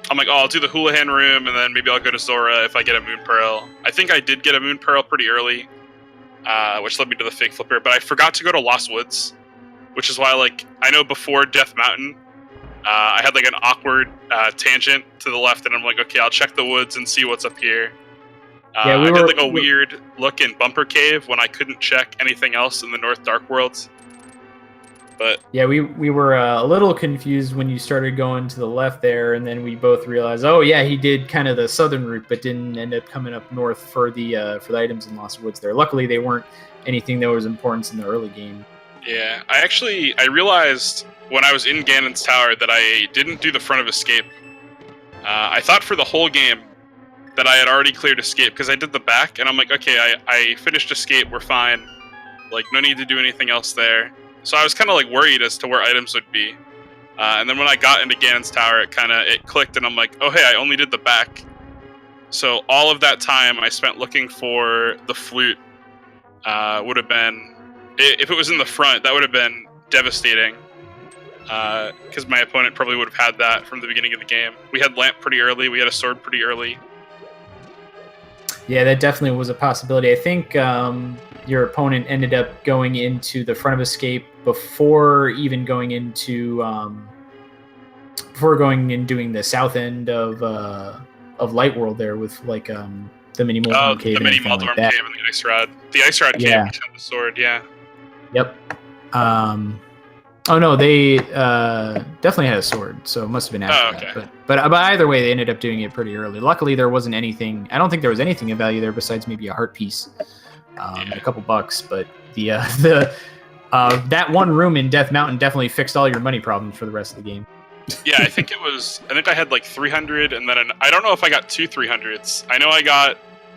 I'm like, oh, I'll do the Houlihan room and then maybe I'll go to Zora if I get a Moon Pearl. I think I did get a Moon Pearl pretty early, which led me to the Fake Flipper, but I forgot to go to Lost Woods. Which is why, like, I know before Death Mountain, I had, like, an awkward tangent to the left, and I'm like, okay, I'll check the woods and see what's up here. I did, like, a weird look in Bumper Cave when I couldn't check anything else in the North Dark Worlds. But yeah, we were a little confused when you started going to the left there, and then we both realized, oh, yeah, he did kind of the southern route, but didn't end up coming up north for the items in Lost Woods there. Luckily, they weren't anything that was important in the early game. yeah, I realized when I was in Ganon's Tower that I didn't do the front of Escape. I thought for the whole game that I had already cleared Escape because I did the back, and I'm like, okay, I finished Escape, we're fine. Like, no need to do anything else there. So I was kind of like worried as to where items would be. And then when I got into Ganon's Tower, it clicked, and I'm like, oh hey, I only did the back. So all of that time I spent looking for the flute would have been. If it was in the front, that would have been devastating. Because my opponent probably would have had that from the beginning of the game. We had Lamp pretty early. We had a sword pretty early. Yeah, that definitely was a possibility. I think your opponent ended up going into the front of Escape before even going into before going and doing the south end of Light World there with like the mini Moldworm Cave. The mini Moldworm Cave and the Ice Rod. The Ice Rod Cave, which had the sword. Yeah. Yep. Oh no, they definitely had a sword, so it must have been after that. But either way, they ended up doing it pretty early. Luckily, there wasn't anything. I don't think there was anything of value there besides maybe a heart piece, and a couple bucks. But the that one room in Death Mountain definitely fixed all your money problems for the rest of the game. Yeah, I think I had like 300, and then I don't know if I got 2 300s. I know I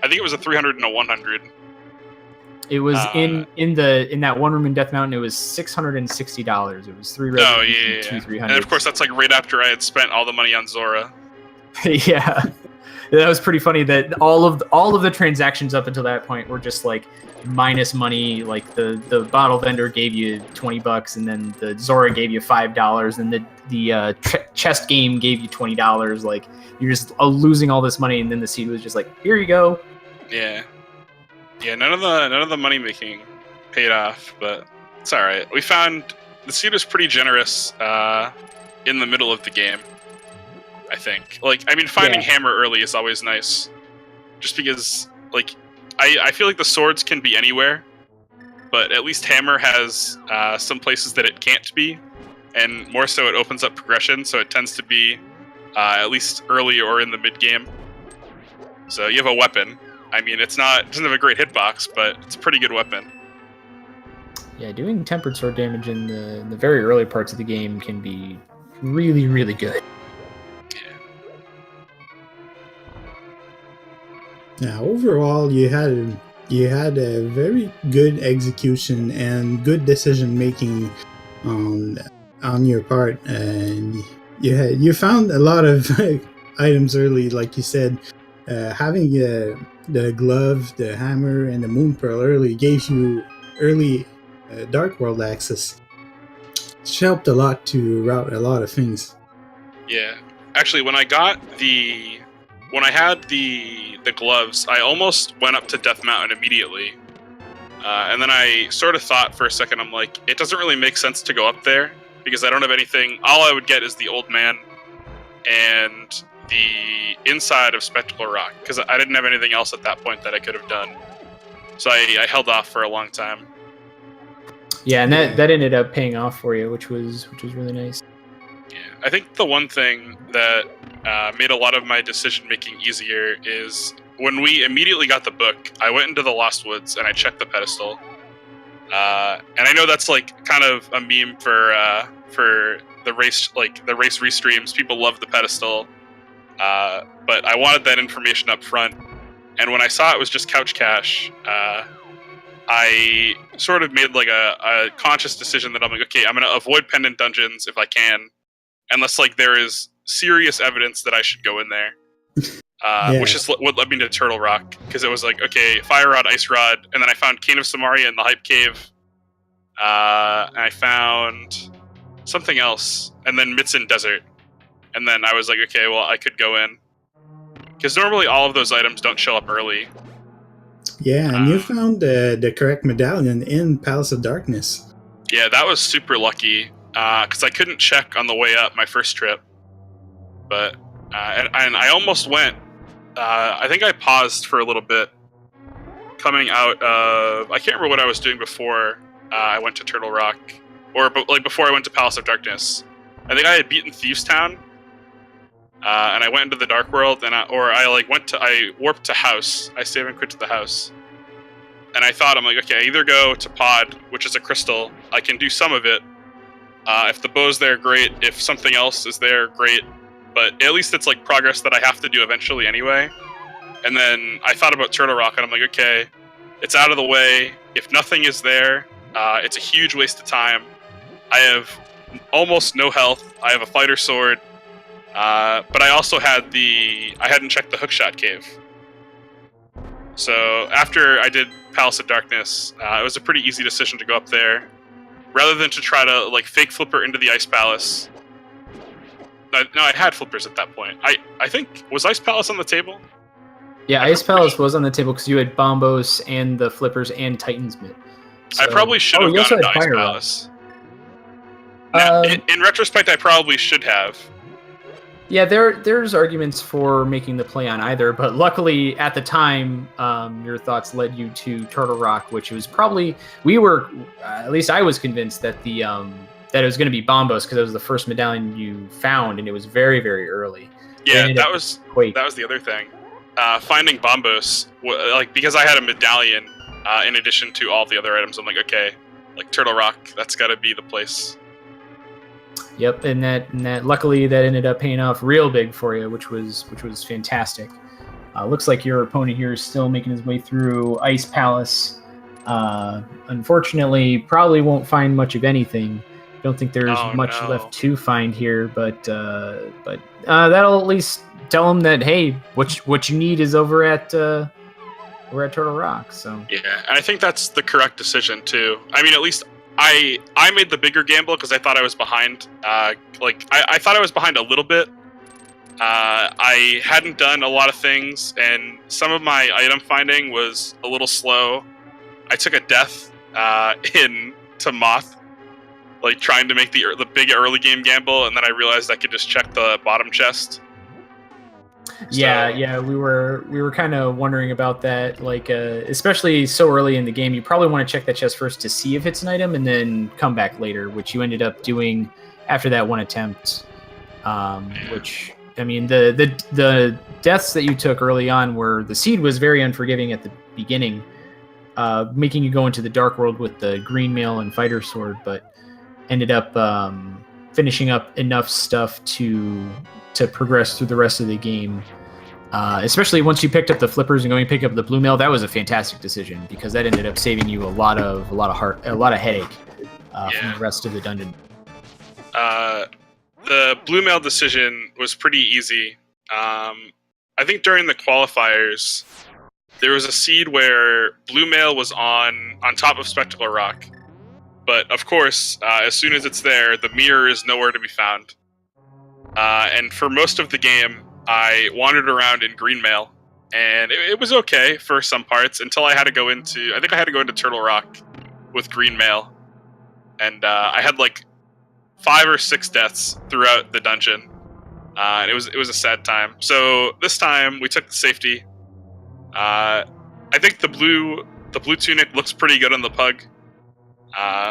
think it was a 300 and a 100. It was in that one room in Death Mountain. It was $660. It was 3 red and 2 300s. And of course, that's like right after I had spent all the money on Zora. Yeah, that was pretty funny. That all of the transactions up until that point were just like minus money. Like the bottle vendor gave you $20, and then the Zora gave you $5, and the chest game gave you $20. Like you're just losing all this money, and then the seed was just like, here you go. Yeah. Yeah, none of the money making paid off, but it's all right. We found the seed was pretty generous in the middle of the game. I think, finding Hammer early is always nice, just because I feel like the swords can be anywhere, but at least Hammer has some places that it can't be, and more so it opens up progression, so it tends to be at least early or in the mid game. So you have a weapon. I mean, it doesn't have a great hitbox, but it's a pretty good weapon. Yeah, doing tempered sword damage in the very early parts of the game can be really, really good. Now, overall, you had a very good execution and good decision making on your part, and you found a lot of items early, like you said. Having the glove, the hammer, and the moon pearl early gave you early Dark World access. It helped a lot to route a lot of things. Yeah, actually, when I had the gloves, I almost went up to Death Mountain immediately, and then I sort of thought for a second. I'm like, it doesn't really make sense to go up there because I don't have anything. All I would get is the Old Man and the inside of Spectacle Rock, because I didn't have anything else at that point that I could have done. So I held off for a long time. Yeah, and that ended up paying off for you, which was really nice. Yeah, I think the one thing that made a lot of my decision making easier is when we immediately got the book. I went into the Lost Woods and I checked the pedestal. And I know that's like kind of a meme for the race, like the race restreams. People love the pedestal, but I wanted that information up front. And when I saw it was just couch cash, I sort of made like a conscious decision that I'm like, okay, I'm going to avoid pendant dungeons if I can, unless like there is serious evidence that I should go in there. Which is what led me to Turtle Rock, because it was like, okay, Fire Rod, Ice Rod, and then I found Cane of Samaria in the Hype Cave, and I found something else, and then Mitsun Desert, and then I was like, okay, well, I could go in, because normally all of those items don't show up early. Yeah, and you found the correct medallion in Palace of Darkness. Yeah, that was super lucky, because I couldn't check on the way up my first trip, but and I almost went. I think I paused for a little bit coming out of... I can't remember what I was doing before I went to Turtle Rock, or like before I went to Palace of Darkness. I think I had beaten Thieves Town, and I went into the Dark World, and I warped to House. I save and quit to the House, and I thought, I'm like, okay, I either go to Pod, which is a crystal. I can do some of it. If the bow's there, great. If something else is there, great. But at least it's like progress that I have to do eventually anyway. And then I thought about Turtle Rock, and I'm like, okay, it's out of the way. If nothing is there, it's a huge waste of time. I have almost no health. I have a fighter sword. But I also had I hadn't checked the Hookshot Cave. So after I did Palace of Darkness, it was a pretty easy decision to go up there. Rather than to try to like fake flipper into the Ice Palace. No, I had flippers at that point. I think, was Ice Palace on the table? Yeah, Ice Palace was on the table because you had Bombos and the flippers and Titan's Mitt. So... I probably should have gone to Ice Palace. Now, in retrospect, I probably should have. Yeah, there's arguments for making the play on either, but luckily at the time, your thoughts led you to Turtle Rock, which was probably... at least I was convinced that that it was going to be Bombos because it was the first medallion you found, and it was very, very early. Yeah, that was the other thing. Finding Bombos, because I had a medallion in addition to all the other items, I'm like, okay, like Turtle Rock, that's got to be the place. Yep, and that luckily that ended up paying off real big for you, which was fantastic. Looks like your opponent here is still making his way through Ice Palace. Unfortunately, probably won't find much of anything. Don't think there's much left to find here, but that'll at least tell him that, hey, what you need is over at Turtle Rock. So yeah, and I think that's the correct decision too. I mean, at least I made the bigger gamble because I thought I was behind. I thought I was behind a little bit. I hadn't done a lot of things, and some of my item finding was a little slow. I took a death into Moth, like trying to make the big early game gamble, and then I realized I could just check the bottom chest. Yeah, we were kind of wondering about that, like especially so early in the game. You probably want to check that chest first to see if it's an item, and then come back later, which you ended up doing after that one attempt. Which, I mean, the deaths that you took early on were, the seed was very unforgiving at the beginning, making you go into the Dark World with the green mail and fighter sword, but ended up finishing up enough stuff to progress through the rest of the game. Especially once you picked up the flippers and going to pick up the blue mail, that was a fantastic decision because that ended up saving you a lot of headache from the rest of the dungeon. The blue mail decision was pretty easy. I think during the qualifiers, there was a seed where blue mail was on top of Spectacle Rock. But of course, as soon as it's there, the mirror is nowhere to be found. And for most of the game, I wandered around in green mail, and it was okay for some parts until I had to go into... I think I had to go into Turtle Rock with green mail. And I had like 5 or 6 deaths throughout the dungeon. And it was a sad time. So this time, we took the safety. I think the blue The blue tunic looks pretty good on the pug.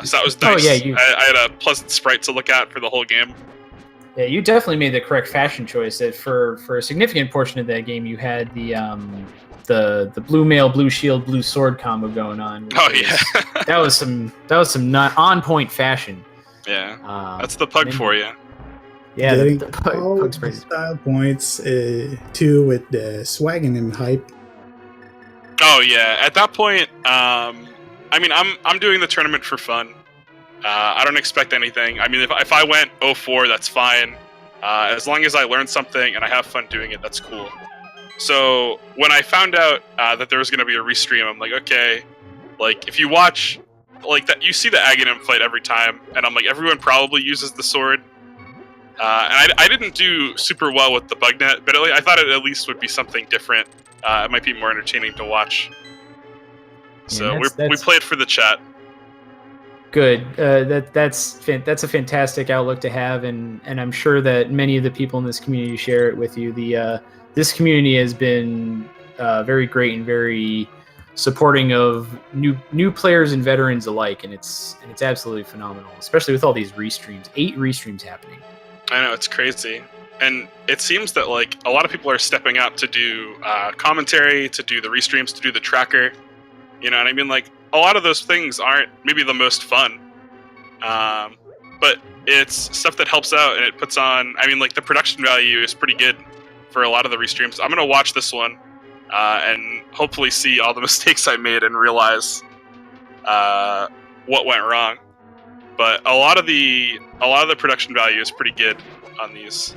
So that was nice. Oh, yeah, I had a pleasant sprite to look at for the whole game. Yeah, you definitely made the correct fashion choice. That for a significant portion of that game, you had the blue mail, blue shield, blue sword combo going on. Oh yeah, that was some not on point fashion. Yeah, that's the pug for you. Yeah, getting the all pug's the crazy. style points too with the Swaggin' hype. Oh yeah, at that point, I mean, I'm doing the tournament for fun. I don't expect anything. I mean, if I went 0-4, that's fine. As long as I learn something and I have fun doing it, that's cool. So when I found out that there was going to be a restream, I'm like, okay, like if you watch like that, you see the Aghanim fight every time, and I'm like, everyone probably uses the sword. And I didn't do super well with the bug net, but I thought it at least would be something different. It might be more entertaining to watch. So we played for the chat. Good. That's a fantastic outlook to have, and I'm sure that many of the people in this community share it with you. This community has been very great and very supporting of new players and veterans alike, and it's absolutely phenomenal, especially with all these restreams. 8 restreams happening. I know, it's crazy. And it seems that like a lot of people are stepping up to do commentary, to do the restreams, to do the tracker. You know what I mean? Like, a lot of those things aren't maybe the most fun. But it's stuff that helps out, and it puts on... I mean, like, the production value is pretty good for a lot of the restreams. I'm going to watch this one and hopefully see all the mistakes I made and realize what went wrong. But a lot of the production value is pretty good on these.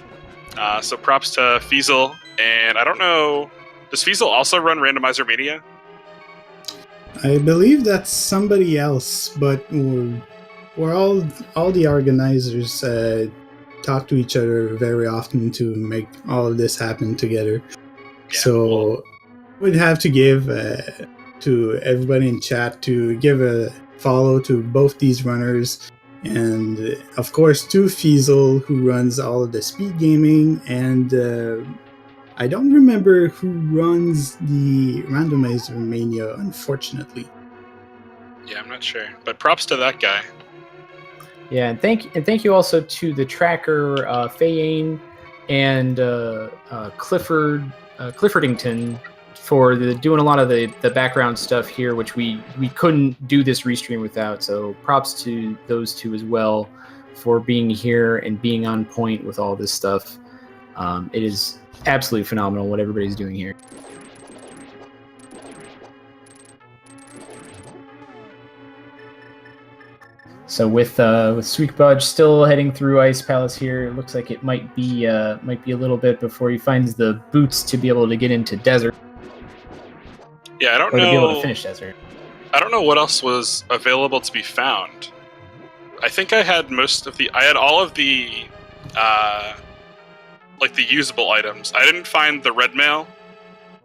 So props to Feasel. And I don't know... Does Feasel also run Randomizer Mania? I believe that's somebody else, but we're all the organizers talk to each other very often to make all of this happen together. Yeah, so we'd have to give to everybody in chat to give a follow to both these runners, and of course to Feasel, who runs all of the speed gaming, and I don't remember who runs the Randomizer Mania, unfortunately. Yeah, I'm not sure, but props to that guy. Yeah, and thank you also to the tracker, Fayane and Cliffordington for doing a lot of the background stuff here, which we couldn't do this restream without. So props to those two as well for being here and being on point with all this stuff. It is absolutely phenomenal what everybody's doing here. So with Suikoboj still heading through Ice Palace here, it looks like it might be a little bit before he finds the boots to be able to get into Desert. Yeah, I don't know. To be able to finish Desert. I don't know what else was available to be found. I think I had all of the like the usable items. I didn't find the red mail,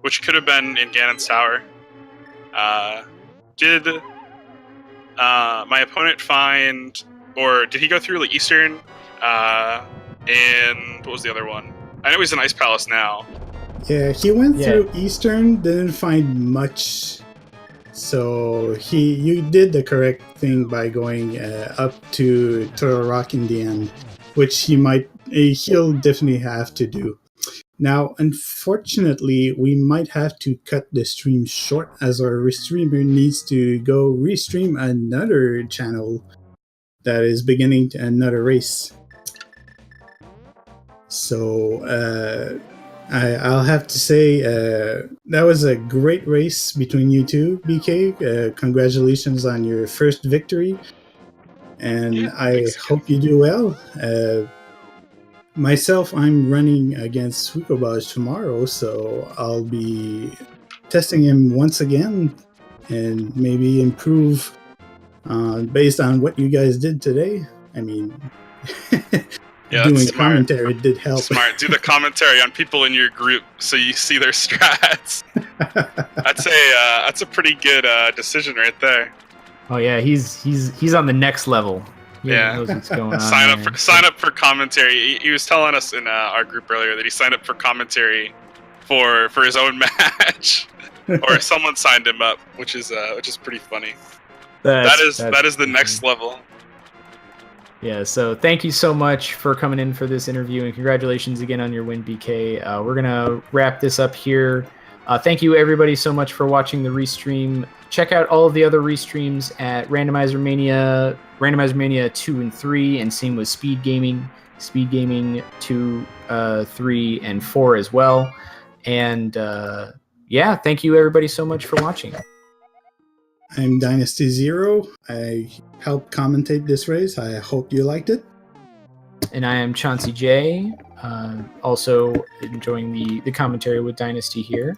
which could have been in Ganon's tower. Did my opponent find, or did he go through like Eastern? And what was the other one? I know he's in Ice Palace now. Yeah, he went through Eastern, didn't find much. So you did the correct thing by going up to Turtle Rock in the end, which he'll definitely have to do. Now, unfortunately, we might have to cut the stream short as our restreamer needs to go restream another channel that is beginning another race. So, I'll have to say that was a great race between you two, BK. Congratulations on your first victory, and I hope you do well. Myself, I'm running against Suikoboj tomorrow, so I'll be testing him once again and maybe improve based on what you guys did today. I mean, doing commentary did help. Smart. Do the commentary on people in your group so you see their strats. That's a pretty good decision right there. Oh yeah, he's on the next level. He knows what's going on. Sign up for commentary. He was telling us in our group earlier that he signed up for commentary for his own match. or someone signed him up, which is pretty funny. That is the next level. Yeah, so thank you so much for coming in for this interview, and congratulations again on your win, BK. We're going to wrap this up here. Thank you, everybody, so much for watching the restream. Check out all of the other restreams at Randomizer Mania 2 and 3, and same with Speed Gaming 2, 3, and 4 as well. And yeah, thank you, everybody, so much for watching. I'm Dynasty Zero. I helped commentate this race. I hope you liked it. And I am Chauncey J, also enjoying the commentary with Dynasty here.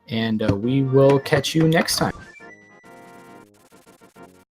And we will catch you next time.